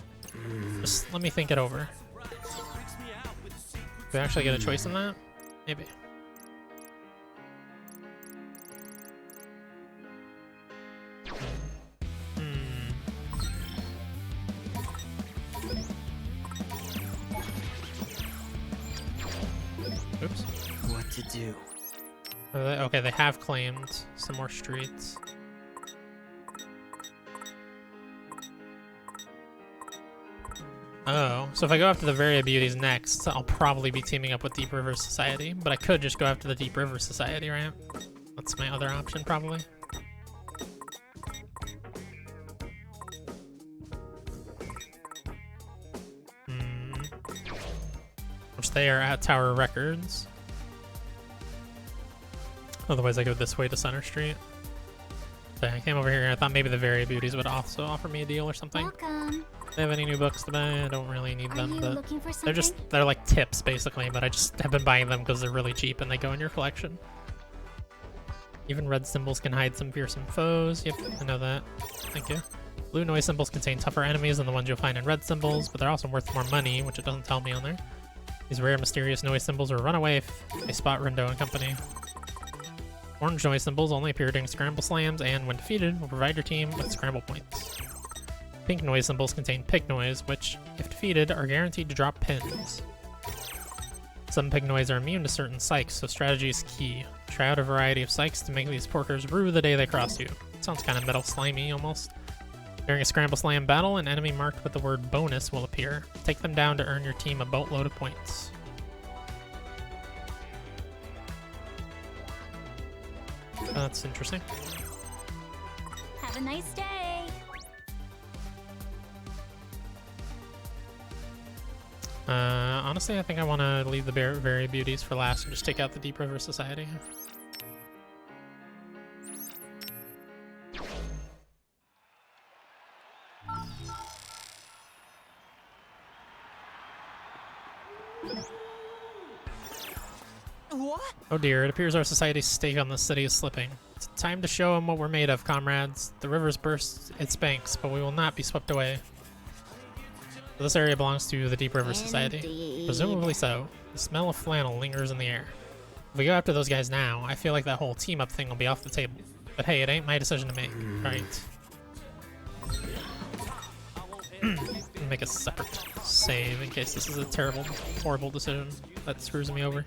Just let me think it over. Do we actually get a choice in that? Maybe. Oops. What to do? Okay, they have claimed some more streets. Oh, so if I go after the Varia Beauties next, I'll probably be teaming up with Deep River Society, but I could just go after the Deep River Society, right? That's my other option, probably. Which they are at Tower Records. Otherwise I go this way to Center Street. So I came over here and I thought maybe the Varia Beauties would also offer me a deal or something. Welcome. If they have any new books to buy, I don't really need Are them, you but looking for something? they're like tips basically, but I just have been buying them because they're really cheap and they go in your collection. Even red symbols can hide some fearsome foes. Yep, I know that. Thank you. Blue noise symbols contain tougher enemies than the ones you'll find in red symbols, but they're also worth more money, which it doesn't tell me on there. These rare mysterious noise symbols will run away if they spot Rindo and company. Orange noise symbols only appear during scramble slams and, when defeated, will provide your team with scramble points. Pink noise symbols contain pig noise, which, if defeated, are guaranteed to drop pins. Some pig noise are immune to certain psychs, so strategy is key. Try out a variety of psychs to make these porkers rue the day they cross you. Sounds kind of Metal Slimy, almost. During a Scramble Slam battle, an enemy marked with the word bonus will appear. Take them down to earn your team a boatload of points. That's interesting. Have a nice day. Honestly, I think I want to leave the Varia Beauties for last and just take out the Deep River Society. What? Oh dear, it appears our society's stake on the city is slipping. It's time to show them what we're made of, comrades. The river's burst its banks, but we will not be swept away. So this area belongs to the Deep River Society. Indeed. Presumably so. The smell of flannel lingers in the air. If we go after those guys now, I feel like that whole team-up thing will be off the table. But hey, it ain't my decision to make. Right. Make a separate save in case this is a terrible, horrible decision that screws me over.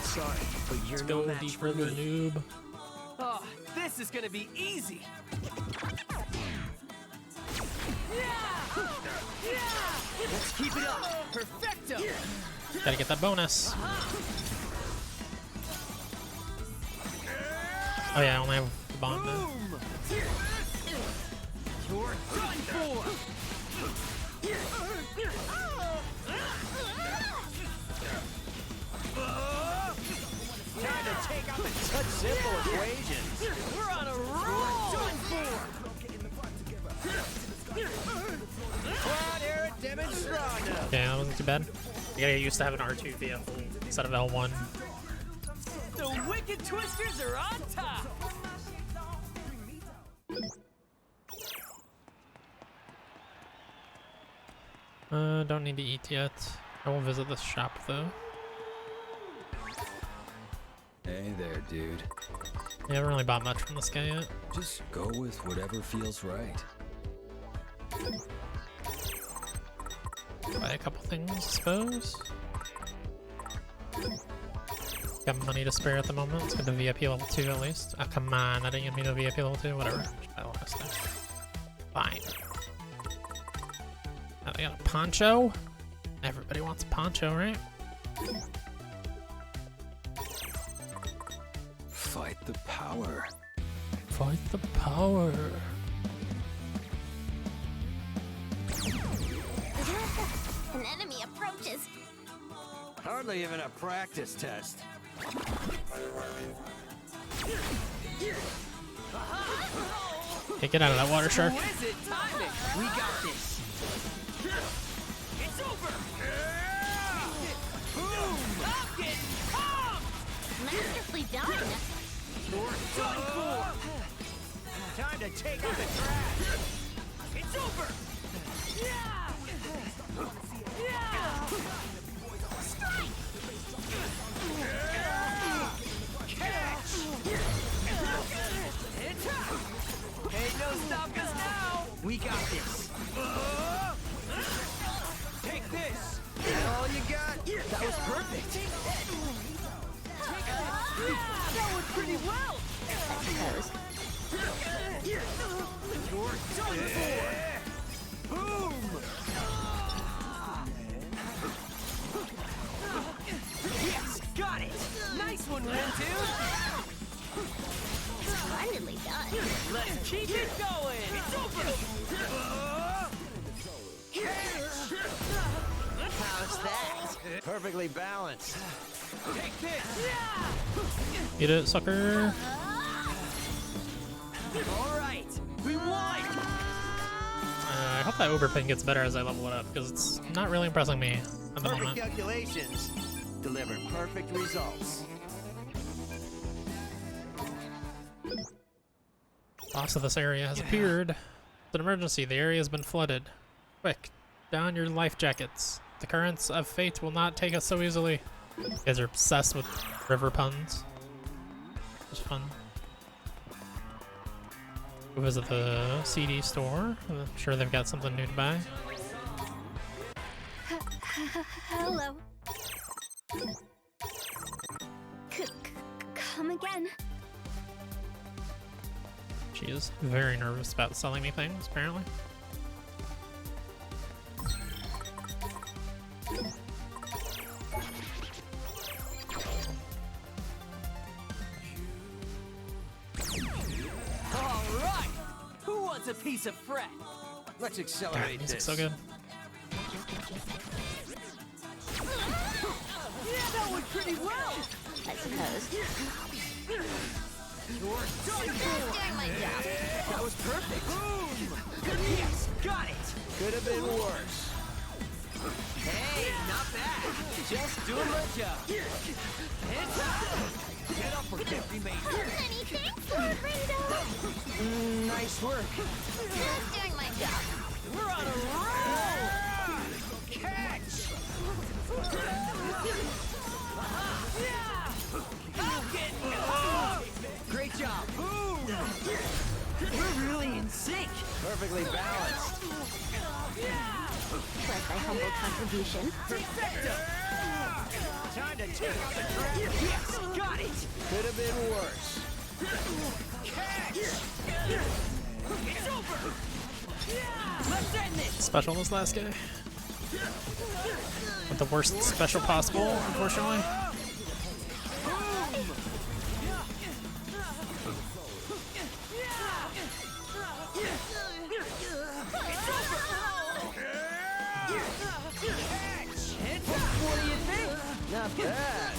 Sorry, but you're Let's no go match Deep for River, me. noob. Oh, this is gonna be easy. Let's keep it up. Perfecto. Gotta get that bonus. Oh yeah, I only have the bomb now. Boom. You're done for. Time to take out the such simple equations. We're on a roll. Done for. Quad era demonstranda. Okay, that wasn't too bad. You gotta get used to having R2 via instead of L1. The Wicked Twisters are on top. Don't need to eat yet. I will visit this shop though. Hey there, dude. Yeah, I haven't really bought much from this guy yet. Just go with whatever feels right. Buy a couple things, I suppose. Got money to spare at the moment. Let's get the VIP level 2 at least. Oh, come on, that didn't give me the VIP level 2. Whatever. Just buy the last thing. Fine. Now they got a poncho. Everybody wants a poncho, right? Fight the power. Fight the power. An enemy approaches. Hardly even a practice test. Hey, get out of that water, shark. Who is it? Timing. We got this. It's over. Boom. I'm getting pumped. Masterfully done. Done for. Time to take out the trash. It's over. Yeah. Yeah. Strike. Catch. Hit. Ain't no stopping us now. We got this. Take this. All you got? That was perfect. That went pretty well. I suppose. You're done for. Boom. Yes, got it. Nice one, Ren2. Splendidly done. Let's keep it going. It's over. How's that? Perfectly balanced. Take this. Eat it, sucker. All right, we won. I hope that Uber ping gets better as I level it up, because it's not really impressing me at the Perfect moment. calculations deliver perfect results. Boss of this area has appeared. It's an emergency. The area has been flooded. Quick, don your life jackets. The currents of fate will not take us so easily. You guys are obsessed with river puns. It's fun. Go visit the CD store. I'm sure they've got something new to buy. Hello. Come again. She is very nervous about selling me things, apparently. All right, who wants a piece of fret? Let's God, accelerate music's this. so good. Yeah, that went pretty well. I suppose. You're done Just for. doing my job. That was perfect. Boom. Yes, got it. Could have been worse. Hey, not bad. Just doing my job. Hands up. Get up or get remade. Many thanks, Lord Rindo. Nice work. Just doing my job. We're on a roll. Catch. Yeah. I'll get Great job. Boom. We're really in sync. Perfectly balanced. Was my humble contribution. Perfecto. Time to take out the trash. Yes, got it. Could have been worse. Catch. It's over. Let's end this. Special this last guy. With the worst special possible, unfortunately. What do you think? Not bad.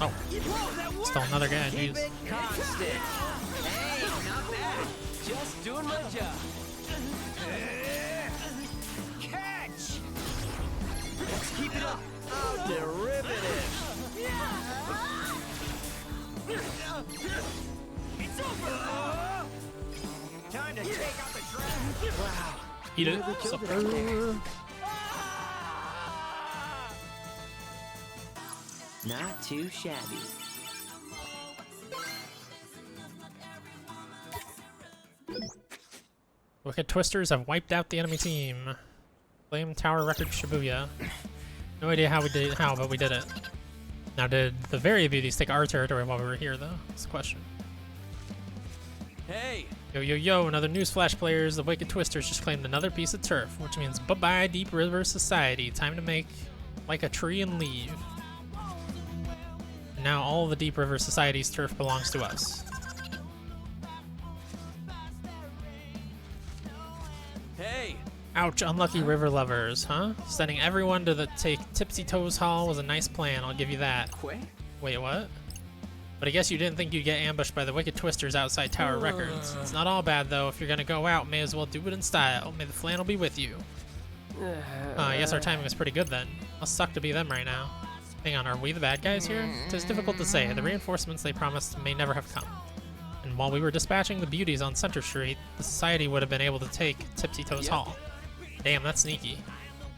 Oh, still another guy, Keep jeez. it constant. Hey, not bad. Just doing my job. Derivative. It's over! Time to take out the trash. Wow. Eat it. Never killed it Supper. out there. Not too shabby. Wicked Twisters have wiped out the enemy team. Flame Tower Record Shibuya. No idea how we did but we did it. Now, did the Very Beauties take our territory while we were here, though? That's the question. Hey, Yo, yo, yo, another newsflash, players. The Wicked Twisters just claimed another piece of turf, which means bye-bye Deep River Society. Time to make like a tree and leave. Now all the Deep River Society's turf belongs to us. hey. Ouch, unlucky river lovers, huh? Sending everyone to the Tipsy Toes Hall was a nice plan, I'll give you that. Wait, what? But I guess you didn't think you'd get ambushed by the Wicked Twisters outside Tower Records. It's not all bad, though. If you're gonna go out, may as well do it in style. May the flannel be with you. I guess our timing was pretty good then. Must suck to be them right now. Hang on, are we the bad guys here? It's difficult to say. The reinforcements they promised may never have come. And while we were dispatching the beauties on Center Street, the Society would have been able to take Tipsy Toes Hall. Damn, that's sneaky.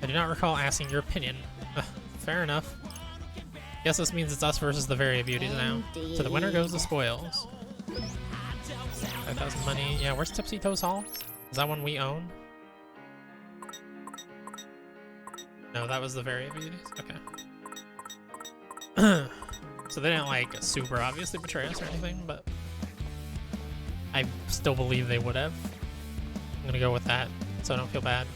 I do not recall asking your opinion. Fair enough. Guess this means it's us versus the Very Beauties now. To the winner goes the spoils. 5,000 money. Yeah, where's Tipsy Toes Hall? Is that one we own? No, that was the Very Beauties. Okay. So they didn't like super obviously betray us or anything, but I still believe they would have. I'm gonna go with that, so I don't feel bad.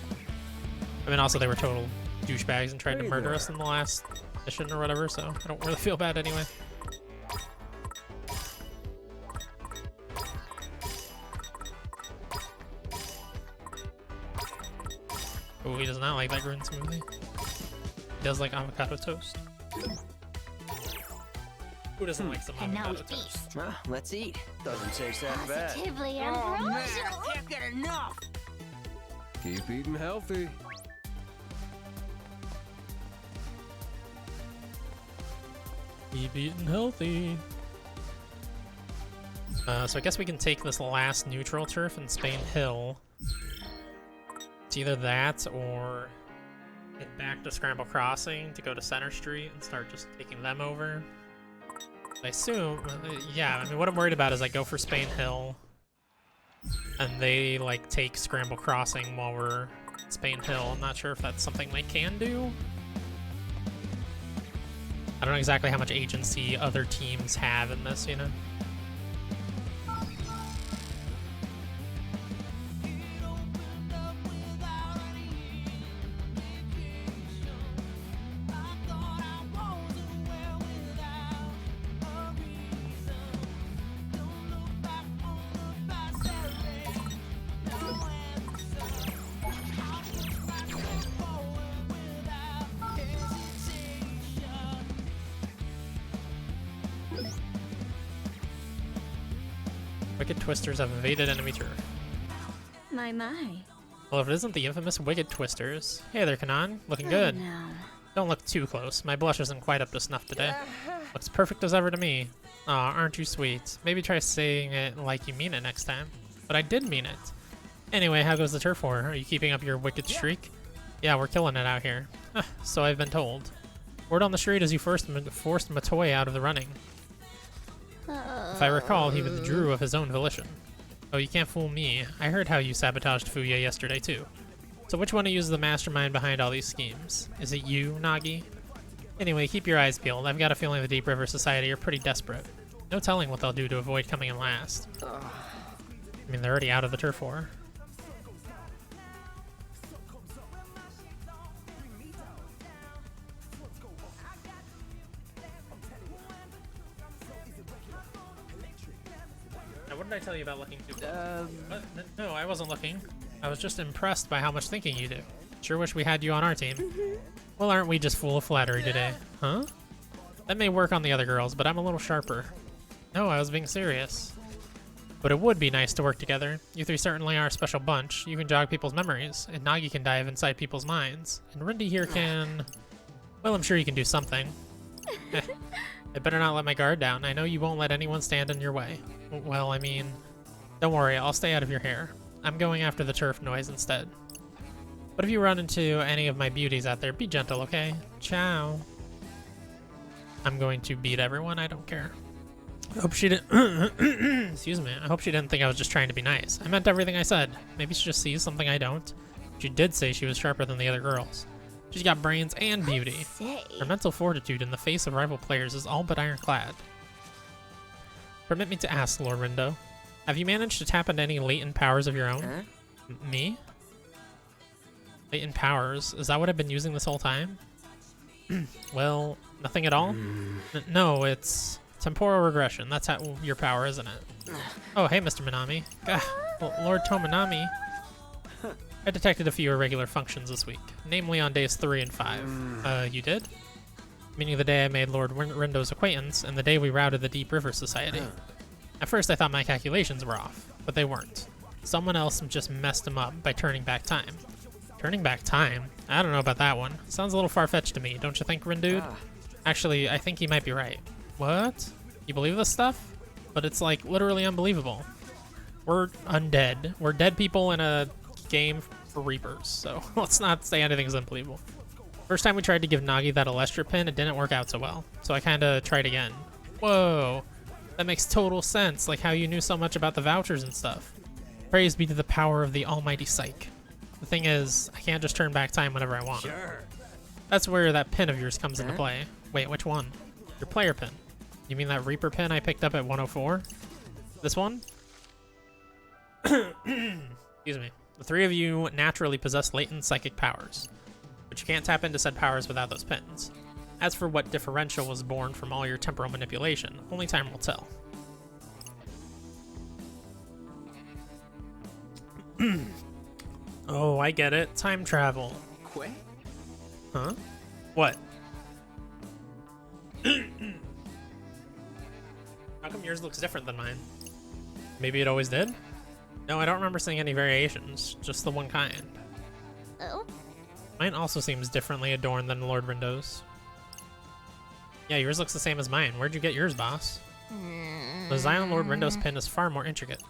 I mean, also they were total douchebags and tried to murder us in the last mission or whatever, so I don't really feel bad anyway. Oh, he does not like that green smoothie. He does like avocado toast. Who doesn't like some And now avocado we toast? feast. Well, let's eat. Doesn't taste that bad. Positively Oh, man, ambrosial. I can't get enough! Keep eating healthy. Keep eating healthy. So I guess we can take this last neutral turf in Spain Hill. It's either that or head back to Scramble Crossing to go to Center Street and start just taking them over. I assume, yeah, I mean, what I'm worried about is I go for Spain Hill and they like take Scramble Crossing while we're at Spain Hill. I'm not sure if that's something they can do. I don't know exactly how much agency other teams have in this, you know? Wicked Twisters have invaded enemy turf. My. Well, if it isn't the infamous Wicked Twisters. Hey there, Kanan. Looking good. No. Don't look too close. My blush isn't quite up to snuff today. Looks perfect as ever to me. Aw, aren't you sweet? Maybe try saying it like you mean it next time. But I did mean it. Anyway, how goes the turf war? Are you keeping up your wicked streak? Yeah, we're killing it out here. So I've been told. Word on the street is you forced Matoy out of the running. If I recall, he withdrew of his own volition. Oh, you can't fool me. I heard how you sabotaged Fuya yesterday, too. So which one of you is the mastermind behind all these schemes? Is it you, Nagi? Anyway, keep your eyes peeled. I've got a feeling the Deep River Society are pretty desperate. No telling what they'll do to avoid coming in last. I mean, they're already out of the turf war. Now, what did I tell you about looking too close? What? No, I wasn't looking. I was just impressed by how much thinking you do. Sure wish we had you on our team. Well, aren't we just full of flattery today? Huh? That may work on the other girls, but I'm a little sharper. No, I was being serious. But it would be nice to work together. You three certainly are a special bunch. You can jog people's memories, and Nagi can dive inside people's minds. And Rindy here can... Well, I'm sure you can do something. I better not let my guard down. I know you won't let anyone stand in your way. Well, I mean, don't worry, I'll stay out of your hair. I'm going after the turf noise instead. But if you run into any of my beauties out there, be gentle, okay? Ciao. I'm going to beat everyone, I don't care. I hope she didn't... Excuse me. I hope she didn't think I was just trying to be nice. I meant everything I said. Maybe she just sees something I don't. She did say she was sharper than the other girls. She's got brains and beauty. Her mental fortitude in the face of rival players is all but ironclad. Permit me to ask, Lord Rindo, have you managed to tap into any latent powers of your own? Me? Latent powers? Is that what I've been using this whole time? Well, nothing at all? No, it's temporal regression. That's how your power, isn't it? Oh, hey, Mr. Minami. Gah, Lord Tominami. I detected a few irregular functions this week, namely on days 3 and 5. You did? Meaning the day I made Lord Rindo's acquaintance and the day we routed the Deep River Society. At first I thought my calculations were off, but they weren't. Someone else just messed them up by turning back time. Turning back time? I don't know about that one. Sounds a little far-fetched to me, don't you think, Rindude? Actually, I think he might be right. What? You believe this stuff? But it's like literally unbelievable. We're undead. We're dead people in a game for Reapers, so let's not say anything's unbelievable. First time we tried to give Nagi that Alestra pin, it didn't work out so well, so I kinda tried again. Whoa, that makes total sense, like how you knew so much about the vouchers and stuff. Praise be to the power of the almighty Psyche. The thing is, I can't just turn back time whenever I want. Sure. That's where that pin of yours comes into play. Wait, which one? Your player pin. You mean that Reaper pin I picked up at 104? This one? Excuse me. The three of you naturally possess latent psychic powers, but you can't tap into said powers without those pins. As for what differential was born from all your temporal manipulation, only time will tell. Oh, I get it. Time travel. Quit? Huh? What? How come yours looks different than mine? Maybe it always did? No, I don't remember seeing any variations, just the one kind. Oh? Mine also seems differently adorned than Lord Rindo's. Yeah, yours looks the same as mine. Where'd you get yours, boss? The design on Lord Rindo's pin is far more intricate.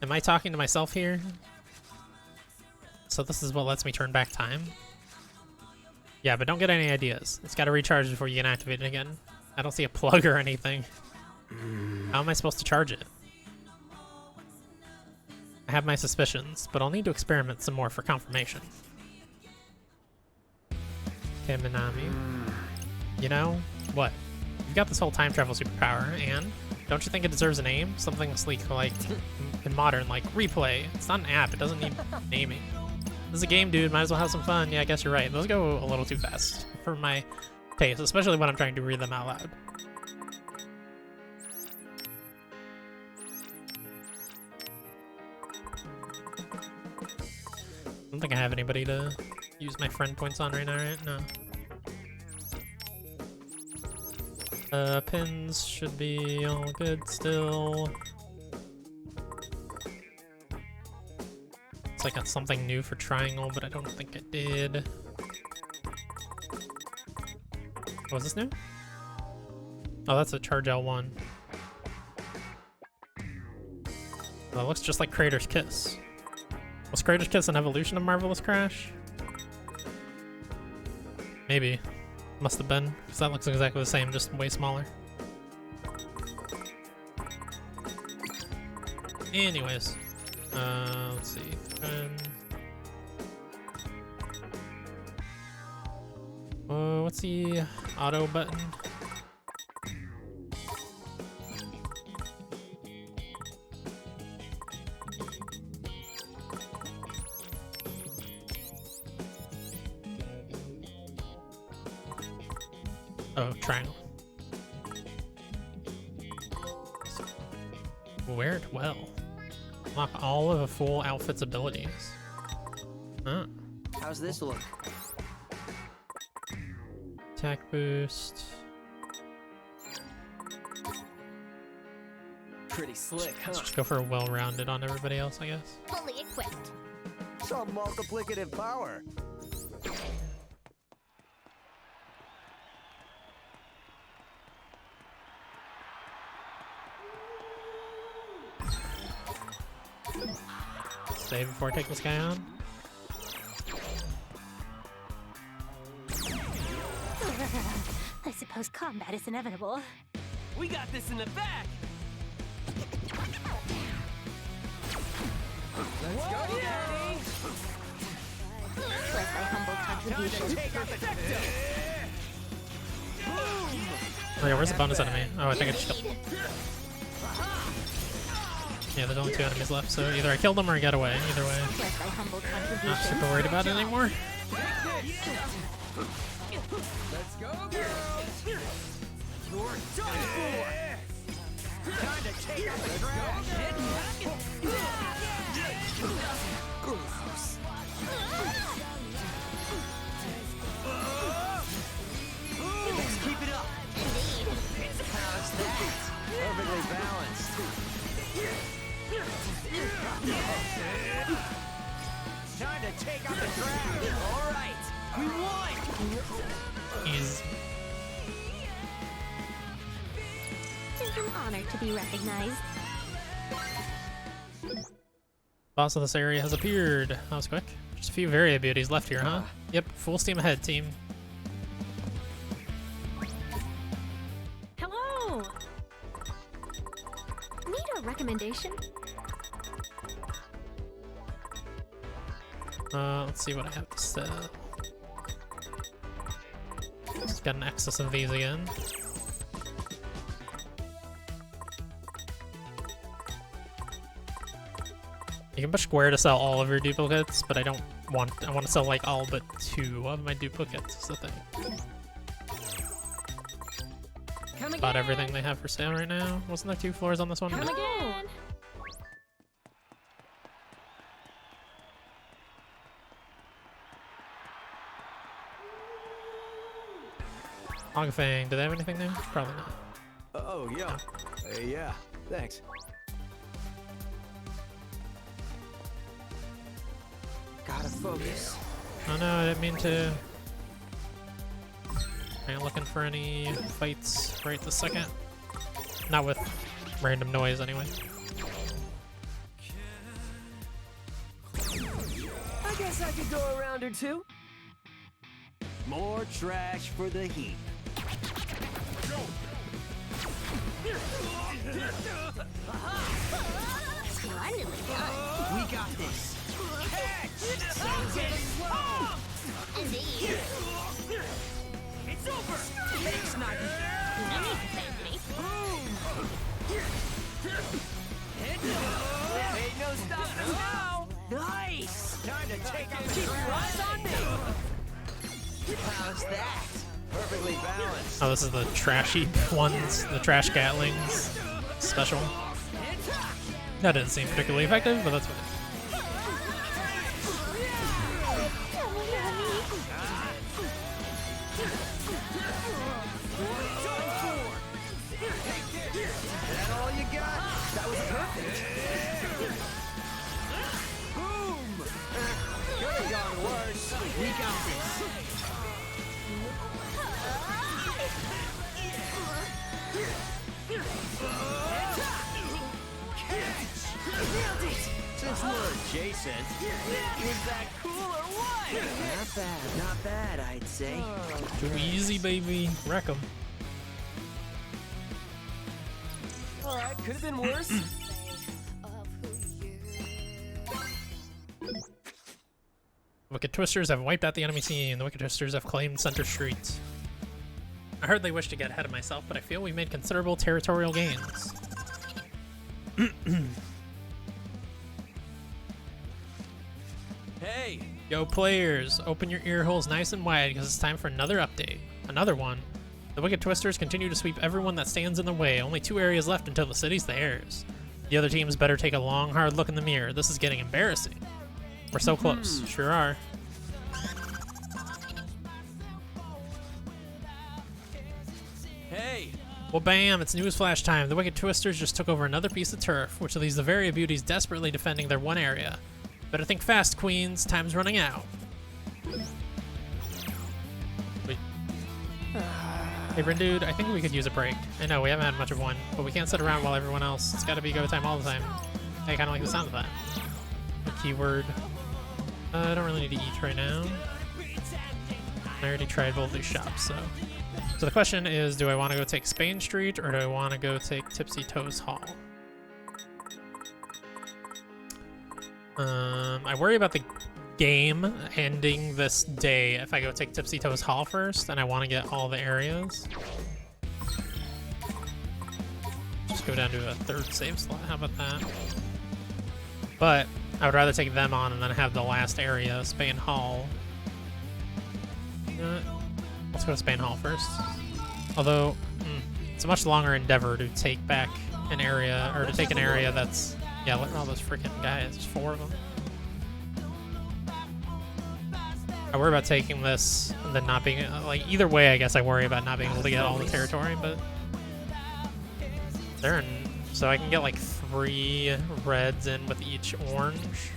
Am I talking to myself here? So this is what lets me turn back time? Yeah, but don't get any ideas. It's got to recharge before you can activate it again. I don't see a plug or anything. How am I supposed to charge it? I have my suspicions, but I'll need to experiment some more for confirmation. Okay, Minami. You know, what? You've got this whole time travel superpower, and don't you think it deserves a name? Something sleek like, in modern, like Replay. It's not an app, it doesn't need naming. This is a game, dude, might as well have some fun. Yeah, I guess you're right. Those go a little too fast for my taste, especially when I'm trying to read them out loud. I don't think I have anybody to use my friend points on right now, right? No. Pins should be all good still. It's like something new for triangle, but I don't think it did. Was this new? Oh, that's a charge L1. That looks just like Crater's Kiss. Was Crater's Kiss an evolution of Marvelous Crash? Maybe. Must have been, because that looks exactly the same, just way smaller. Anyways. Let's see. What's the auto button? Oh, triangle. Wear it well. Unlock all of a full outfit's abilities. Huh. How's this look? Attack boost. Pretty slick, huh? Let's just go for a well-rounded on everybody else, I guess. Fully equipped. Some multiplicative power. save before I take this guy on. I suppose combat is inevitable. We got this in the back. Let's go, Daddy. Was my humble contribution. Take out the Oh yeah, where's the bonus enemy? Oh, I think I just killed. Yeah, there's only 2 enemies left, so either I killed them or I got away. Either way, Was my humble not contribution. super worried about it anymore. Let's go, girls. You're done for. Time to take out the trash. Let's keep it up. How's that? Perfectly balanced. Time to take out the trash. All right, we won. He's It's an honor to be recognized. boss of this area has appeared. That was quick. Just a few Varia beauties left here, huh? Yep, full steam ahead, team. Hello! Need a recommendation? Let's see what I have to sell. Just got an excess of these again. You can push square to sell all of your duplicates, but I want to sell like all but 2 of my duplicates is the thing. Come About everything they have for sale right now. Wasn't there 2 floors on this one? Come again! Hogfang, do they have anything there? Probably not. Oh, yeah. Yeah, thanks. Gotta focus. Oh no, I didn't mean to. I ain't looking for any fights right this second. Not with random noise, anyway. I guess I could go a round or 2. More trash for the heap. Splendidly done. We got this. Indeed. It's over. Thanks, Nike. No need to thank me. Ain't no stopping us now. Nice. Time to take out the eyes on me. How's that? Perfectly balanced. Oh, this is the trashy ones, the trash Gatlings special. That didn't seem particularly effective, but that's fine. Is that all you got? That was perfect. Boom! Could have gone worse. We got this. Nailed it! Since we're adjacent, was that cool or what? Not bad, not bad, I'd say. Too easy, baby. Wreck 'em. Alright, could have been worse. Wicked Twisters have wiped out the enemy scene. The Wicked Twisters have claimed Center Street. I heard they wish to get ahead of myself, but I feel we made considerable territorial gains. Hey! Yo, players, open your ear holes nice and wide because it's time for another update. Another one. The Wicked Twisters continue to sweep everyone that stands in their way. Only 2 areas left until the city's theirs. The other teams better take a long, hard look in the mirror. This is getting embarrassing. We're so close. Sure are. Hey! Well, bam, it's newsflash time. The Wicked Twisters just took over another piece of turf, which leaves the Varia Beauties desperately defending their one area. Better think fast, queens. Time's running out. Wait. Hey, Rindude, I think we could use a break. I know, we haven't had much of one, but we can't sit around while everyone else. It's gotta be go time all the time. I kinda like the sound of that. keyword. I don't really need to eat right now. I already tried Voldy Shop, so. So the question is, do I want to go take Spain Street or do I want to go take Tipsy Toes Hall? I worry about the game ending this day if I go take Tipsy Toes Hall first, and I want to get all the areas. Just go down to a third save slot. How about that? But I would rather take them on and then have the last area, Spain Hall. You know what? Let's go to Spain Hall first. Although, it's a much longer endeavor to take back an area, or to take an area that's... Yeah, look at all those freaking guys. There's 4 of them. I worry about taking this and then not being... Like, either way, I guess I worry about not being able to get all the territory, but... They're in... So I can get, like, 3 reds in with each orange.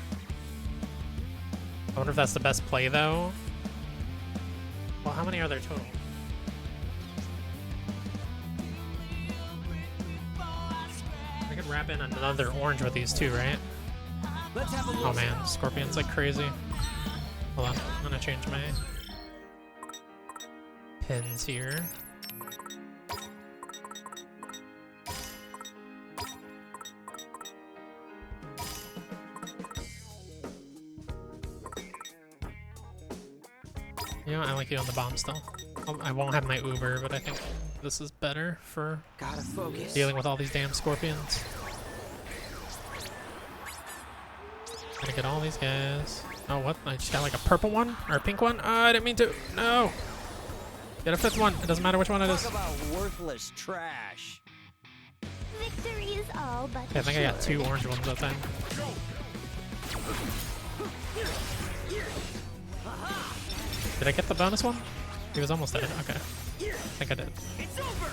I wonder if that's the best play, though. Well, how many are there total? I could wrap in another orange with these 2, right? Let's have a look. Oh man, Scorpion's like crazy. Hold on, I'm gonna change my pins here. You know, I like you on the bomb still. I won't have my Uber, but I think this is better for Gotta focus. dealing with all these damn scorpions. Gotta get all these guys. Oh, what? I just got like a purple one? Or a pink one? Oh, I didn't mean to. No! Get a 5th one. It doesn't matter which one it is. Talk about worthless trash. Victory is all but Okay, I think I got 2 orange ones that time. Did I get the bonus one? He was almost dead. Okay. I think I did. It's over.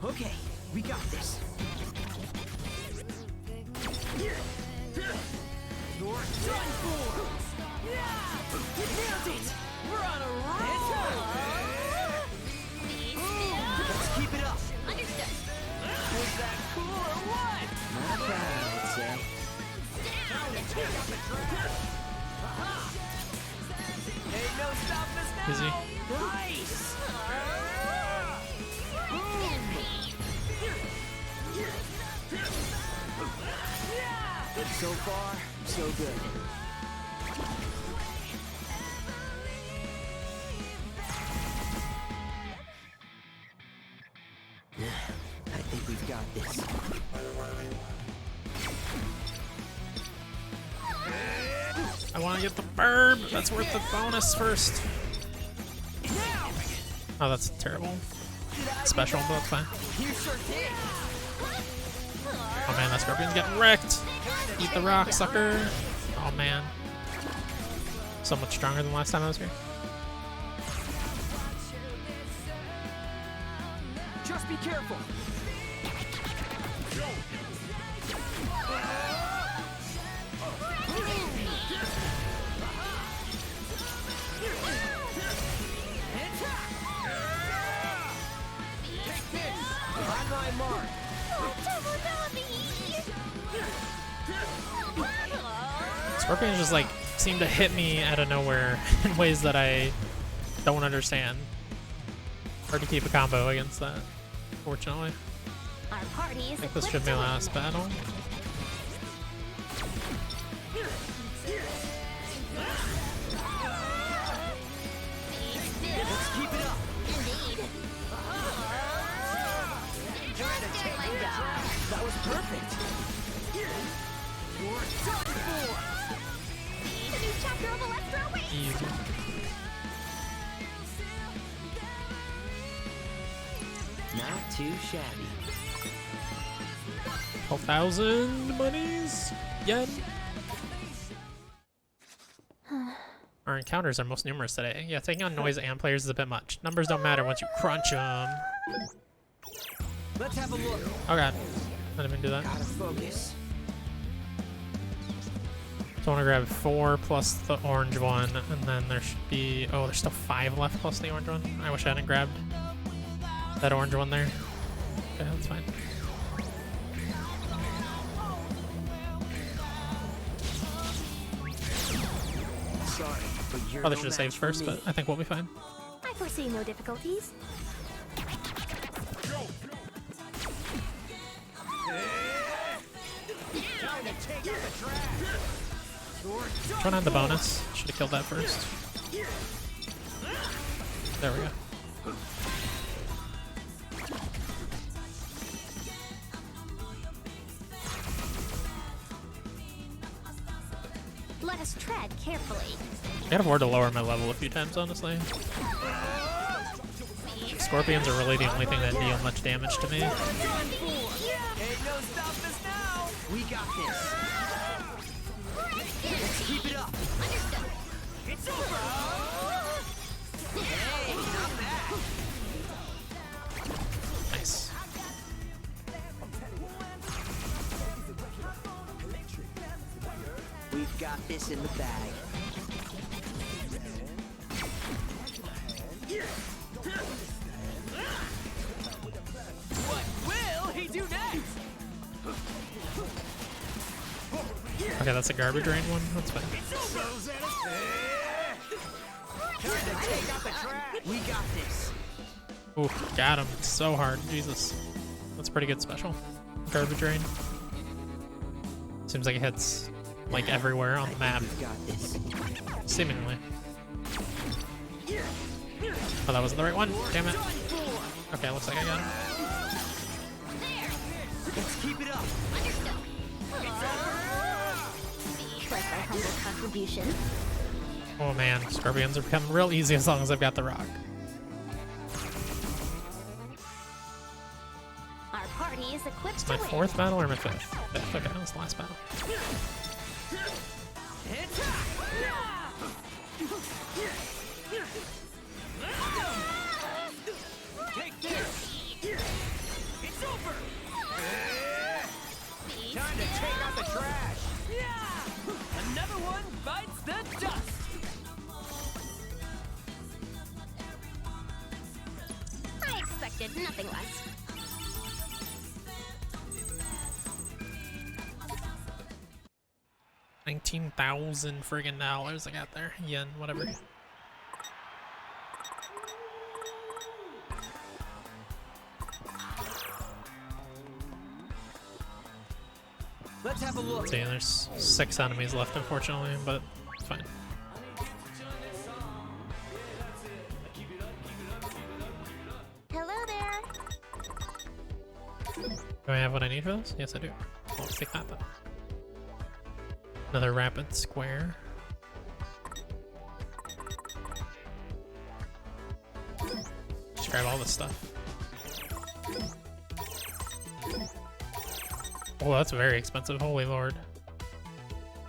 Okay, we got this. You're done for. You nailed it. We're on a roll. Let's keep it up. Understood. Was that cool or what? Not bad, I would say. Ain't no stopping us now. Busy. Nice. So far, so good. I think we've got this. I want to get the burb. That's worth the bonus first. Oh, that's terrible. Special, but that's fine. You sure did. Oh man, that Scorpion's getting wrecked. Eat the rock, sucker. Oh man. So much stronger than last time I was here. Just be careful. On my mark. Scorpions just like seem to hit me out of nowhere in ways that I don't understand. Hard to keep a combo against that, fortunately. Our party I is think this should be my last battle. Let's keep it up. Indeed. Master my job. That was perfect. You're done for. The new chapter of Electro awaits. Easy. Not too shabby. 12,000 monies? Yen? Our encounters are most numerous today. Yeah, taking on noise and players is a bit much. Numbers don't matter once you crunch them. Let's have a look. Oh god. I didn't even do that. Gotta focus. So I want to grab 4 plus the orange one, and then there should be... Oh, there's still 5 left plus the orange one. I wish I hadn't grabbed that orange one there. Okay, that's fine. Sorry, but you're Probably no should have match saved for first, me. but I think we'll be fine. I foresee no difficulties. Trying to have the bonus. Should have killed that first. There we go. Let us tread carefully. I could afford to lower my level a few times, honestly. Scorpions are really the only thing that deal much damage to me. Ain't no stopping us now. We got this. Let's keep it up. It's over. Hey, not bad. Nice. We've got this in the bag. What will he do next? Okay, that's a garbage rain one. That's fine. We got this. Ooh, got him. So hard. Jesus. That's a pretty good special. Garbage rain. Seems like it hits like everywhere on the map, We've got this. seemingly. Oh, that wasn't the right one. Damn it. Okay, looks like I got him. Let's keep it up. Like my humble contribution. Oh man, Scorpions are becoming real easy as long as I've got the rock. Our party is equipped It's to my win. 4th battle or my 5th? 5th, okay, that was the last battle. Take this. It's over. Time to take out the trash. Another one bites the dust. I expected nothing less. $19,000 friggin' dollars I got there. Yen, whatever. Let's have a look. See, there's 6 enemies left, unfortunately, but it's fine. Hello there. Do I have what I need for this? Yes, I do. Well, let's take that then. Another rapid square. Just grab all this stuff. Oh, that's very expensive. Holy lord!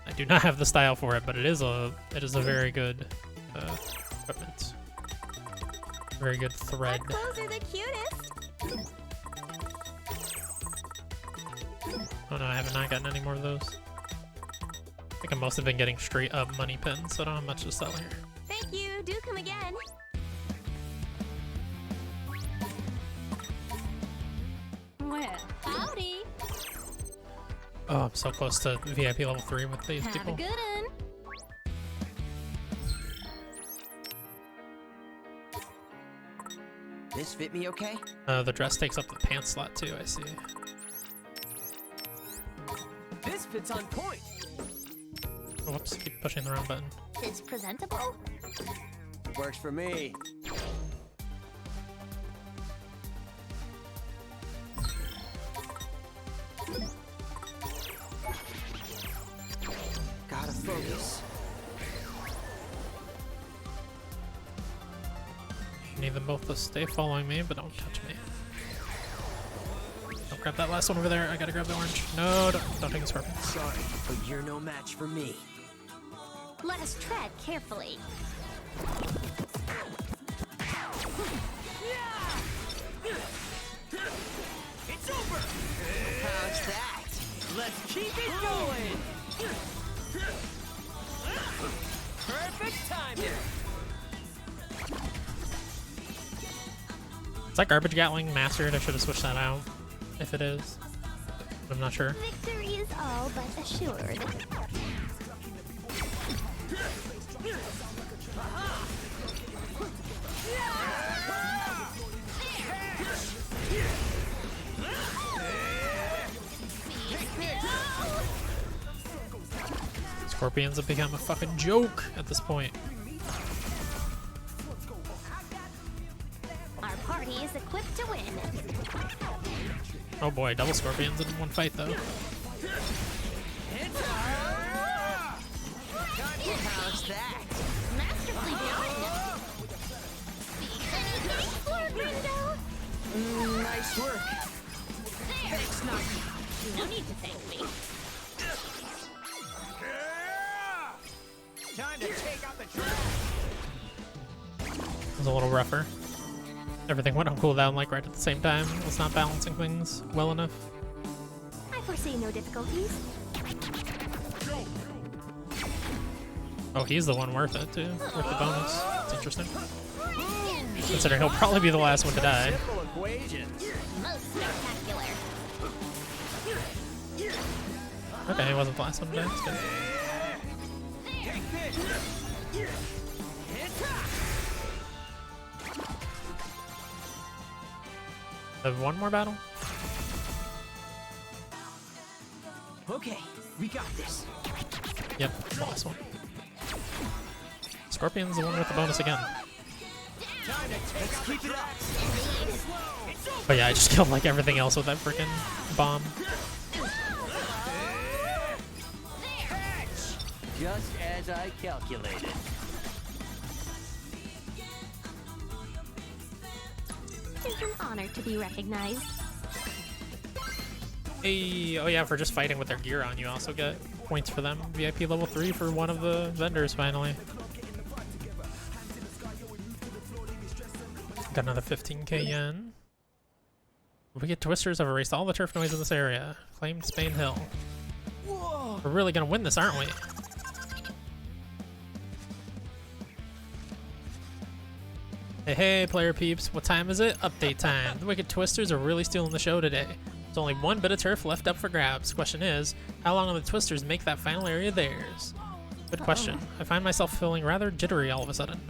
I do not have the style for it, but it is a very good equipment. Very good thread. Our clothes are the cutest. Oh no, I have not gotten any more of those. I think I've mostly been getting straight up money pins, so I don't have much to sell here. Thank you. Do come again. Well, howdy. Oh, I'm so close to VIP level 3 with these Have people. a good one. This fit me okay? The dress takes up the pants slot too, I see. This fits on point. Oh, whoops, keep pushing the wrong button. It's presentable. Works for me. Gotta focus. You need them both to stay following me, but don't touch me. Don't grab that last one over there. I gotta grab the orange. No, don't take the scorpion. Sorry, but you're no match for me. Let us tread carefully. It's over. How's that? Let's keep it going. Perfect timing. Is that Garbage Gatling mastered? I should have switched that out. If it is. But I'm not sure. Victory is all but assured. Scorpions have become a fucking joke at this point. Our party is equipped to win. Oh boy, double scorpions in one fight though. How's that? Masterfully done. Explore, Brendo. Nice work. Thanks, Nagi. No need to thank me. Time to take out the trash. It was a little rougher. Everything went on cooldown like right at the same time. I was not balancing things well enough. I foresee no difficulties. Oh, he's the one worth it too, with the bonus. It's interesting. Considering he'll probably be the last one to die. Simple equations. Most spectacular. Okay, he wasn't the last one to die. That's good. Take this. Have one more battle? Okay, we got this. Yep, the last one. Scorpion's the one with the bonus again. Let's keep it up. But yeah, I just killed like everything else with that freaking bomb. Just as I calculated. It's an honor to be recognized. Hey, oh yeah, for just fighting with their gear on, you also get points for them. VIP level 3 for one of the vendors, finally. Got another 15k yen. Wicked Twisters have erased all the turf noise in this area. Claimed Spain Hill. We're really gonna win this, aren't we? Hey, hey, player peeps. What time is it? Update time. The Wicked Twisters are really stealing the show today. There's only one bit of turf left up for grabs. Question is, how long will the Twisters make that final area theirs? Good question. I find myself feeling rather jittery all of a sudden.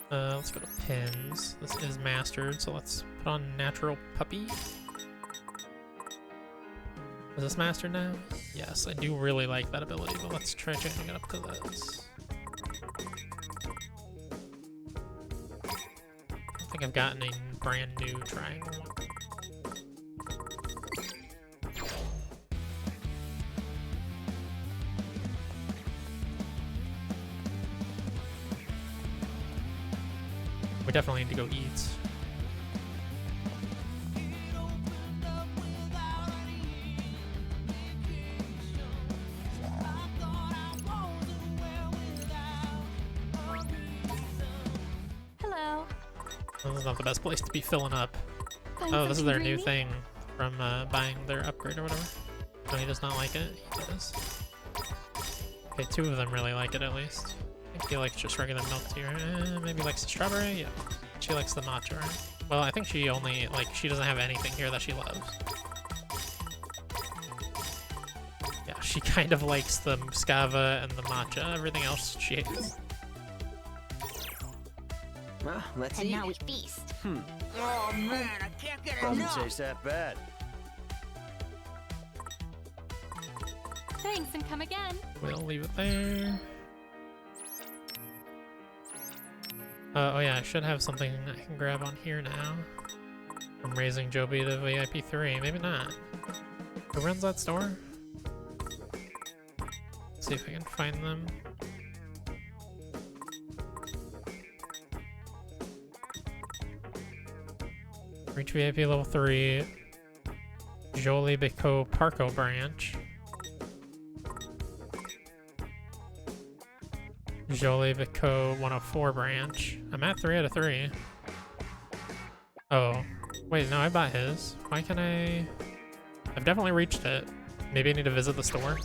Let's go to pins. This is mastered, so let's put on Natural Puppy. Is this mastered now? Yes, I do really like that ability, but let's try changing it up to this. I think I've gotten a brand new triangle one. We definitely need to go eat. Hello. This is not the best place to be filling up. Find Oh, this is their something new dreamy? thing from buying their upgrade or whatever. No, he does not like it. He does. Okay, 2 of them really like it at least. I think he likes just regular milk tea, right? Maybe likes the strawberry? Yeah. She likes the matcha, right? Well, I think she only, like, she doesn't have anything here that she loves. Yeah, she kind of likes the muscava and the matcha. Everything else she hates. Well, let's And eat. now we feast. Oh man, I can't get enough. Taste that bad. Thanks and come again. We'll leave it there. Oh yeah, I should have something I can grab on here now. I'm raising Joby to VIP 3. Maybe not. Who runs that store? See if I can find them. Reach VIP level 3. Jolie Bico Parco branch. Jolie Vico 104 branch. I'm at 3 out of 3. Oh. Wait, no, I bought his. Why can I... I've definitely reached it. Maybe I need to visit the store.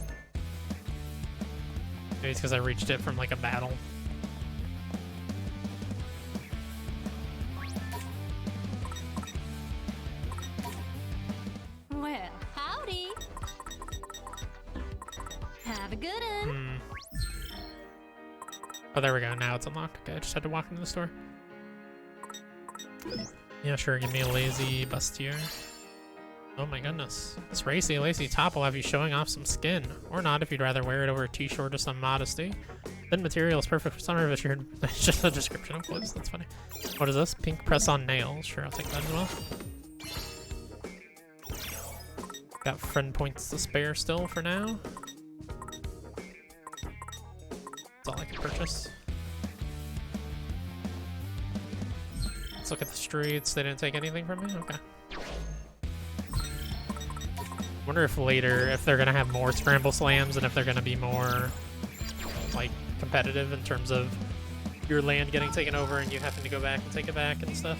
Maybe it's because I reached it from like a battle. Well, howdy. Have a good one. Oh, there we go. Now it's unlocked. Okay, I just had to walk into the store. Yeah, sure. Give me a lazy bustier. Oh my goodness. This racy lacy top will have you showing off some skin. Or not if you'd rather wear it over a t-shirt or some modesty. Thin material is perfect for summer if you're... It's just a description of clothes. That's funny. What is this? Pink press-on nails. Sure, I'll take that as well. Got friend points to spare still for now. That's all I can purchase. Let's look at the streets. They didn't take anything from me? Okay. Wonder if later, if they're gonna have more scramble slams and if they're gonna be more, like, competitive in terms of your land getting taken over and you having to go back and take it back and stuff.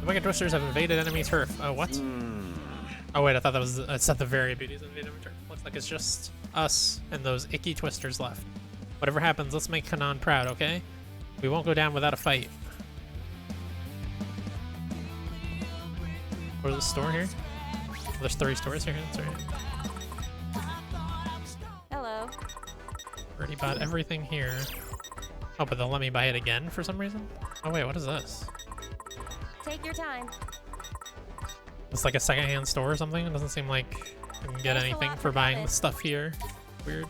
The Wicked Twisters have invaded enemy turf. Oh, what? Oh, wait, I thought that was... It said the very beauties of invaded enemy turf. Looks like it's just us and those icky twisters left. Whatever happens, let's make Kanan proud, okay? We won't go down without a fight. Where's the store here? There's 3 stores here. That's right. Hello. Already bought everything here. Oh, but they'll let me buy it again for some reason? Oh, wait, what is this? Take your time. It's like a secondhand store or something? It doesn't seem like you can get Thanks a anything lot for for buying coming. the stuff here. Weird.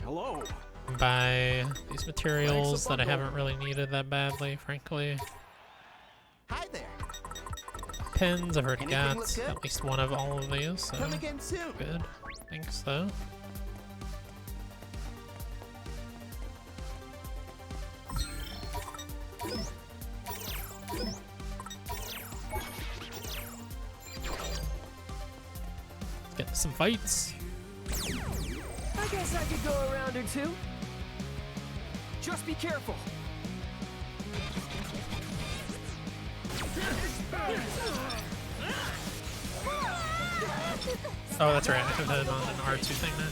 Hello. Buy these materials that I bundle. haven't really needed that badly, frankly. Hi there. Pins, I've already Anything got look good? at least one of all of these, so Come again soon. good. I think so. Let's get into some fights. I guess I could go a round or two. Just be careful. Oh, that's right. I can put it on an R2 thing now.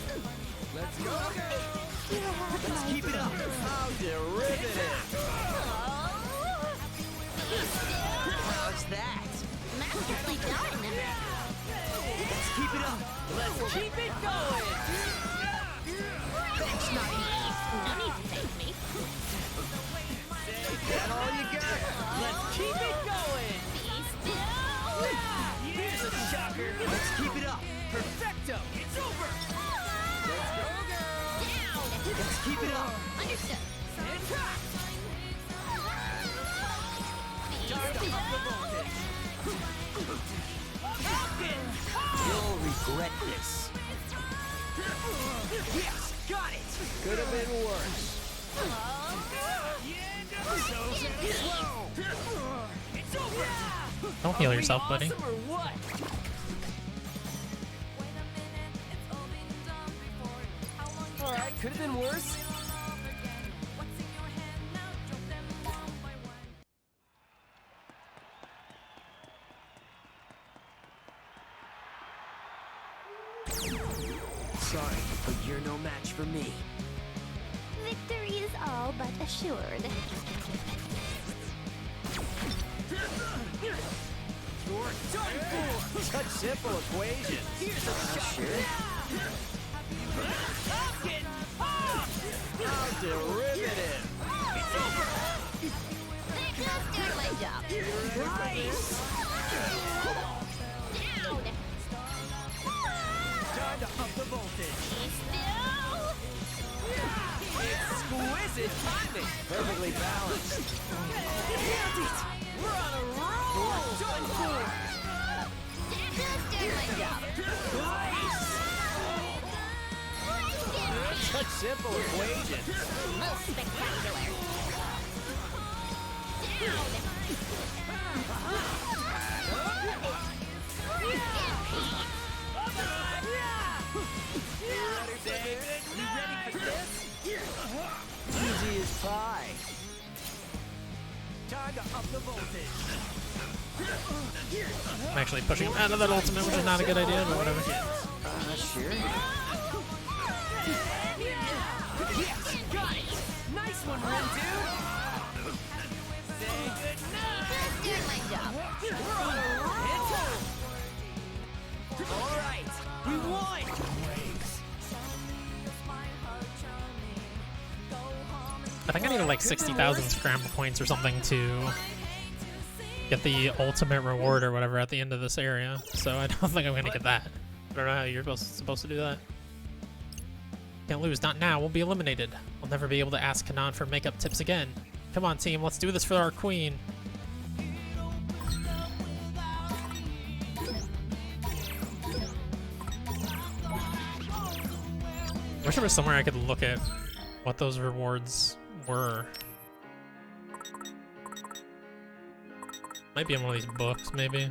Let's go, girl. Let's keep it up. How derivative. How's that? Masterfully done. Let's keep it up. Let's keep it going. That's not me. No need to thank me. That all you got? Let's keep it going. Be still. Here's a shocker. Let's keep it up. Perfecto. It's over. Let's go, girl. Down. Let's keep it up. Understood. And top. Be Time to still. up the voltage. Falcon. You'll regret this. Yes, got it. Could have been worse. It's over. Don't heal yourself, buddy. Awesome or what? All right, could have been worse. Sorry, but you're no match for me. Victory is all but assured. You're done for! Such simple equation. Here's a shot. Falcon! How derivative! It's over! They just did my job. Nice! Down. Time to up the voltage. Be still. Exquisite timing. Perfectly balanced. Nailed it! We're on a roll! We're done for! They just did my job. Nice! Such simple equation. Most spectacular. Down. I'm actually pushing him out of that ultimate, which is not a good idea, but whatever. Sure. Yes, got it. Nice one, home dude. Say goodnight. Doing my job. All right, we won. I think I need like 60,000 scramble points or something to get the ultimate reward or whatever at the end of this area. So I don't think I'm gonna get that. I don't know how you're supposed to do that. Can't lose, not now, we'll be eliminated. I'll never be able to ask Kanan for makeup tips again. Come on team, let's do this for our queen. I wish there was somewhere I could look at what those rewards were. Might be in one of these books, maybe.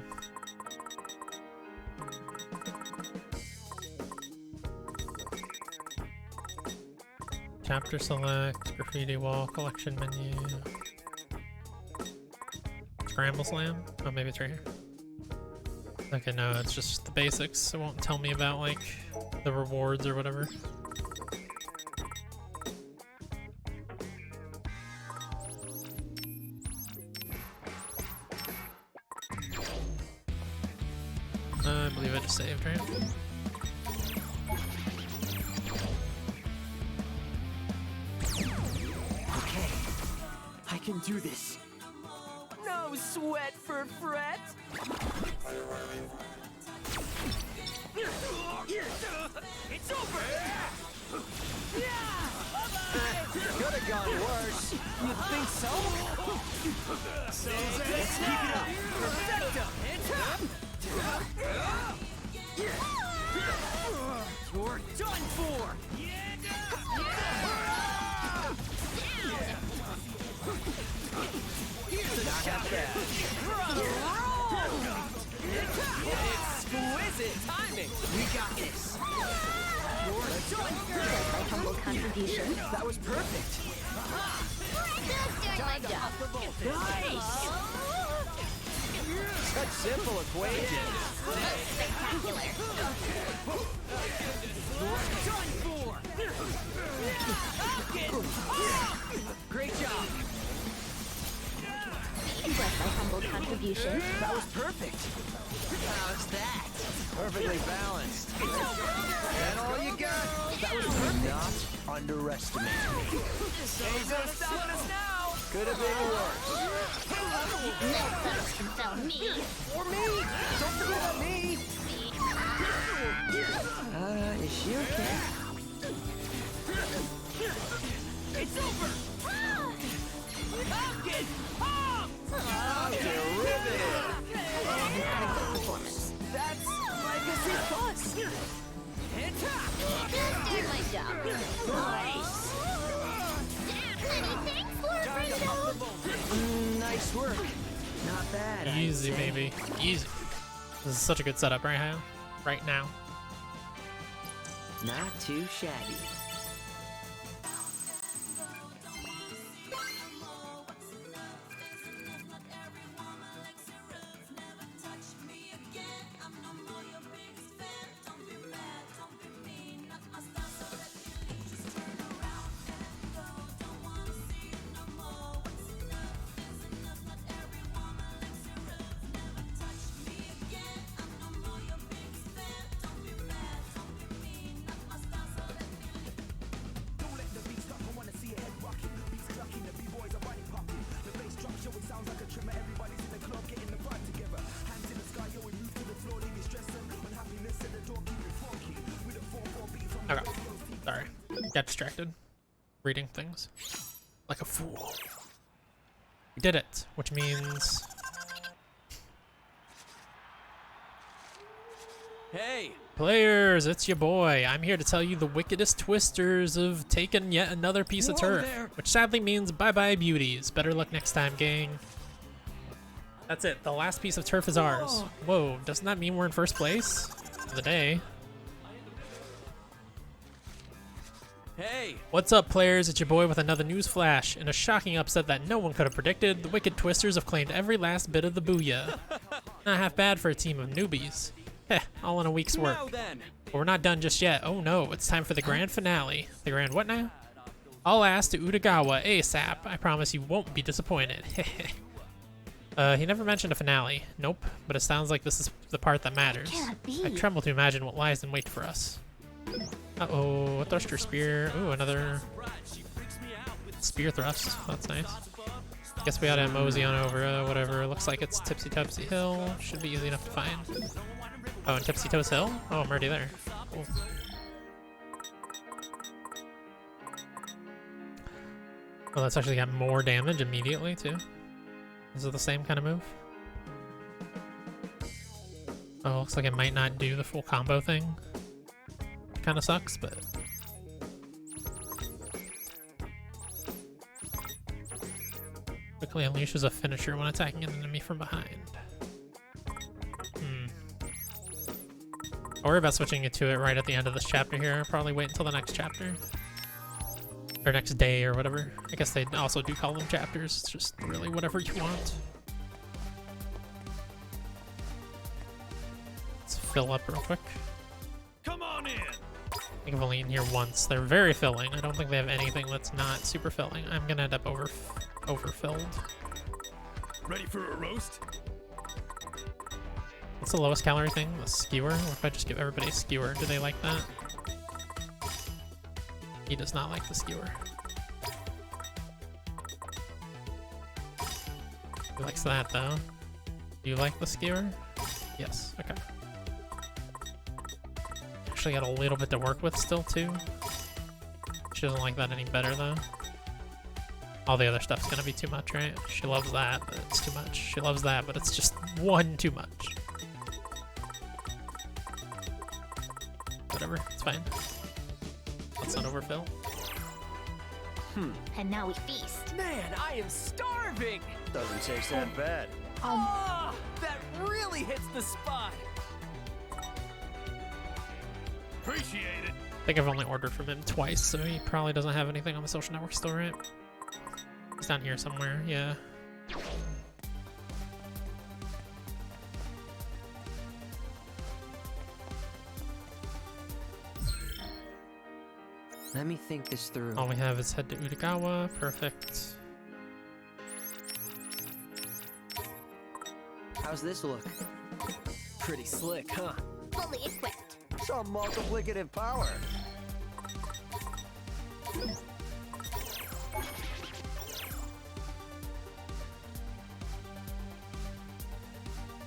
Chapter select, graffiti wall, collection menu. Scramble slam? Oh, maybe it's right here. Okay, no, it's just the basics. It won't tell me about, like, the rewards or whatever. I believe I just saved, right? Okay, I can do this. No sweat for Fret. It's over. Could have gone worse. You think so? Let's keep it up. Perfecto. Hands up. You're done for. Not bad. We're on a roll. Exquisite timing. We got this. You're done for. My humble contribution. That was perfect. Just doing my job. Nice. Such simple equations. Spectacular. You're done for. Great job. Bless my humble contribution. That was perfect. How's that? Perfectly balanced. That all you got? That was perfect. Not underestimate me. Ain't no stopping us now. Could have been worse. No folks can sell me. Or me. Don't forget about me. Is she okay? It's over. Falcon! Pop! Derivative! Performance. That's Legacy Plus! Hit top! Just doing my job. Nice! Many thanks, Lord Brito. Nice work. Not bad. I'd Easy, say. baby. Easy. This is such a good setup right now. Right now. Not too shabby. Okay. Sorry. Got distracted. Reading things. Like a fool. We did it, which means... Hey! Players, it's your boy. I'm here to tell you the wickedest twisters have taken yet another piece of Whoa turf. there. Which sadly means bye-bye beauties. Better luck next time, gang. That's it. The last piece of turf is ours. Whoa, doesn't that mean we're in first place? For the day. Hey, What's up, players? It's your boy with another news flash. In a shocking upset that no one could have predicted, the Wicked Twisters have claimed every last bit of the booyah. Not half bad for a team of newbies. Heh, all in a week's work. now then. But we're not done just yet. Oh no, it's time for the grand finale. The grand what now? I'll ask to Utagawa ASAP. I promise you won't be disappointed. He never mentioned a finale. Nope, but it sounds like this is the part that matters. Can't be. I tremble to imagine what lies in wait for us. Uh-oh, a thruster spear. Ooh, another spear thrust. That's nice. Guess we gotta mosey on over, whatever. Looks like it's Tipsy Topsy Hill. Should be easy enough to find. Oh, and Tipsy Toes Hill? Oh, I'm already there. Cool. Well, that's actually got more damage immediately, too. Is it the same kind of move? Oh, looks like it might not do the full combo thing. Kind of sucks, but... Quickly unleashes a finisher when attacking an enemy from behind. I'll worry about switching it to it right at the end of this chapter here. I'll probably wait until the next chapter. Or next day or whatever. I guess they also do call them chapters. It's just really whatever you want. Let's fill up real quick. Come on in. I think I've only eaten here once. They're very filling. I don't think they have anything that's not super filling. I'm gonna end up overfilled. Ready for a roast? What's the lowest calorie thing? The skewer? What if I just give everybody a skewer? Do they like that? He does not like the skewer. He likes that though. Do you like the skewer? Yes, okay. Actually got a little bit to work with still too. She doesn't like that any better though. All the other stuff's gonna be too much, right? She loves that, but it's too much. She loves that, but it's just one too much. Whatever, it's fine. Let's not overfill. And now we feast. Man, I am starving. Doesn't taste that bad. Oh, that really hits the spot. Appreciate it. I think I've only ordered from him twice, so he probably doesn't have anything on the social network still, right? He's down here somewhere, yeah. Let me think this through. All we have is head to Utagawa. Perfect. How's this look? Pretty slick, huh? Fully equipped. Some multiplicative power.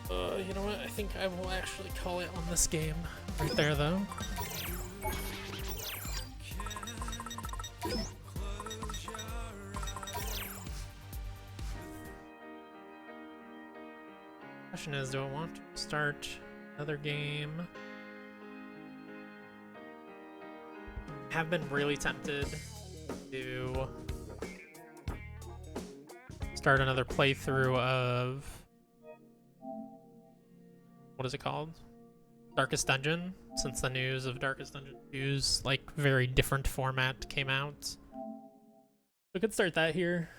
You know what? I think I will actually call it on this game. Right there, though. Question is, do I want to start another game? I have been really tempted to start another playthrough of, what is it called? Darkest Dungeon, since the news of Darkest Dungeon 2's like very different format came out. We could start that here.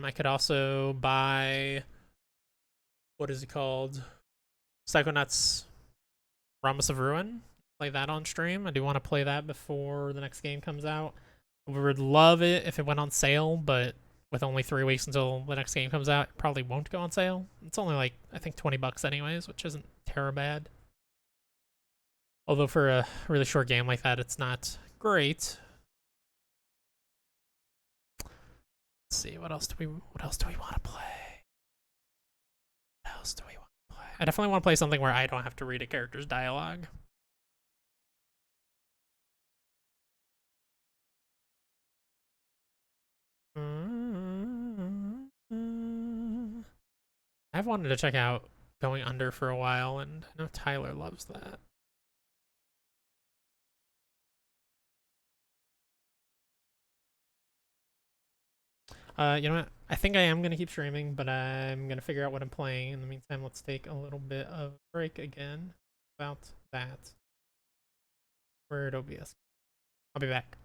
I could also buy, what is it called? Psychonauts Promise of Ruin. Play that on stream. I do want to play that before the next game comes out. We would love it if it went on sale, but with only 3 weeks until the next game comes out, it probably won't go on sale. It's only like, I think 20 bucks anyways, which isn't terrible bad. Although for a really short game like that, it's not great. Let's see, what else do we want to play? What else do we want to play? I definitely want to play something where I don't have to read a character's dialogue. I've wanted to check out Going Under for a while, and I know Tyler loves that. You know what? I think I am gonna keep streaming, but I'm gonna figure out what I'm playing. In the meantime, let's take a little bit of a break again about that. Word OBS. I'll be back.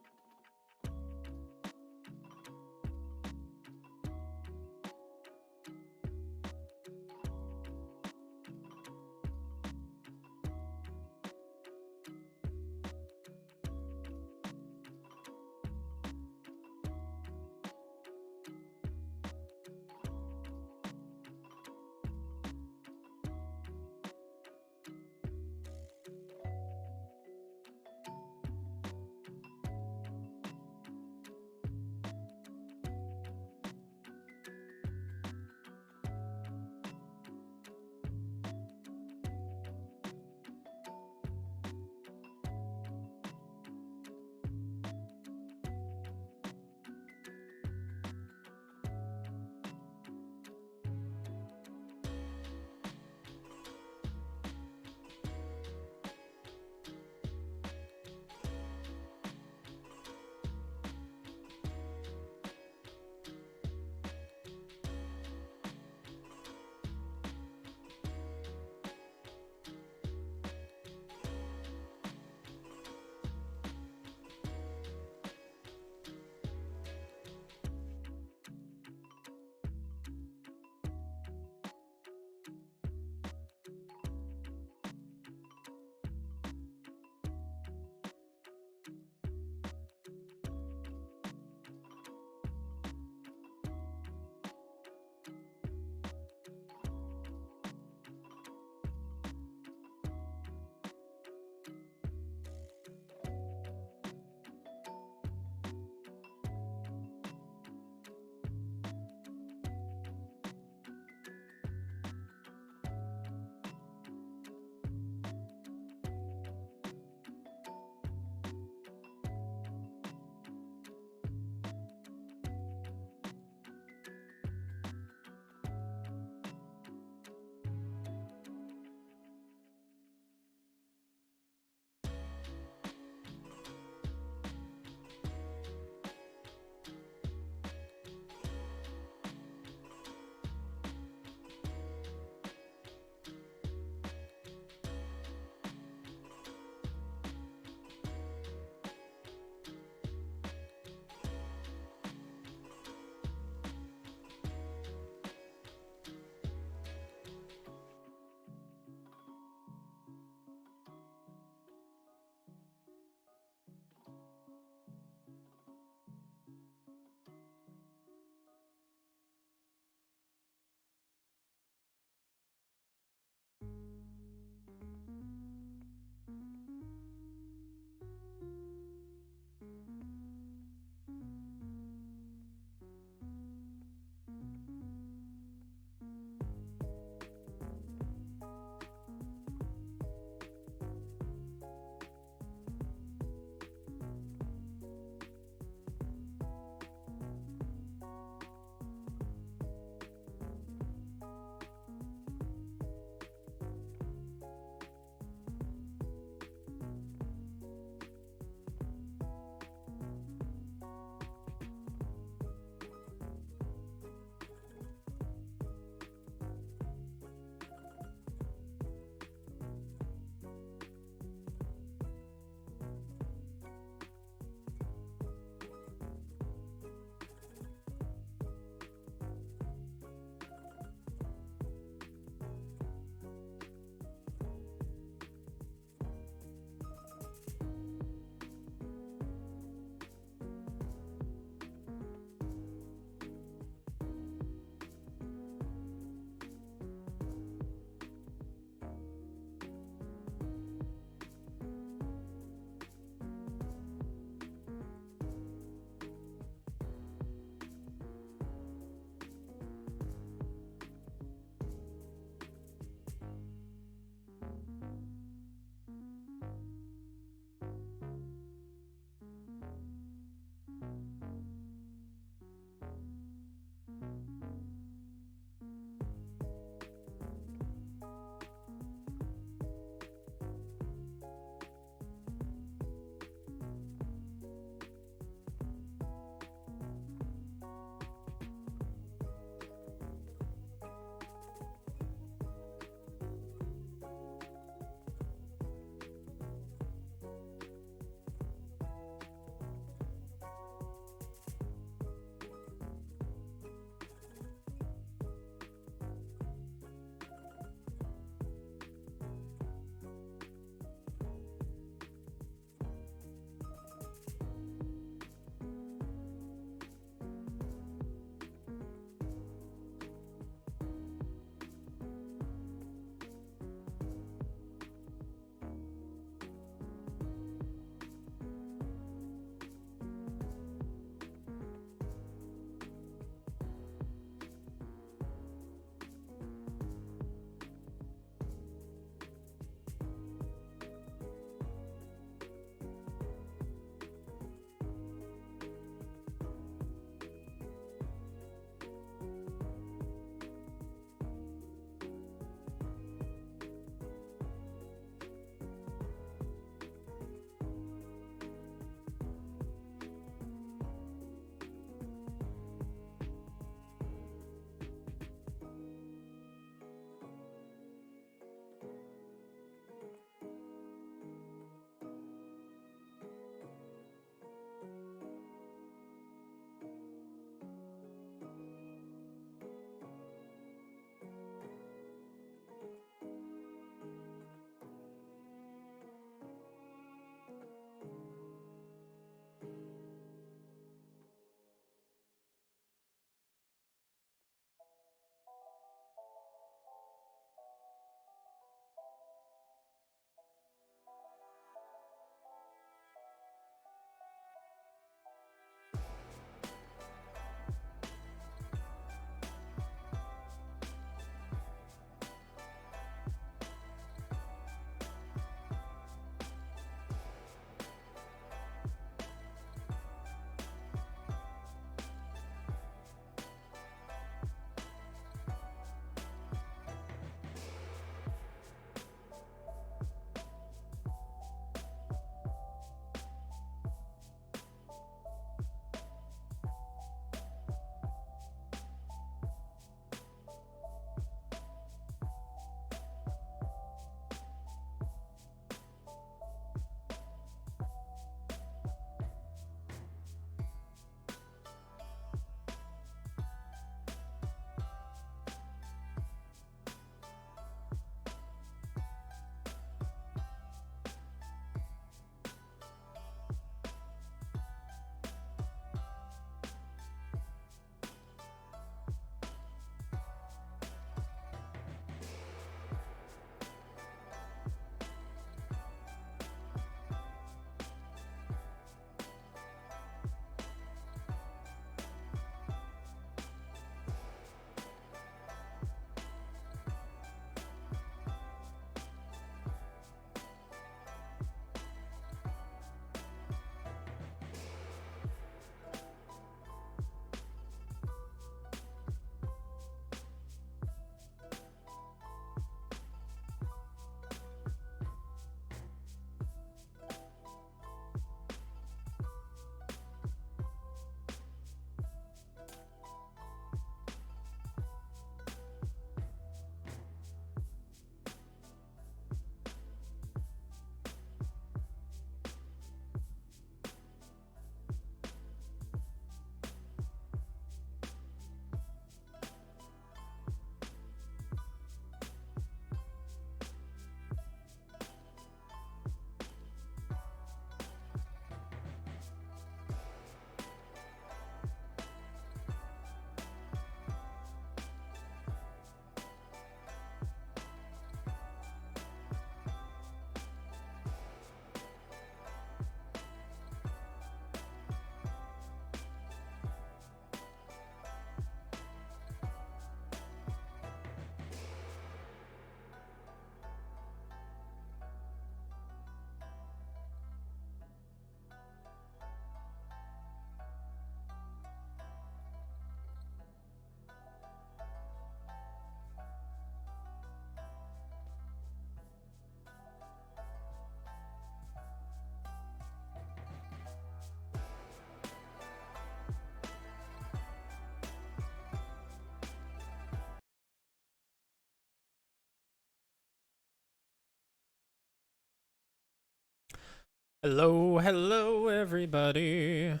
Hello, hello, everybody.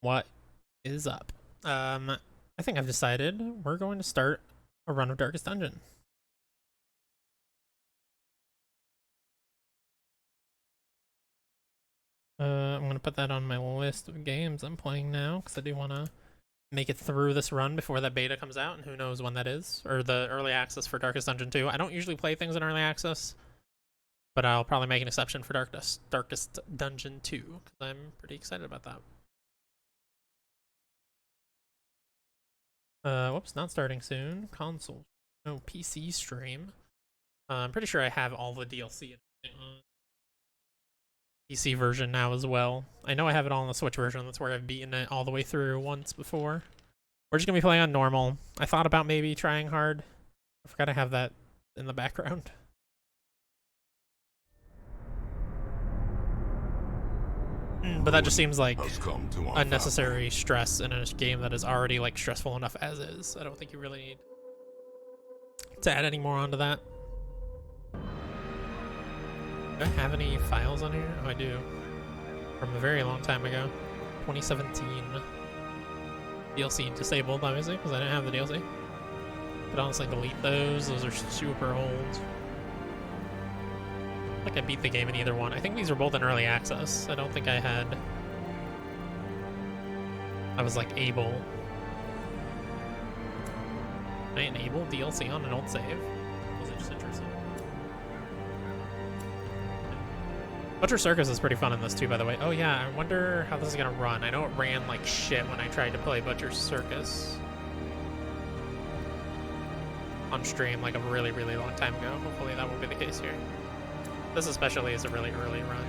What is up? I think I've decided we're going to start a run of Darkest Dungeon. I'm gonna put that on my list of games I'm playing now because I do want to make it through this run before that beta comes out, and who knows when that is, or the early access for Darkest Dungeon 2. I don't usually play things in early access, but I'll probably make an exception for Darkest Dungeon 2 because I'm pretty excited about that. Whoops, not starting soon. Console, no, PC stream. I'm pretty sure I have all the DLC on PC version now as well. I know I have it all on the Switch version. That's where I've beaten it all the way through once before. We're just gonna be playing on normal. I thought about maybe trying hard. I forgot I have that in the background. But that just seems like unnecessary stress in a game that is already like stressful enough as is. I don't think you really need to add any more onto that. Do I have any files on here? Oh, I do. From a very long time ago. 2017. DLC disabled, obviously, because I didn't have the DLC. But honestly, delete those. Those are super old. I think I beat the game in either one. I think these were both in early access. I don't think I had... I was like able... Can I enable DLC on an old save? Was it just interesting? Butcher Circus is pretty fun in this too, by the way. Oh yeah, I wonder how this is gonna run. I know it ran like shit when I tried to play Butcher Circus on stream like a really, really long time ago. Hopefully that won't be the case here. This especially is a really early run.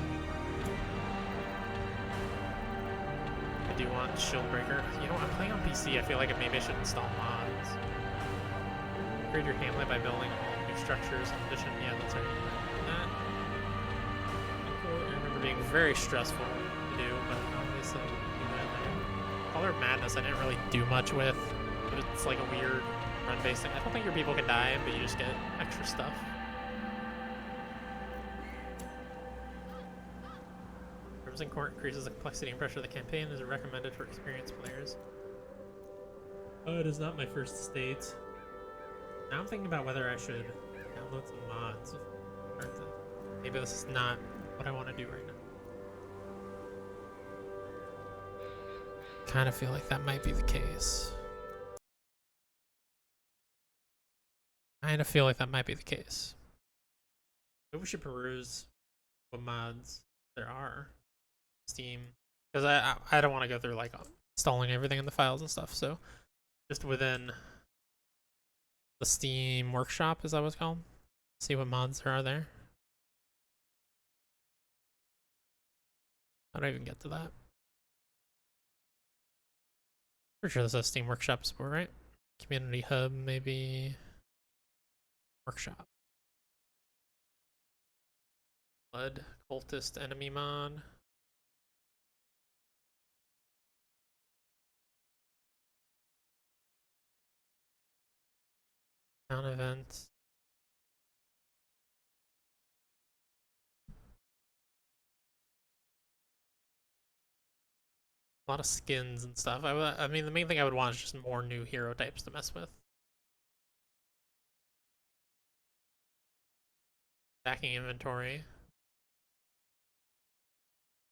I do want Shieldbreaker. You know, I'm playing on PC. I feel like maybe I should install mods. Upgrade your Hamlet by building all new structures in addition. Yeah, that's right. That. I remember being very stressful to do, but obviously do that there. Color of Madness I didn't really do much with, but it's like a weird run-based thing. I don't think your people can die, but you just get extra stuff. Crimson Court increases the complexity and pressure of the campaign and is recommended for experienced players. Oh, it is not my first state. Now I'm thinking about whether I should download some mods. Maybe this is not what I want to do right now. Kind of feel like that might be the case. Kind of feel like that might be the case. Maybe we should peruse what mods there are. Steam, because I don't want to go through like installing everything in the files and stuff. So just within the Steam Workshop, is that what it's called? See what mods there are there. How do I even get to that? Pretty sure this is Steam Workshop support, right? Community Hub, maybe. Workshop. Blood Cultist Enemy Mod. Town events. A lot of skins and stuff. I mean, the main thing I would want is just more new hero types to mess with. Stacking inventory.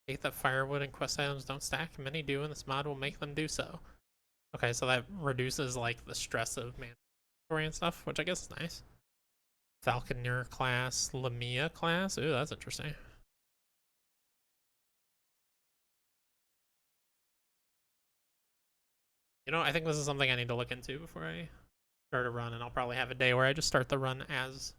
Take that firewood and quest items don't stack. Many do, and this mod will make them do so. Okay, so that reduces like the stress of inventory and stuff, which I guess is nice. Falconer class, Lamia class. Ooh, that's interesting. You know, I think this is something I need to look into before I start a run, and I'll probably have a day where I just start the run as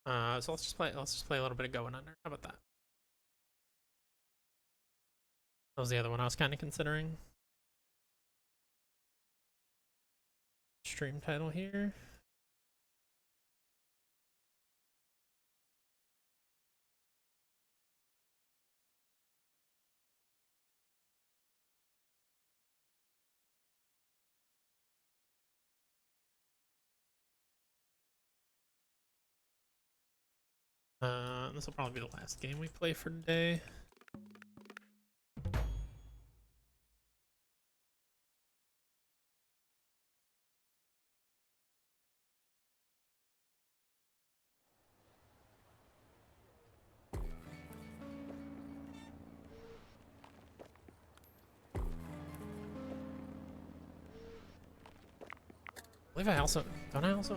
so let's just play a little bit of Going Under. How about that? That was the other one I was kind of considering. Stream title here. This will probably be the last game we play for today. I believe I also... Don't I also...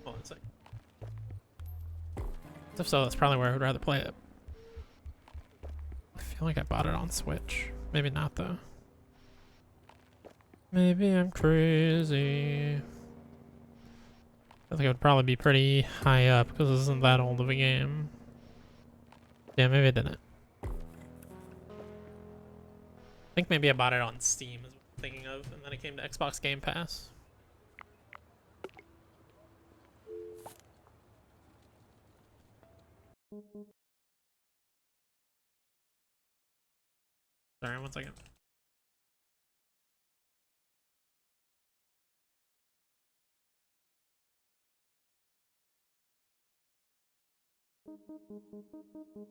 Hold on a sec. If so, that's probably where I would rather play it. I feel like I bought it on Switch. Maybe not, though. Maybe I'm crazy. I think it would probably be pretty high up because this isn't that old of a game. Yeah, maybe I didn't. I think maybe I bought it on Steam is what I'm thinking of, and then it came to Xbox Game Pass. Sorry, 1 second.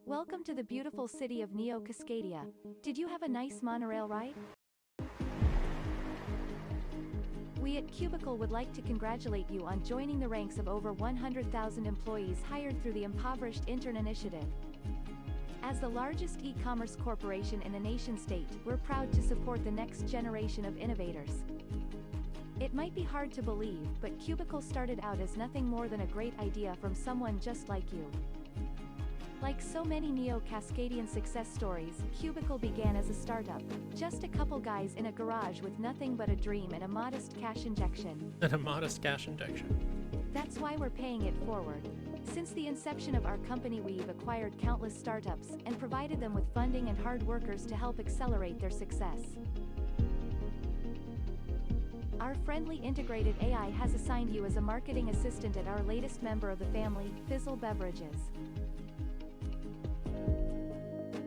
Welcome to the beautiful city of Neo Cascadia. Did you have a nice monorail ride? We at Cubicle would like to congratulate you on joining the ranks of over 100,000 employees hired through the Impoverished Intern Initiative. As the largest e-commerce corporation in the nation-state, we're proud to support the next generation of innovators. It might be hard to believe, but Cubicle started out as nothing more than a great idea from someone just like you. Like so many Neo-Cascadian success stories, Cubicle began as a startup. Just a couple guys in a garage with nothing but a dream and a modest cash injection. And a modest cash injection. That's why we're paying it forward. Since the inception of our company, we've acquired countless startups and provided them with funding and hard workers to help accelerate their success. Our friendly integrated AI has assigned you as a marketing assistant at our latest member of the family, Fizzle Beverages.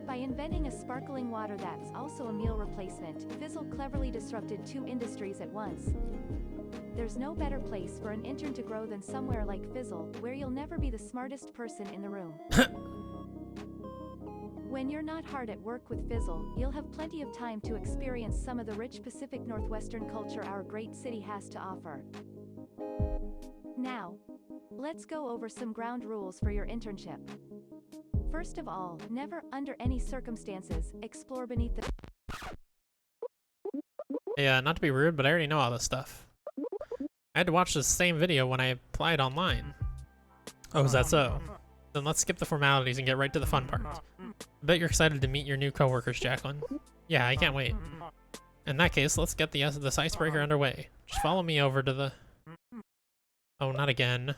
By inventing a sparkling water that's also a meal replacement, Fizzle cleverly disrupted 2 industries at once. There's no better place for an intern to grow than somewhere like Fizzle, where you'll never be the smartest person in the room. When you're not hard at work with Fizzle, you'll have plenty of time to experience some of the rich Pacific Northwestern culture our great city has to offer. Now, let's go over some ground rules for your internship. First of all, never, under any circumstances, explore beneath the... Yeah, not to be rude, but I already know all this stuff. I had to watch the same video when I applied online. Oh, is that so? Then let's skip the formalities and get right to the fun part. I bet you're excited to meet your new coworkers, Jacqueline. Yeah, I can't wait. In that case, let's get this icebreaker underway. Just follow me over to the... Oh, not again.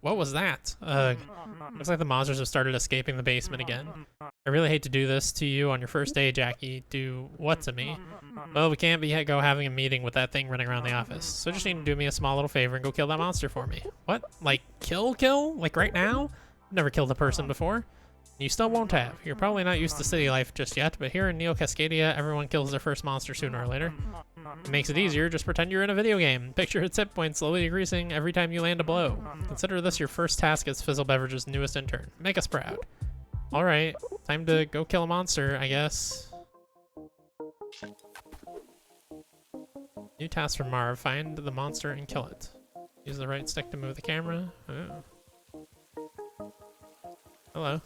What was that? Looks like the monsters have started escaping the basement again. I really hate to do this to you on your first day, Jackie. Do what to me? Well, we can't go having a meeting with that thing running around the office. So just need to do me a small little favor and go kill that monster for me. What? Like, kill? Like right now? I've never killed a person before. You still won't have. You're probably not used to city life just yet, but here in Neo Cascadia, everyone kills their first monster sooner or later. It makes it easier, just pretend you're in a video game. Picture its hit points slowly decreasing every time you land a blow. Consider this your first task as Fizzle Beverage's newest intern. Make us proud. Alright, time to go kill a monster, I guess. New task from Marv. Find the monster and kill it. Use the right stick to move the camera. Oh. Hello.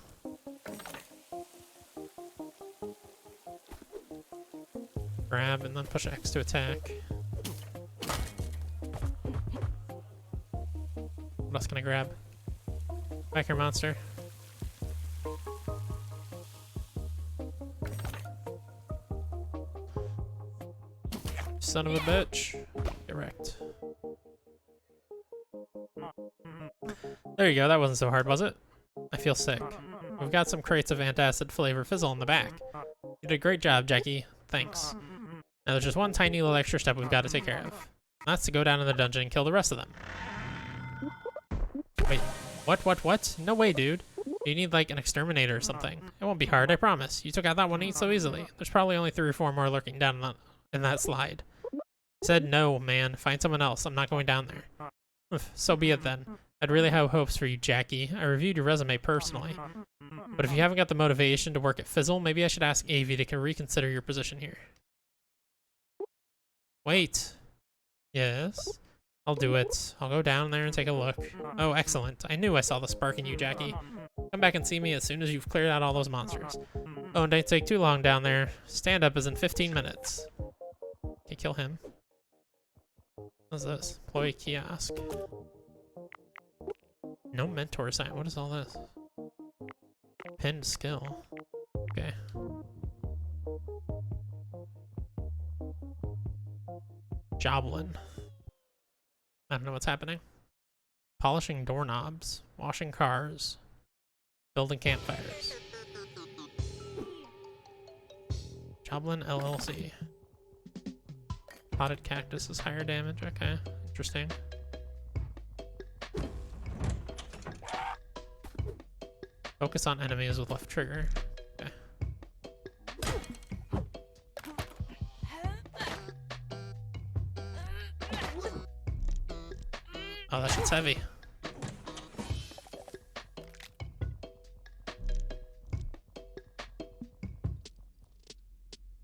Grab and then push X to attack. What else can I grab? Back here, monster. Son of a bitch. Get wrecked. There you go, that wasn't so hard, was it? I feel sick. We've got some crates of antacid flavor Fizzle in the back. You did a great job, Jackie. Thanks. Now there's just one tiny little extra step we've got to take care of. That's to go down in the dungeon and kill the rest of them. Wait, what? No way, dude. You need like an exterminator or something. It won't be hard, I promise. You took out that one so easily. There's probably only 3 or 4 more lurking down in that slide. Said no, man. Find someone else. I'm not going down there. So be it then. I'd really have hopes for you, Jackie. I reviewed your resume personally. But if you haven't got the motivation to work at Fizzle, maybe I should ask Avi to reconsider your position here. Wait. Yes? I'll do it. I'll go down there and take a look. Oh, excellent. I knew I saw the spark in you, Jackie. Come back and see me as soon as you've cleared out all those monsters. Oh, and don't take too long down there. Stand-up is in 15 minutes. Okay, kill him. What's this? Employee kiosk. No mentor sign. What is all this? Pinned skill. Okay. Joblin. I don't know what's happening. Polishing doorknobs. Washing cars. Building campfires. Joblin LLC. Potted cactus is higher damage. Okay, interesting. Focus on enemies with left trigger. Okay. Oh, that shit's heavy.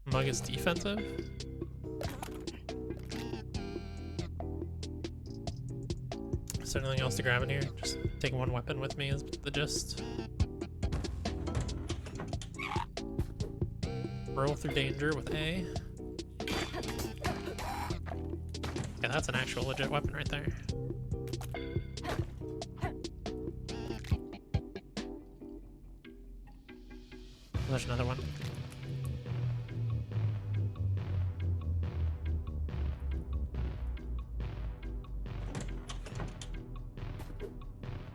Mug is defensive. Is there anything else to grab in here? Just take one weapon with me is the gist. Roll through danger with A. Yeah, that's an actual legit weapon right there. There's another one.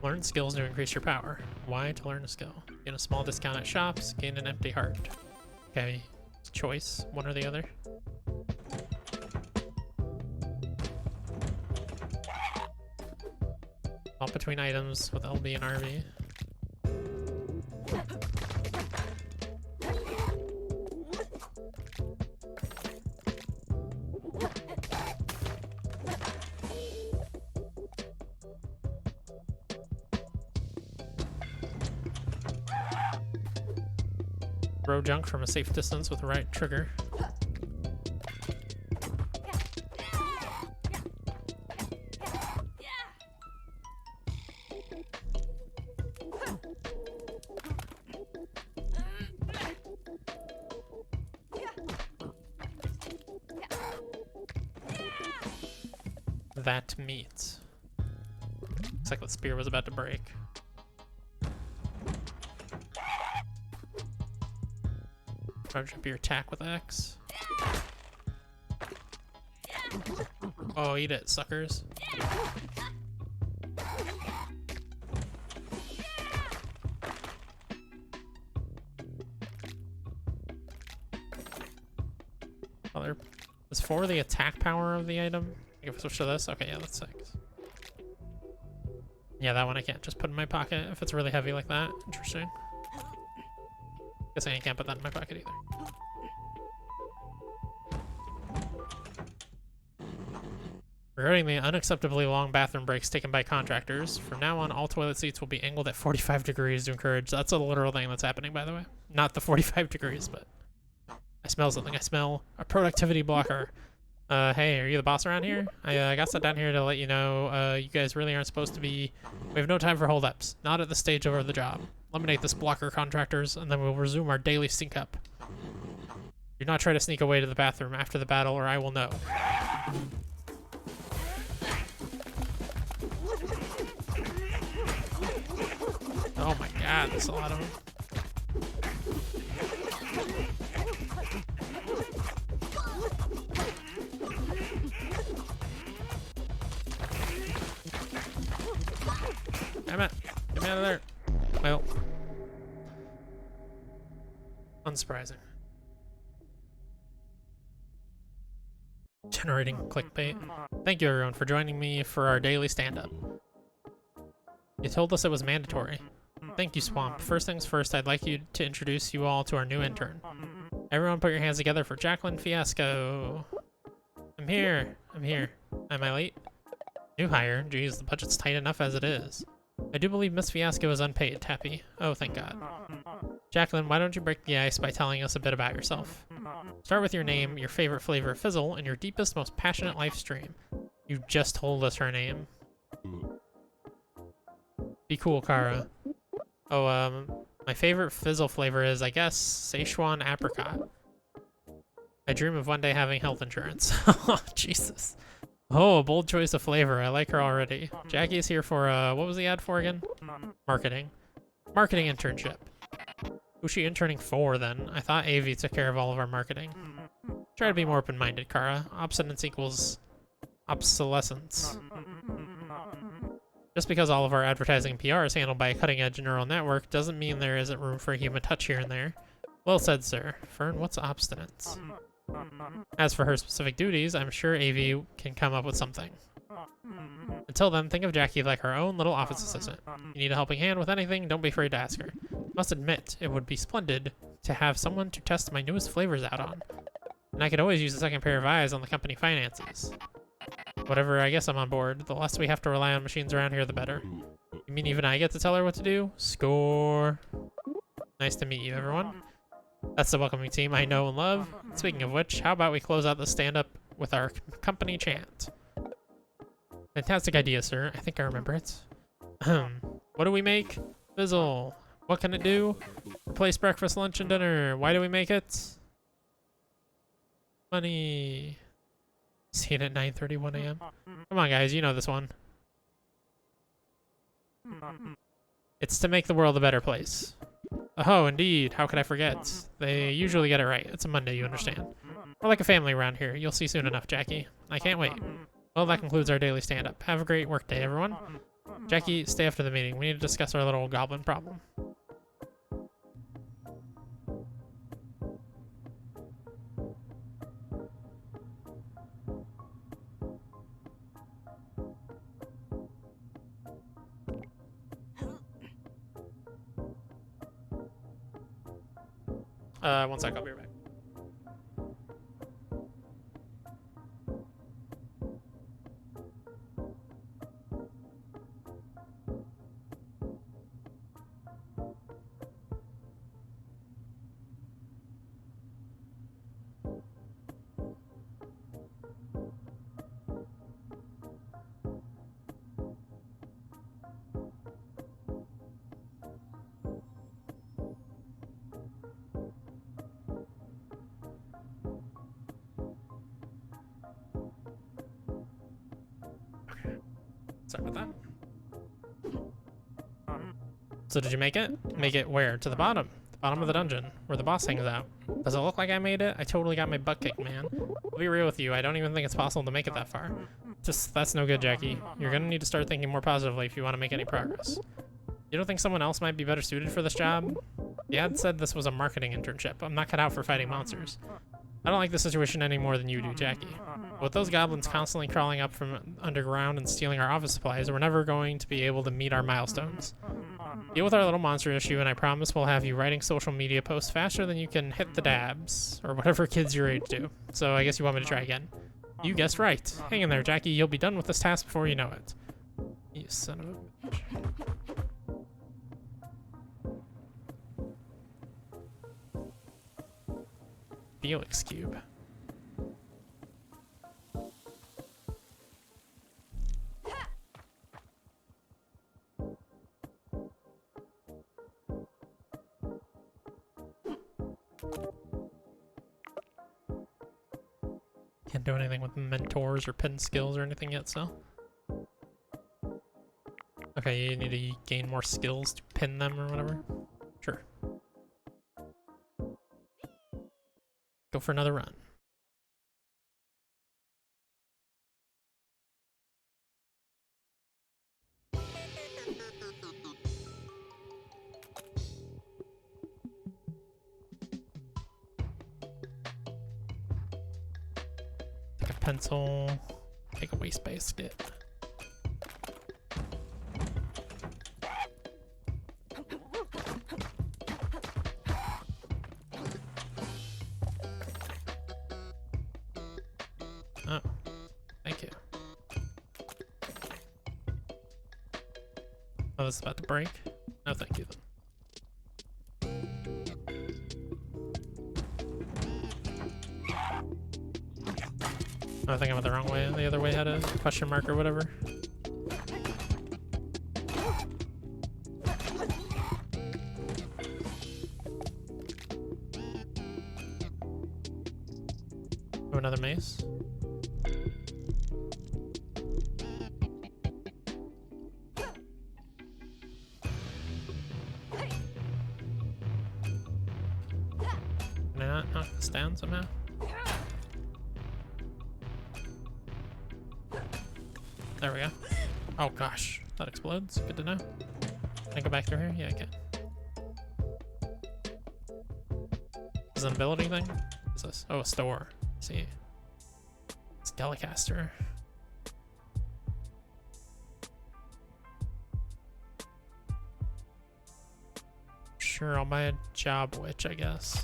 Learn skills to increase your power. Why to learn a skill? Gain a small discount at shops, gain an empty heart. Okay, choice, one or the other. Swap between items with LB and RB. Throw junk from a safe distance with the right trigger. That meat. Looks like the spear was about to break. Charge up your attack with X. Oh, eat it, suckers. Oh, there is 4 the attack power of the item. If I switch to this, okay, yeah, that's 6. Yeah, that one I can't just put in my pocket if it's really heavy like that. Interesting. Guess I can't put that in my pocket either. Regarding the unacceptably long bathroom breaks taken by contractors, from now on all toilet seats will be angled at 45 degrees to encourage. That's a literal thing that's happening, by the way. Not the 45 degrees, but I smell something. I smell a productivity blocker. Hey, are you the boss around here? I got sent down here to let you know you guys really aren't supposed to be. We have no time for holdups. Not at this stage of the job. Eliminate this blocker, contractors, and then we'll resume our daily sync up. Do not try to sneak away to the bathroom after the battle, or I will know. Oh my god, there's a lot of them. Damn it! Get me out of there! Well, unsurprising. Generating clickbait. Thank you everyone for joining me for our daily stand-up. You told us it was mandatory. Thank you, Swamp. First things first, I'd like you to introduce you all to our new intern. Everyone put your hands together for Jacqueline Fiasco. I'm here. I'm here. Am I late? New hire? Geez, the budget's tight enough as it is. I do believe Miss Fiasco is unpaid, Tappy. Oh, thank God. Jacqueline, why don't you break the ice by telling us a bit about yourself? Start with your name, your favorite flavor of Fizzle, and your deepest, most passionate life stream. You just told us her name. Be cool, Kara. Oh, my favorite Fizzle flavor is, I guess, Szechuan apricot. I dream of one day having health insurance. Oh, Jesus. Oh, a bold choice of flavor. I like her already. Jackie's here for, what was the ad for again? Marketing. Marketing internship. Who's she interning for, then? I thought Avi took care of all of our marketing. Try to be more open-minded, Kara. Obstinance equals obsolescence. Just because all of our advertising and PR is handled by a cutting-edge neural network doesn't mean there isn't room for a human touch here and there. Well said, sir. Fern, what's obstinance? As for her specific duties, I'm sure Avi can come up with something. Until then, think of Jackie like our own little office assistant. You need a helping hand with anything, don't be afraid to ask her. Must admit, it would be splendid to have someone to test my newest flavors out on. And I could always use a second pair of eyes on the company finances. Whatever, I guess I'm on board. The less we have to rely on machines around here, the better. You mean even I get to tell her what to do? Score. Nice to meet you, everyone. That's the welcoming team I know and love. Speaking of which, how about we close out the stand-up with our company chant? Fantastic idea, sir. I think I remember it. What do we make? Fizzle. What can it do? Replace breakfast, lunch, and dinner. Why do we make it? Money. See it at 9:31 a.m. Come on, guys. You know this one. It's to make the world a better place. Oh, indeed. How could I forget? They usually get it right. It's a Monday, you understand. We're like a family around here. You'll see soon enough, Jackie. I can't wait. Well, that concludes our daily stand-up. Have a great work day, everyone. Jackie, stay after the meeting. We need to discuss our little goblin problem. One sec, I'll be right back. Sorry about that. So did you make it? Make it where? To the bottom. The bottom of the dungeon, where the boss hangs out. Does it look like I made it? I totally got my butt kicked, man. I'll be real with you, I don't even think it's possible to make it that far. That's no good, Jackie. You're gonna need to start thinking more positively if you want to make any progress. You don't think someone else might be better suited for this job? The ad said this was a marketing internship. I'm not cut out for fighting monsters. I don't like the situation any more than you do, Jackie. With those goblins constantly crawling up from underground and stealing our office supplies, we're never going to be able to meet our milestones. Deal with our little monster issue, and I promise we'll have you writing social media posts faster than you can hit the dabs, or whatever kids your age do. So I guess you want me to try again. You guessed right. Hang in there, Jackie. You'll be done with this task before you know it. You son of a bitch. Felix Cube. Can't do anything with mentors or pin skills or anything yet, so. Okay, you need to gain more skills to pin them or whatever. Sure. Go for another run. Take a pencil. Take a waste basket. Oh, thank you. Oh, this is about to break. No, thank you. I think I went the wrong way. The other way had a question mark or whatever. Oh, another mace. Can I not knock this down somehow? There we go. Oh gosh, that explodes. Good to know. Can I go back through here? Yeah, I can. Is it an ability thing? What's this? Oh, a store. Let's see. It's Telecaster. Sure, I'll buy a job witch, I guess.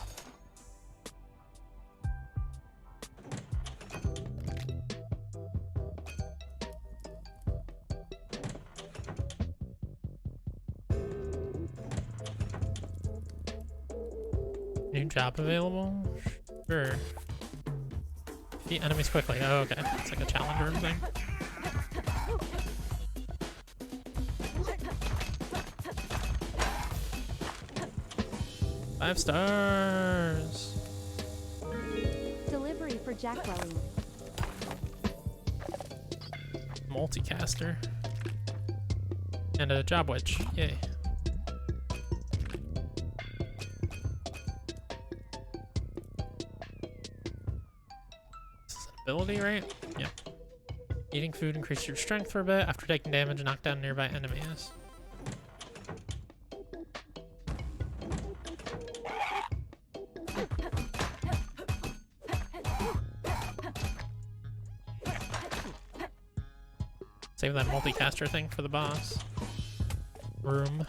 New job available? Sure. Defeat enemies quickly. Oh, okay. It's like a challenger thing. Five stars. Delivery for Jacqueline. Multicaster. And a job witch. Yay. Ability, right? Yep. Eating food increases your strength for a bit. After taking damage, knock down nearby enemies. Save that multicaster thing for the boss. Room.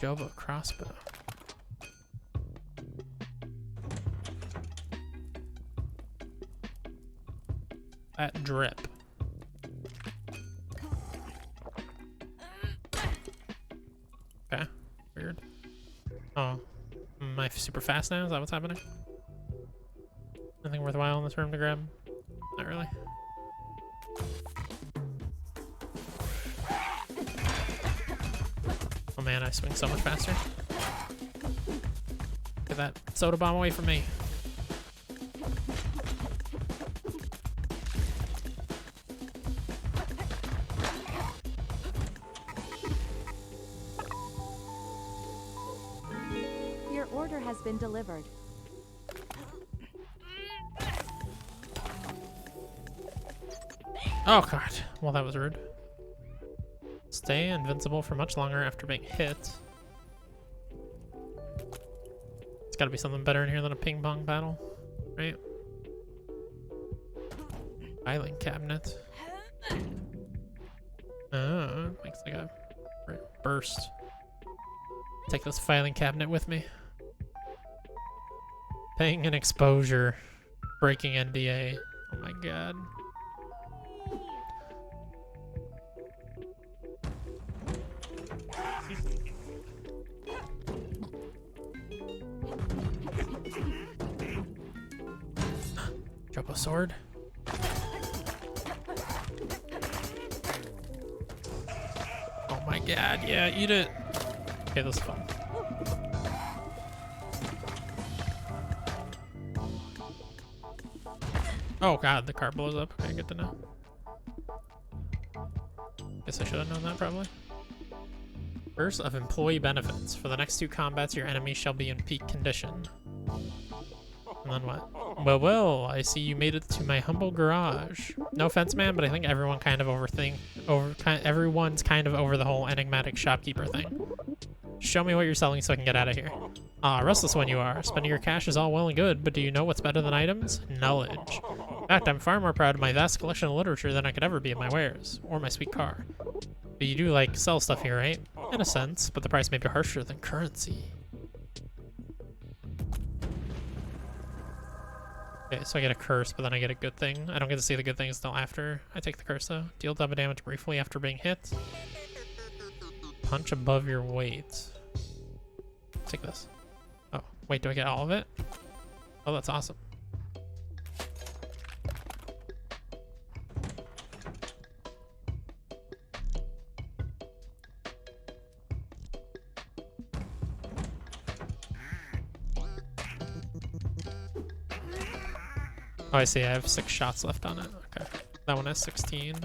Joba crossbow. That drip. Okay, weird. Oh, am I super fast now? Is that what's happening? Nothing worthwhile in this room to grab? Not really. Oh man, I swing so much faster. Get that soda bomb away from me. Your order has been delivered. Oh god, well that was rude. Stay invincible for much longer after being hit. It's gotta be something better in here than a ping pong battle, right? Filing cabinet. Oh, makes like a burst. Take this filing cabinet with me. Paying an exposure. Breaking NDA. Oh my god. Drop a sword. Oh my god, yeah, eat it. Okay, this is fun. Oh god, the car blows up. Okay, good to know. Guess I should have known that probably. Burst of employee benefits. For the next 2 combats, your enemy shall be in peak condition. And then what? Well, I see you made it to my humble garage. No offense, man, but I think everyone kind of everyone's kind of over the whole enigmatic shopkeeper thing. Show me what you're selling so I can get out of here. Ah, restless one you are. Spending your cash is all well and good, but do you know what's better than items? Knowledge. In fact, I'm far more proud of my vast collection of literature than I could ever be of my wares, or my sweet car. But you do, like, sell stuff here, right? In a sense, but the price may be harsher than currency. Okay, so I get a curse, but then I get a good thing. I don't get to see the good things until after I take the curse, though. Deal double damage briefly after being hit. Punch above your weight. Take this. Oh, wait, do I get all of it? Oh, that's awesome. Oh, I see. I have 6 shots left on it. Okay. That one has 16.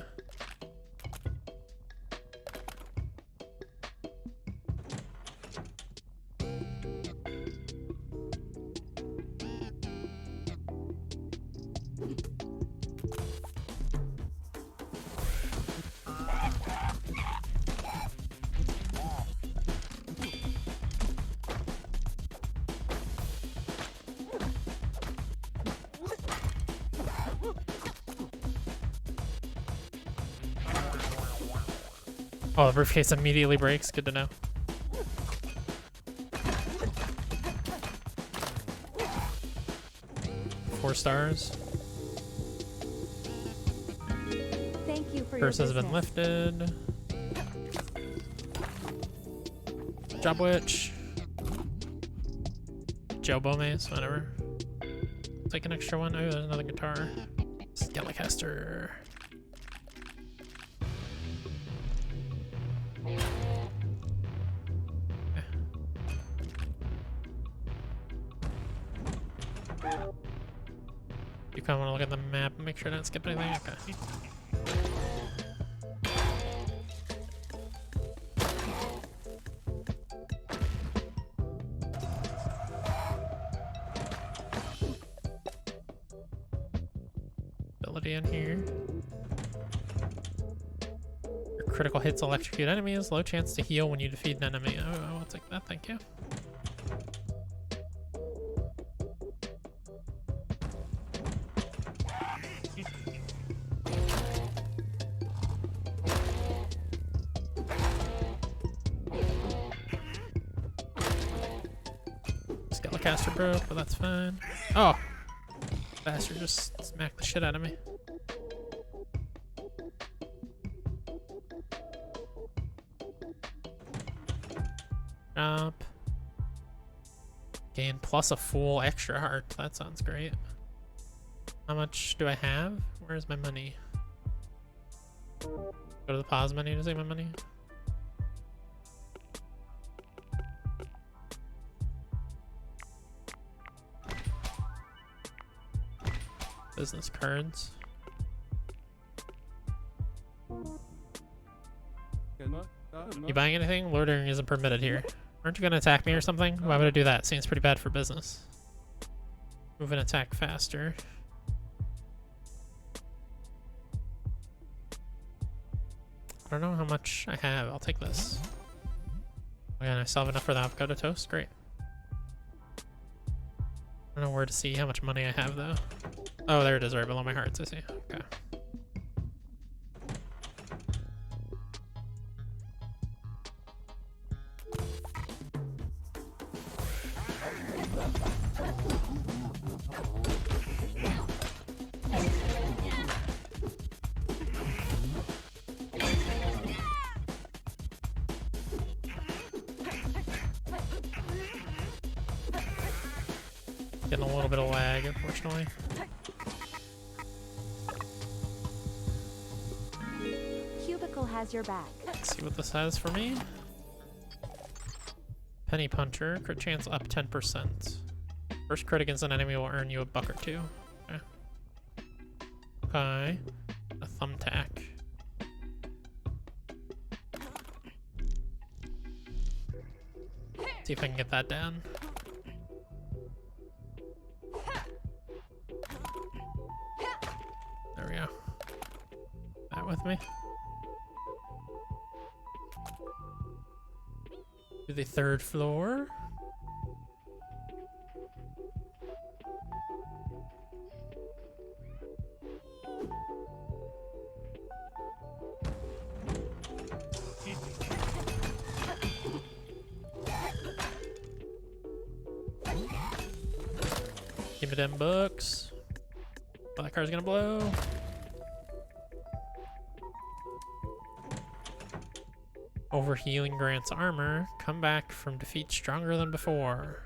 Oh, the briefcase immediately breaks. Good to know. Four stars. Thank you for Curse your has been business. lifted. Job Witch. Jobo Mace, whatever. Take an extra one. Oh, there's another guitar. Skelecaster. You kind of want to look at the map and make sure I don't skip anything? Okay. Ability in here. Your critical hits electrocute enemies. Low chance to heal when you defeat an enemy. Oh, I will take that, thank you. Skelecaster broke, but that's fine. Oh! Bastard just smacked the shit out of me. Drop. Gain plus a full extra heart. That sounds great. How much do I have? Where's my money? Go to the pause menu to see my money. Business cards. You buying anything? Loitering isn't permitted here. Aren't you gonna attack me or something? Why would I do that? Seems pretty bad for business. Move and attack faster. I don't know how much I have. I'll take this. Again, I still have enough for the avocado toast. Great. I don't know where to see how much money I have though. Oh, there it is, right below my hearts. I see. Okay. Getting a little bit of lag, unfortunately. Cubicle has your back. Let's see what this has for me. Penny Puncher, crit chance up 10%. First crit against an enemy will earn you $1 or $2. Okay. Okay. A thumbtack. See if I can get that down. There we go. That with me. To the 3rd floor. Give me them books. my car's gonna blow. Overhealing grants armor. Come back from defeat stronger than before.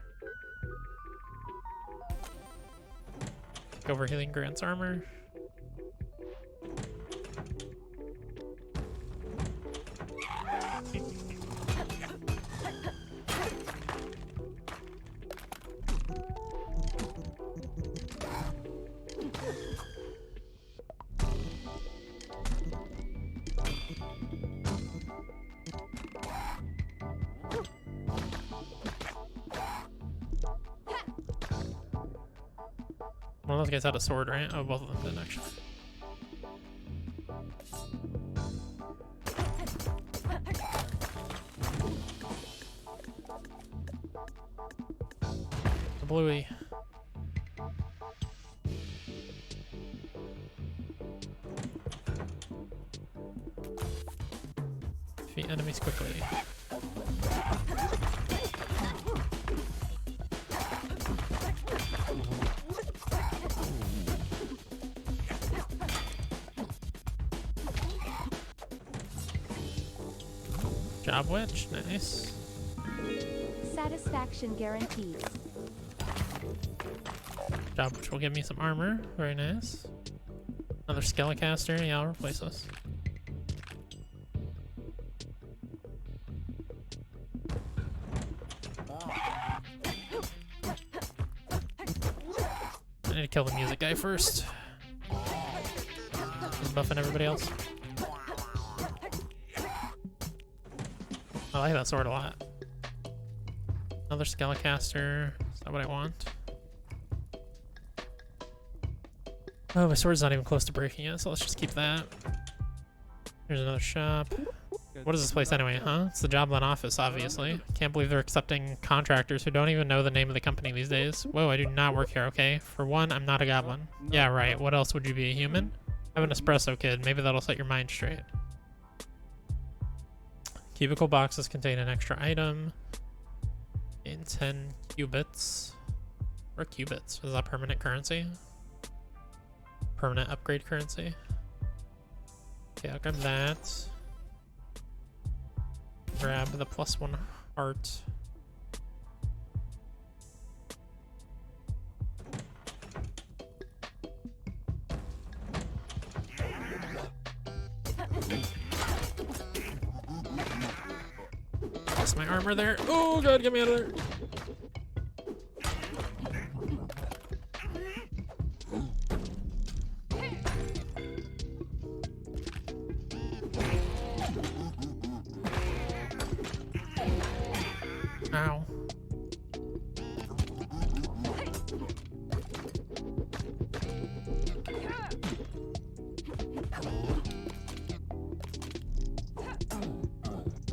Overhealing grants armor. One of those guys had a sword, right? Oh, both of them did, actually. The bluey. Defeat enemies quickly. Job witch, nice. Satisfaction guaranteed. Job witch will give me some armor, very nice. Another Skelecaster, yeah, I'll replace this. I need to kill the music guy first. He's buffing everybody else. I like that sword a lot. Another Skelecaster. Is that what I want? Oh, my sword's not even close to breaking yet, so let's just keep that. Here's another shop. What is this place anyway, huh? It's the Joblin office, obviously. Can't believe they're accepting contractors who don't even know the name of the company these days. Whoa, I do not work here, okay? For one, I'm not a goblin. Yeah, right. What else would you be, a human? Have an espresso, kid. Maybe that'll set your mind straight. Cubicle boxes contain an extra item. In 10 qubits. Or qubits? Is that permanent currency? Permanent upgrade currency. Okay, I'll grab that. Grab the +1 heart. That's my armor there. Oh god, get me out of there. Ow.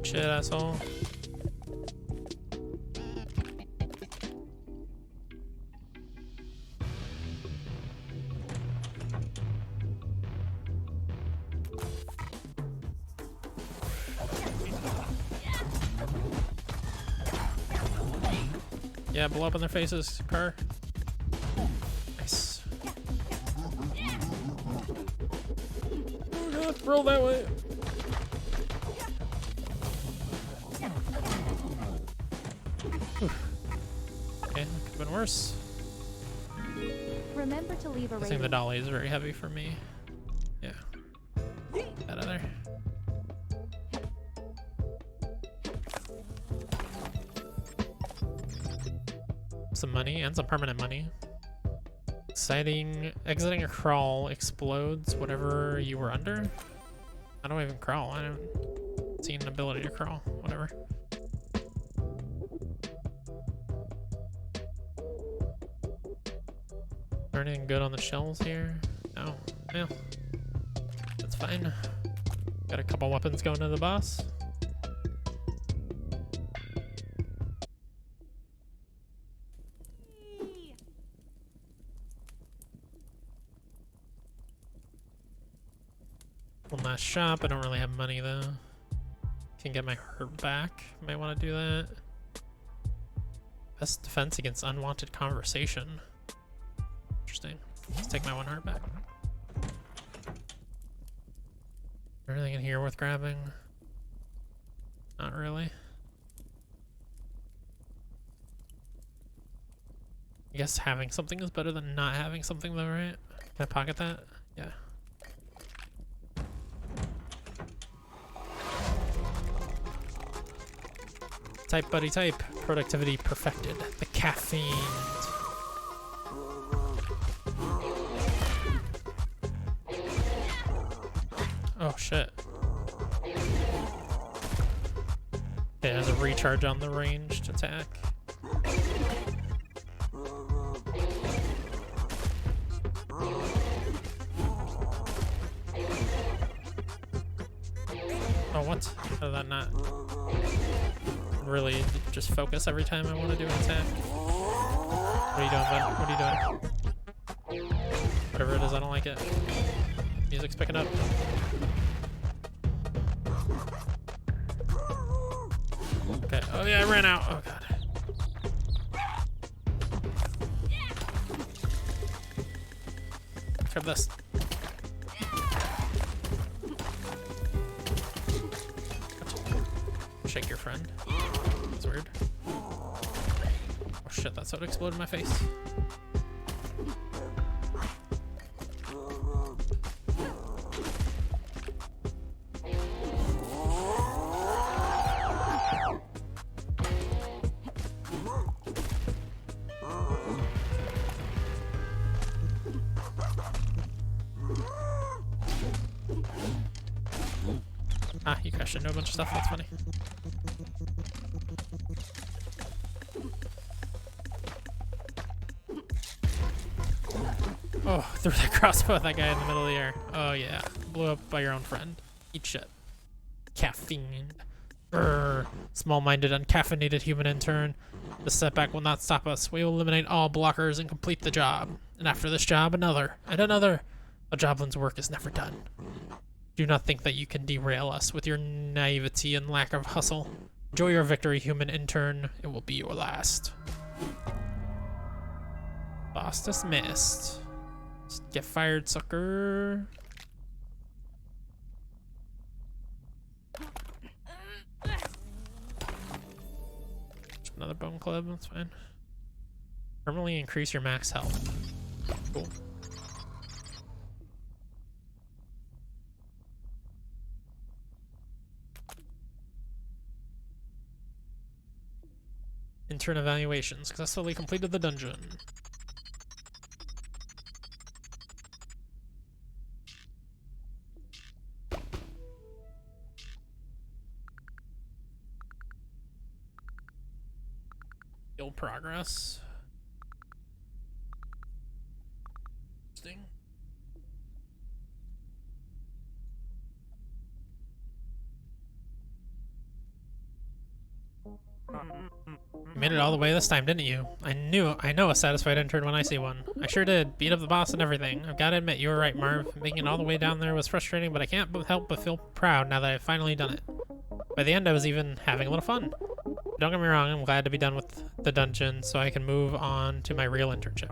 Shit, asshole. Yeah, blow up in their faces, car. Nice. Oh god, roll that way. Oof. Okay, that could have been worse. Remember to leave a I think rating. the dolly is very heavy for me. Yeah. Out of there. Some money and some permanent money. Exciting. Exiting a crawl explodes whatever you were under. How do I even crawl? I haven't seen an ability to crawl. Whatever. Is there anything good on the shelves here? No. Yeah. That's fine. Got a couple weapons going to the boss. One last shop. I don't really have money though. Can get my herb back. Might want to do that. Best defense against unwanted conversation. Interesting. Let's take my 1 heart back. there anything in here worth grabbing? Not really. I guess having something is better than not having something though, right? Can I pocket that? Yeah. Type, buddy, type. Productivity perfected. The caffeine. Oh shit. Yeah, there's a recharge on the ranged attack. Oh, what? How did that not really just focus every time I want to do an attack? What are you doing, bud? What are you doing? Whatever it is, I don't like it. Music's picking up. Okay. Oh yeah, I ran out. Oh god. Grab this. Shake your friend. That's weird. Oh shit, that's how it exploded in my face. Ah, you crashed into a bunch of stuff, that's funny. Oh, threw that crossbow at that guy in the middle of the air. Oh yeah, blew up by your own friend. Eat shit. Caffeine. Brr. Small-minded, uncaffeinated human intern. The setback will not stop us. We will eliminate all blockers and complete the job. And after this job, another, and another. A Joblin's work is never done. Do not think that you can derail us with your naivety and lack of hustle. Enjoy your victory, human intern. It will be your last. Boss dismissed. Get fired, sucker. Another bone club, that's fine. Permanently increase your max health. Cool. Intern evaluation. Successfully completed the dungeon. Guild progress. Interesting. You made it all the way this time, didn't you? I know a satisfied intern when I see one. I sure did. Beat up the boss and everything. I've got to admit, you were right, Marv. Making it all the way down there was frustrating, but I can't help but feel proud now that I've finally done it. By the end, I was even having a little fun. Don't get me wrong, I'm glad to be done with the dungeon so I can move on to my real internship.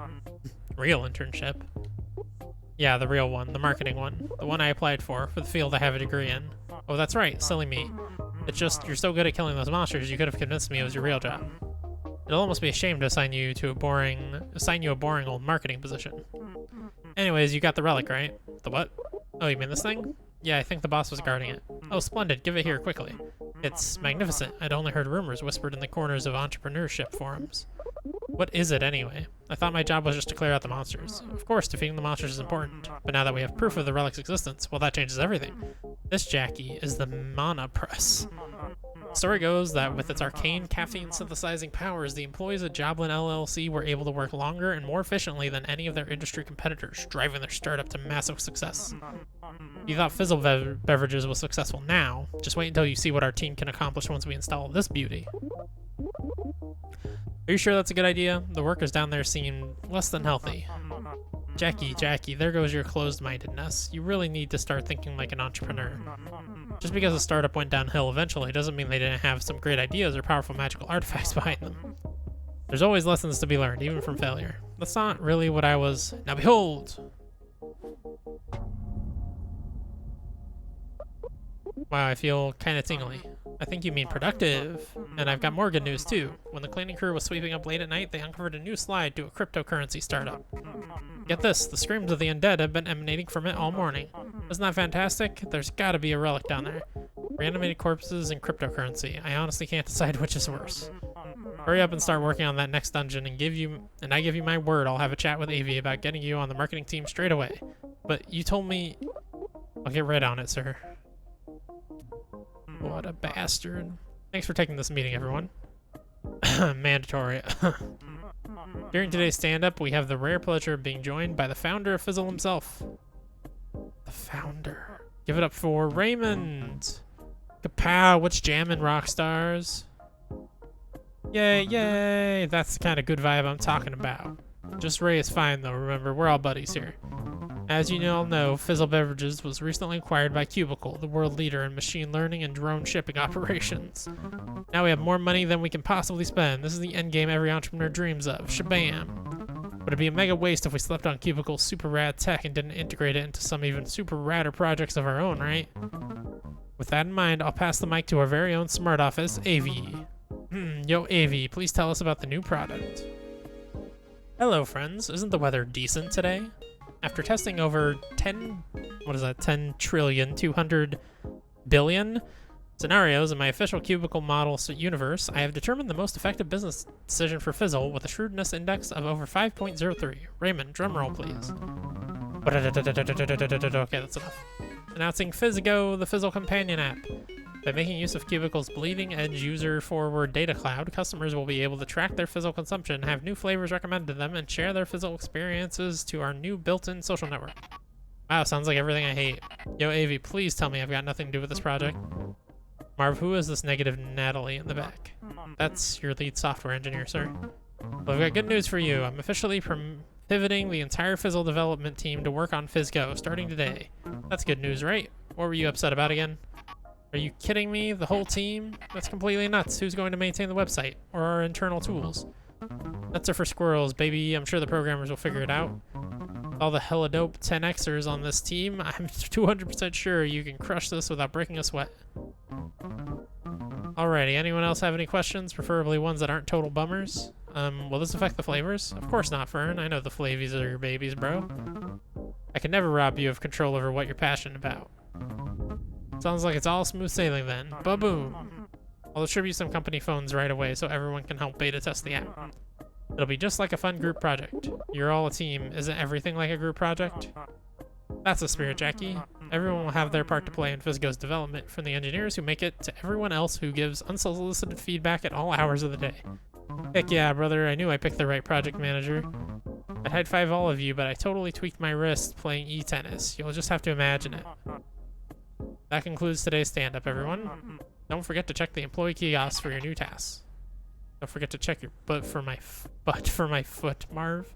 Real internship? Yeah, the real one, the marketing one. The one I applied for the field I have a degree in. Oh, that's right, silly me. It's just, you're so good at killing those monsters, you could have convinced me it was your real job. It'll almost be a shame to assign you a boring old marketing position. Anyways, you got the relic, right? The what? Oh, you mean this thing? Yeah, I think the boss was guarding it. Oh, splendid. Give it here, quickly. It's magnificent. I'd only heard rumors whispered in the corners of entrepreneurship forums. What is it, anyway? I thought my job was just to clear out the monsters. Of course, defeating the monsters is important, but now that we have proof of the relic's existence, well, that changes everything. This, Jackie, is the Mana Press. Story goes that with its arcane caffeine synthesizing powers, the employees at Joblin LLC were able to work longer and more efficiently than any of their industry competitors, driving their startup to massive success. You thought Fizzle Beverages was successful now, just wait until you see what our team can accomplish once we install this beauty. Are you sure that's a good idea? The workers down there seem less than healthy. Jackie, there goes your closed-mindedness. You really need to start thinking like an entrepreneur. Just because a startup went downhill eventually doesn't mean they didn't have some great ideas or powerful magical artifacts behind them. There's always lessons to be learned, even from failure. That's not really what I was... Now behold! Wow, I feel kind of tingly. I think you mean productive. And I've got more good news too. When the cleaning crew was sweeping up late at night, they uncovered a new slide to a cryptocurrency startup. Get this, the screams of the undead have been emanating from it all morning. Isn't that fantastic? There's gotta be a relic down there. Reanimated corpses and cryptocurrency. I honestly can't decide which is worse. Hurry up and start working on that next dungeon and I give you my word I'll have a chat with Avi about getting you on the marketing team straight away. But you told me... I'll get right on it, sir. What a bastard. Thanks for taking this meeting, everyone. Mandatory. During today's stand-up, we have the rare pleasure of being joined by the founder of Fizzle himself. The founder. Give it up for Raymond. Kapow, what's jammin', rock stars? Yay, yay! That's the kind of good vibe I'm talking about. Just Ray is fine though, remember, we're all buddies here. As you all know, Fizzle Beverages was recently acquired by Cubicle, the world leader in machine learning and drone shipping operations. Now we have more money than we can possibly spend. This is the endgame every entrepreneur dreams of. Shabam! Would it be a mega waste if we slept on Cubicle's super rad tech and didn't integrate it into some even super radder projects of our own, right? With that in mind, I'll pass the mic to our very own smart office, Avi. Yo, Avi, please tell us about the new product. Hello, friends. Isn't the weather decent today? After testing over 10 trillion, 200 billion scenarios in my official Cubicle model universe, I have determined the most effective business decision for Fizzle with a shrewdness index of over 5.03. Raymond, drumroll, please. Okay, that's enough. Announcing Fizgo, the Fizzle companion app. By making use of Cubicle's bleeding-edge user-forward data cloud, customers will be able to track their Fizzle consumption, have new flavors recommended to them, and share their Fizzle experiences to our new built-in social network. Wow, sounds like everything I hate. Yo, Avi, please tell me I've got nothing to do with this project. Marv, who is this negative Natalie in the back? That's your lead software engineer, sir. Well, I've got good news for you. I'm officially pivoting the entire Fizzle development team to work on Fizgo, starting today. That's good news, right? What were you upset about again? Are you kidding me? The whole team? That's completely nuts. Who's going to maintain the website? Or our internal tools? Nuts are for squirrels, baby. I'm sure the programmers will figure it out. All the hella dope 10Xers on this team, I'm 200% sure you can crush this without breaking a sweat. Alrighty, anyone else have any questions? Preferably ones that aren't total bummers? Will this affect the flavors? Of course not, Fern. I know the flavies are your babies, bro. I can never rob you of control over what you're passionate about. Sounds like it's all smooth sailing then. Ba-boom! I'll distribute some company phones right away so everyone can help beta test the app. It'll be just like a fun group project. You're all a team. Isn't everything like a group project? That's the spirit, Jackie. Everyone will have their part to play in Fizgo's development, from the engineers who make it to everyone else who gives unsolicited feedback at all hours of the day. Heck yeah, brother. I knew I picked the right project manager. I'd high five all of you, but I totally tweaked my wrist playing e-tennis. You'll just have to imagine it. That concludes today's stand-up, everyone. Don't forget to check the employee kiosk for your new tasks. Don't forget to check your butt for my foot, Marv.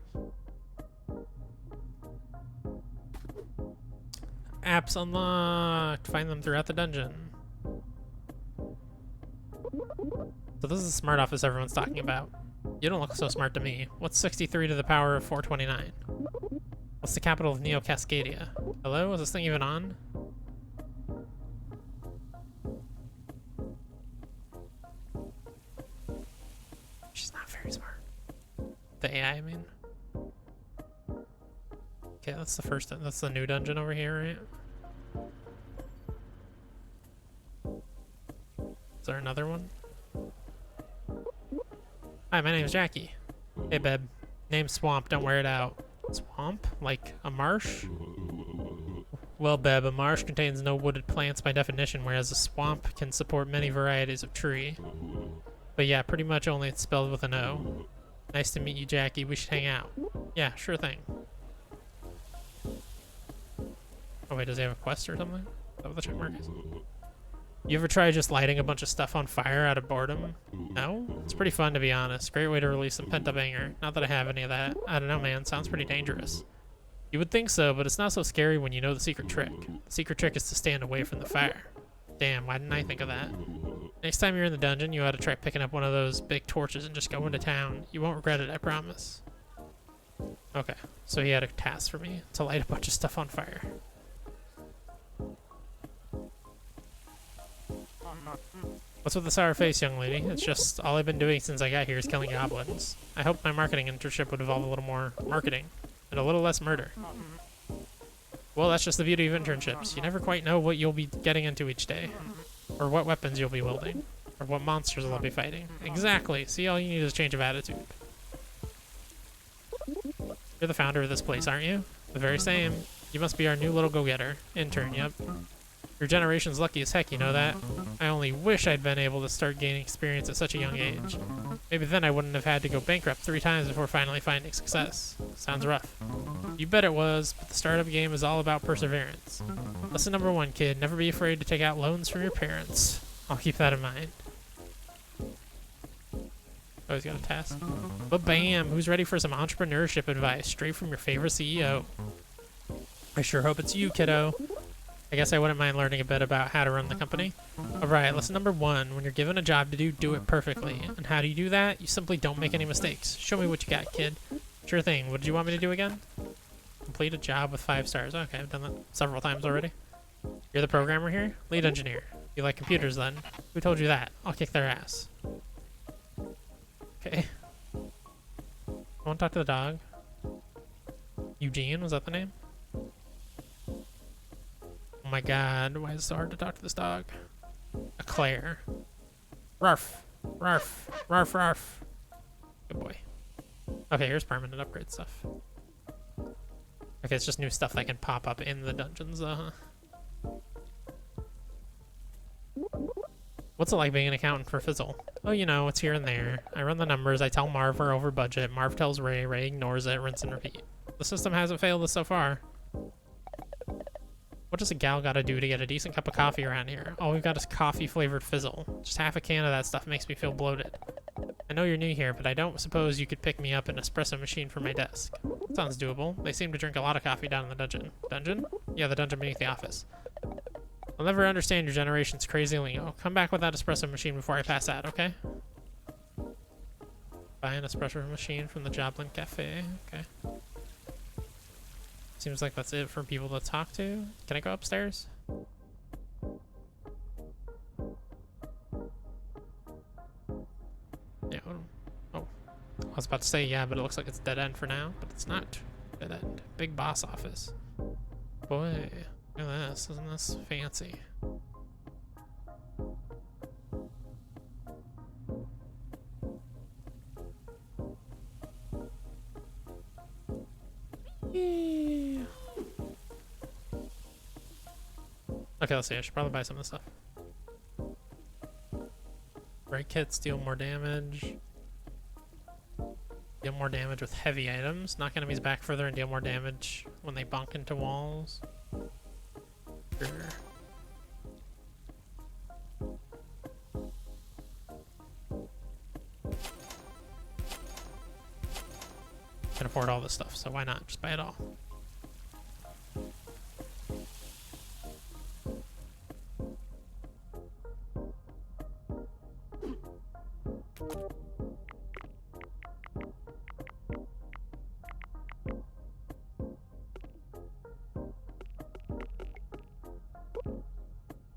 Apps unlocked. Find them throughout the dungeon. So this is the smart office everyone's talking about. You don't look so smart to me. What's 63 to the power of 429? What's the capital of Neo Cascadia? Hello? Is this thing even on? She's not very smart. The AI, I mean. Okay, that's the new dungeon over here, right? Is there another one? Hi, my name's Jackie. Hey, Beb. Name's Swamp, don't wear it out. Swamp? Like a marsh? Well, Beb, a marsh contains no wooded plants by definition, whereas a swamp can support many varieties of tree. But yeah, pretty much only it's spelled with an O. Nice to meet you, Jackie. We should hang out. Yeah, sure thing. Oh wait, does he have a quest or something? Is that what the check mark is? You ever try just lighting a bunch of stuff on fire out of boredom? No? It's pretty fun, to be honest. Great way to release some pent-up anger. Not that I have any of that. I don't know, man. Sounds pretty dangerous. You would think so, but it's not so scary when you know the secret trick. The secret trick is to stand away from the fire. Damn, why didn't I think of that? Next time you're in the dungeon, you ought to try picking up one of those big torches and just go into town. You won't regret it, I promise. Okay, so he had a task for me to light a bunch of stuff on fire. What's with the sour face, young lady? It's just all I've been doing since I got here is killing goblins. I hope my marketing internship would involve a little more marketing and a little less murder. Well, that's just the beauty of internships. You never quite know what you'll be getting into each day, or what weapons you'll be wielding, or what monsters you'll be fighting. Exactly. See, all you need is a change of attitude. You're the founder of this place, aren't you? The very same. You must be our new little go-getter. Intern, yep. Your generation's lucky as heck, you know that? I only wish I'd been able to start gaining experience at such a young age. Maybe then I wouldn't have had to go bankrupt 3 times before finally finding success. Sounds rough. You bet it was, but the startup game is all about perseverance. Lesson number 1, kid. Never be afraid to take out loans from your parents. I'll keep that in mind. Oh, he's got a task. But bam! Who's ready for some entrepreneurship advice straight from your favorite CEO? I sure hope it's you, kiddo. I guess I wouldn't mind learning a bit about how to run the company. Alright, lesson number 1. When you're given a job to do it perfectly. And how do you do that? You simply don't make any mistakes. Show me what you got, kid. Sure thing. What did you want me to do again? Complete a job with 5 stars. Okay, I've done that several times already. You're the programmer here? Lead engineer. You like computers then? Who told you that? I'll kick their ass. Okay. I want to talk to the dog. Eugene, was that the name? Oh my god, why is it so hard to talk to this dog? A Claire. Rarf. Rarf. Rarf, rarf. Good boy. Okay, here's permanent upgrade stuff. Okay, it's just new stuff that can pop up in the dungeons, huh? What's it like being an accountant for Fizzle? Oh, you know, it's here and there. I run the numbers, I tell Marv we're over budget, Marv tells Ray, Ray ignores it, rinse and repeat. The system hasn't failed us so far. What does a gal gotta do to get a decent cup of coffee around here? All we've got is coffee-flavored Fizzle. Just half a can of that stuff makes me feel bloated. I know you're new here, but I don't suppose you could pick me up an espresso machine for my desk. Sounds doable. They seem to drink a lot of coffee down in the dungeon. Dungeon? Yeah, the dungeon beneath the office. I'll never understand your generation's crazy lingo. Come back with that espresso machine before I pass out, okay? Buy an espresso machine from the Joblin Cafe. Okay. Seems like that's it for people to talk to. Can I go upstairs? Yeah. Oh. I was about to say yeah, but it looks like it's dead end for now. But it's not dead end. Big boss office. Boy. Look at this, isn't this fancy? Yeah. Okay, let's see. I should probably buy some of this stuff. Break kits deal more damage. Deal more damage with heavy items. Knock enemies back further and deal more damage when they bonk into walls. Sure. Can afford all this stuff, so why not? Just buy it all.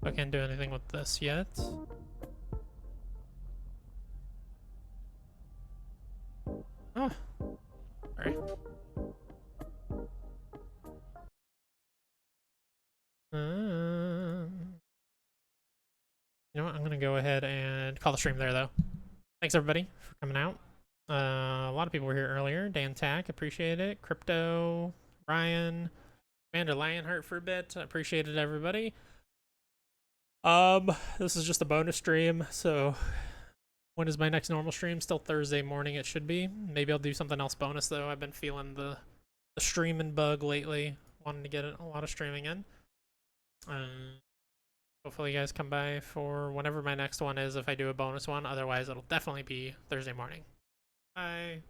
I can't do anything with this yet. Oh. Sorry. You know what? I'm gonna go ahead and call the stream there, though. Thanks everybody for coming out. A lot of people were here earlier. Dan Tack, appreciate it. Crypto, Ryan, Commander Lionheart for a bit. Appreciated everybody. This is just a bonus stream, so when is my next normal stream? Still Thursday morning it should be. Maybe I'll do something else bonus though. I've been feeling the streaming bug lately. Wanting to get a lot of streaming in. Hopefully you guys come by for whenever my next one is if I do a bonus one. Otherwise it'll definitely be Thursday morning. Bye.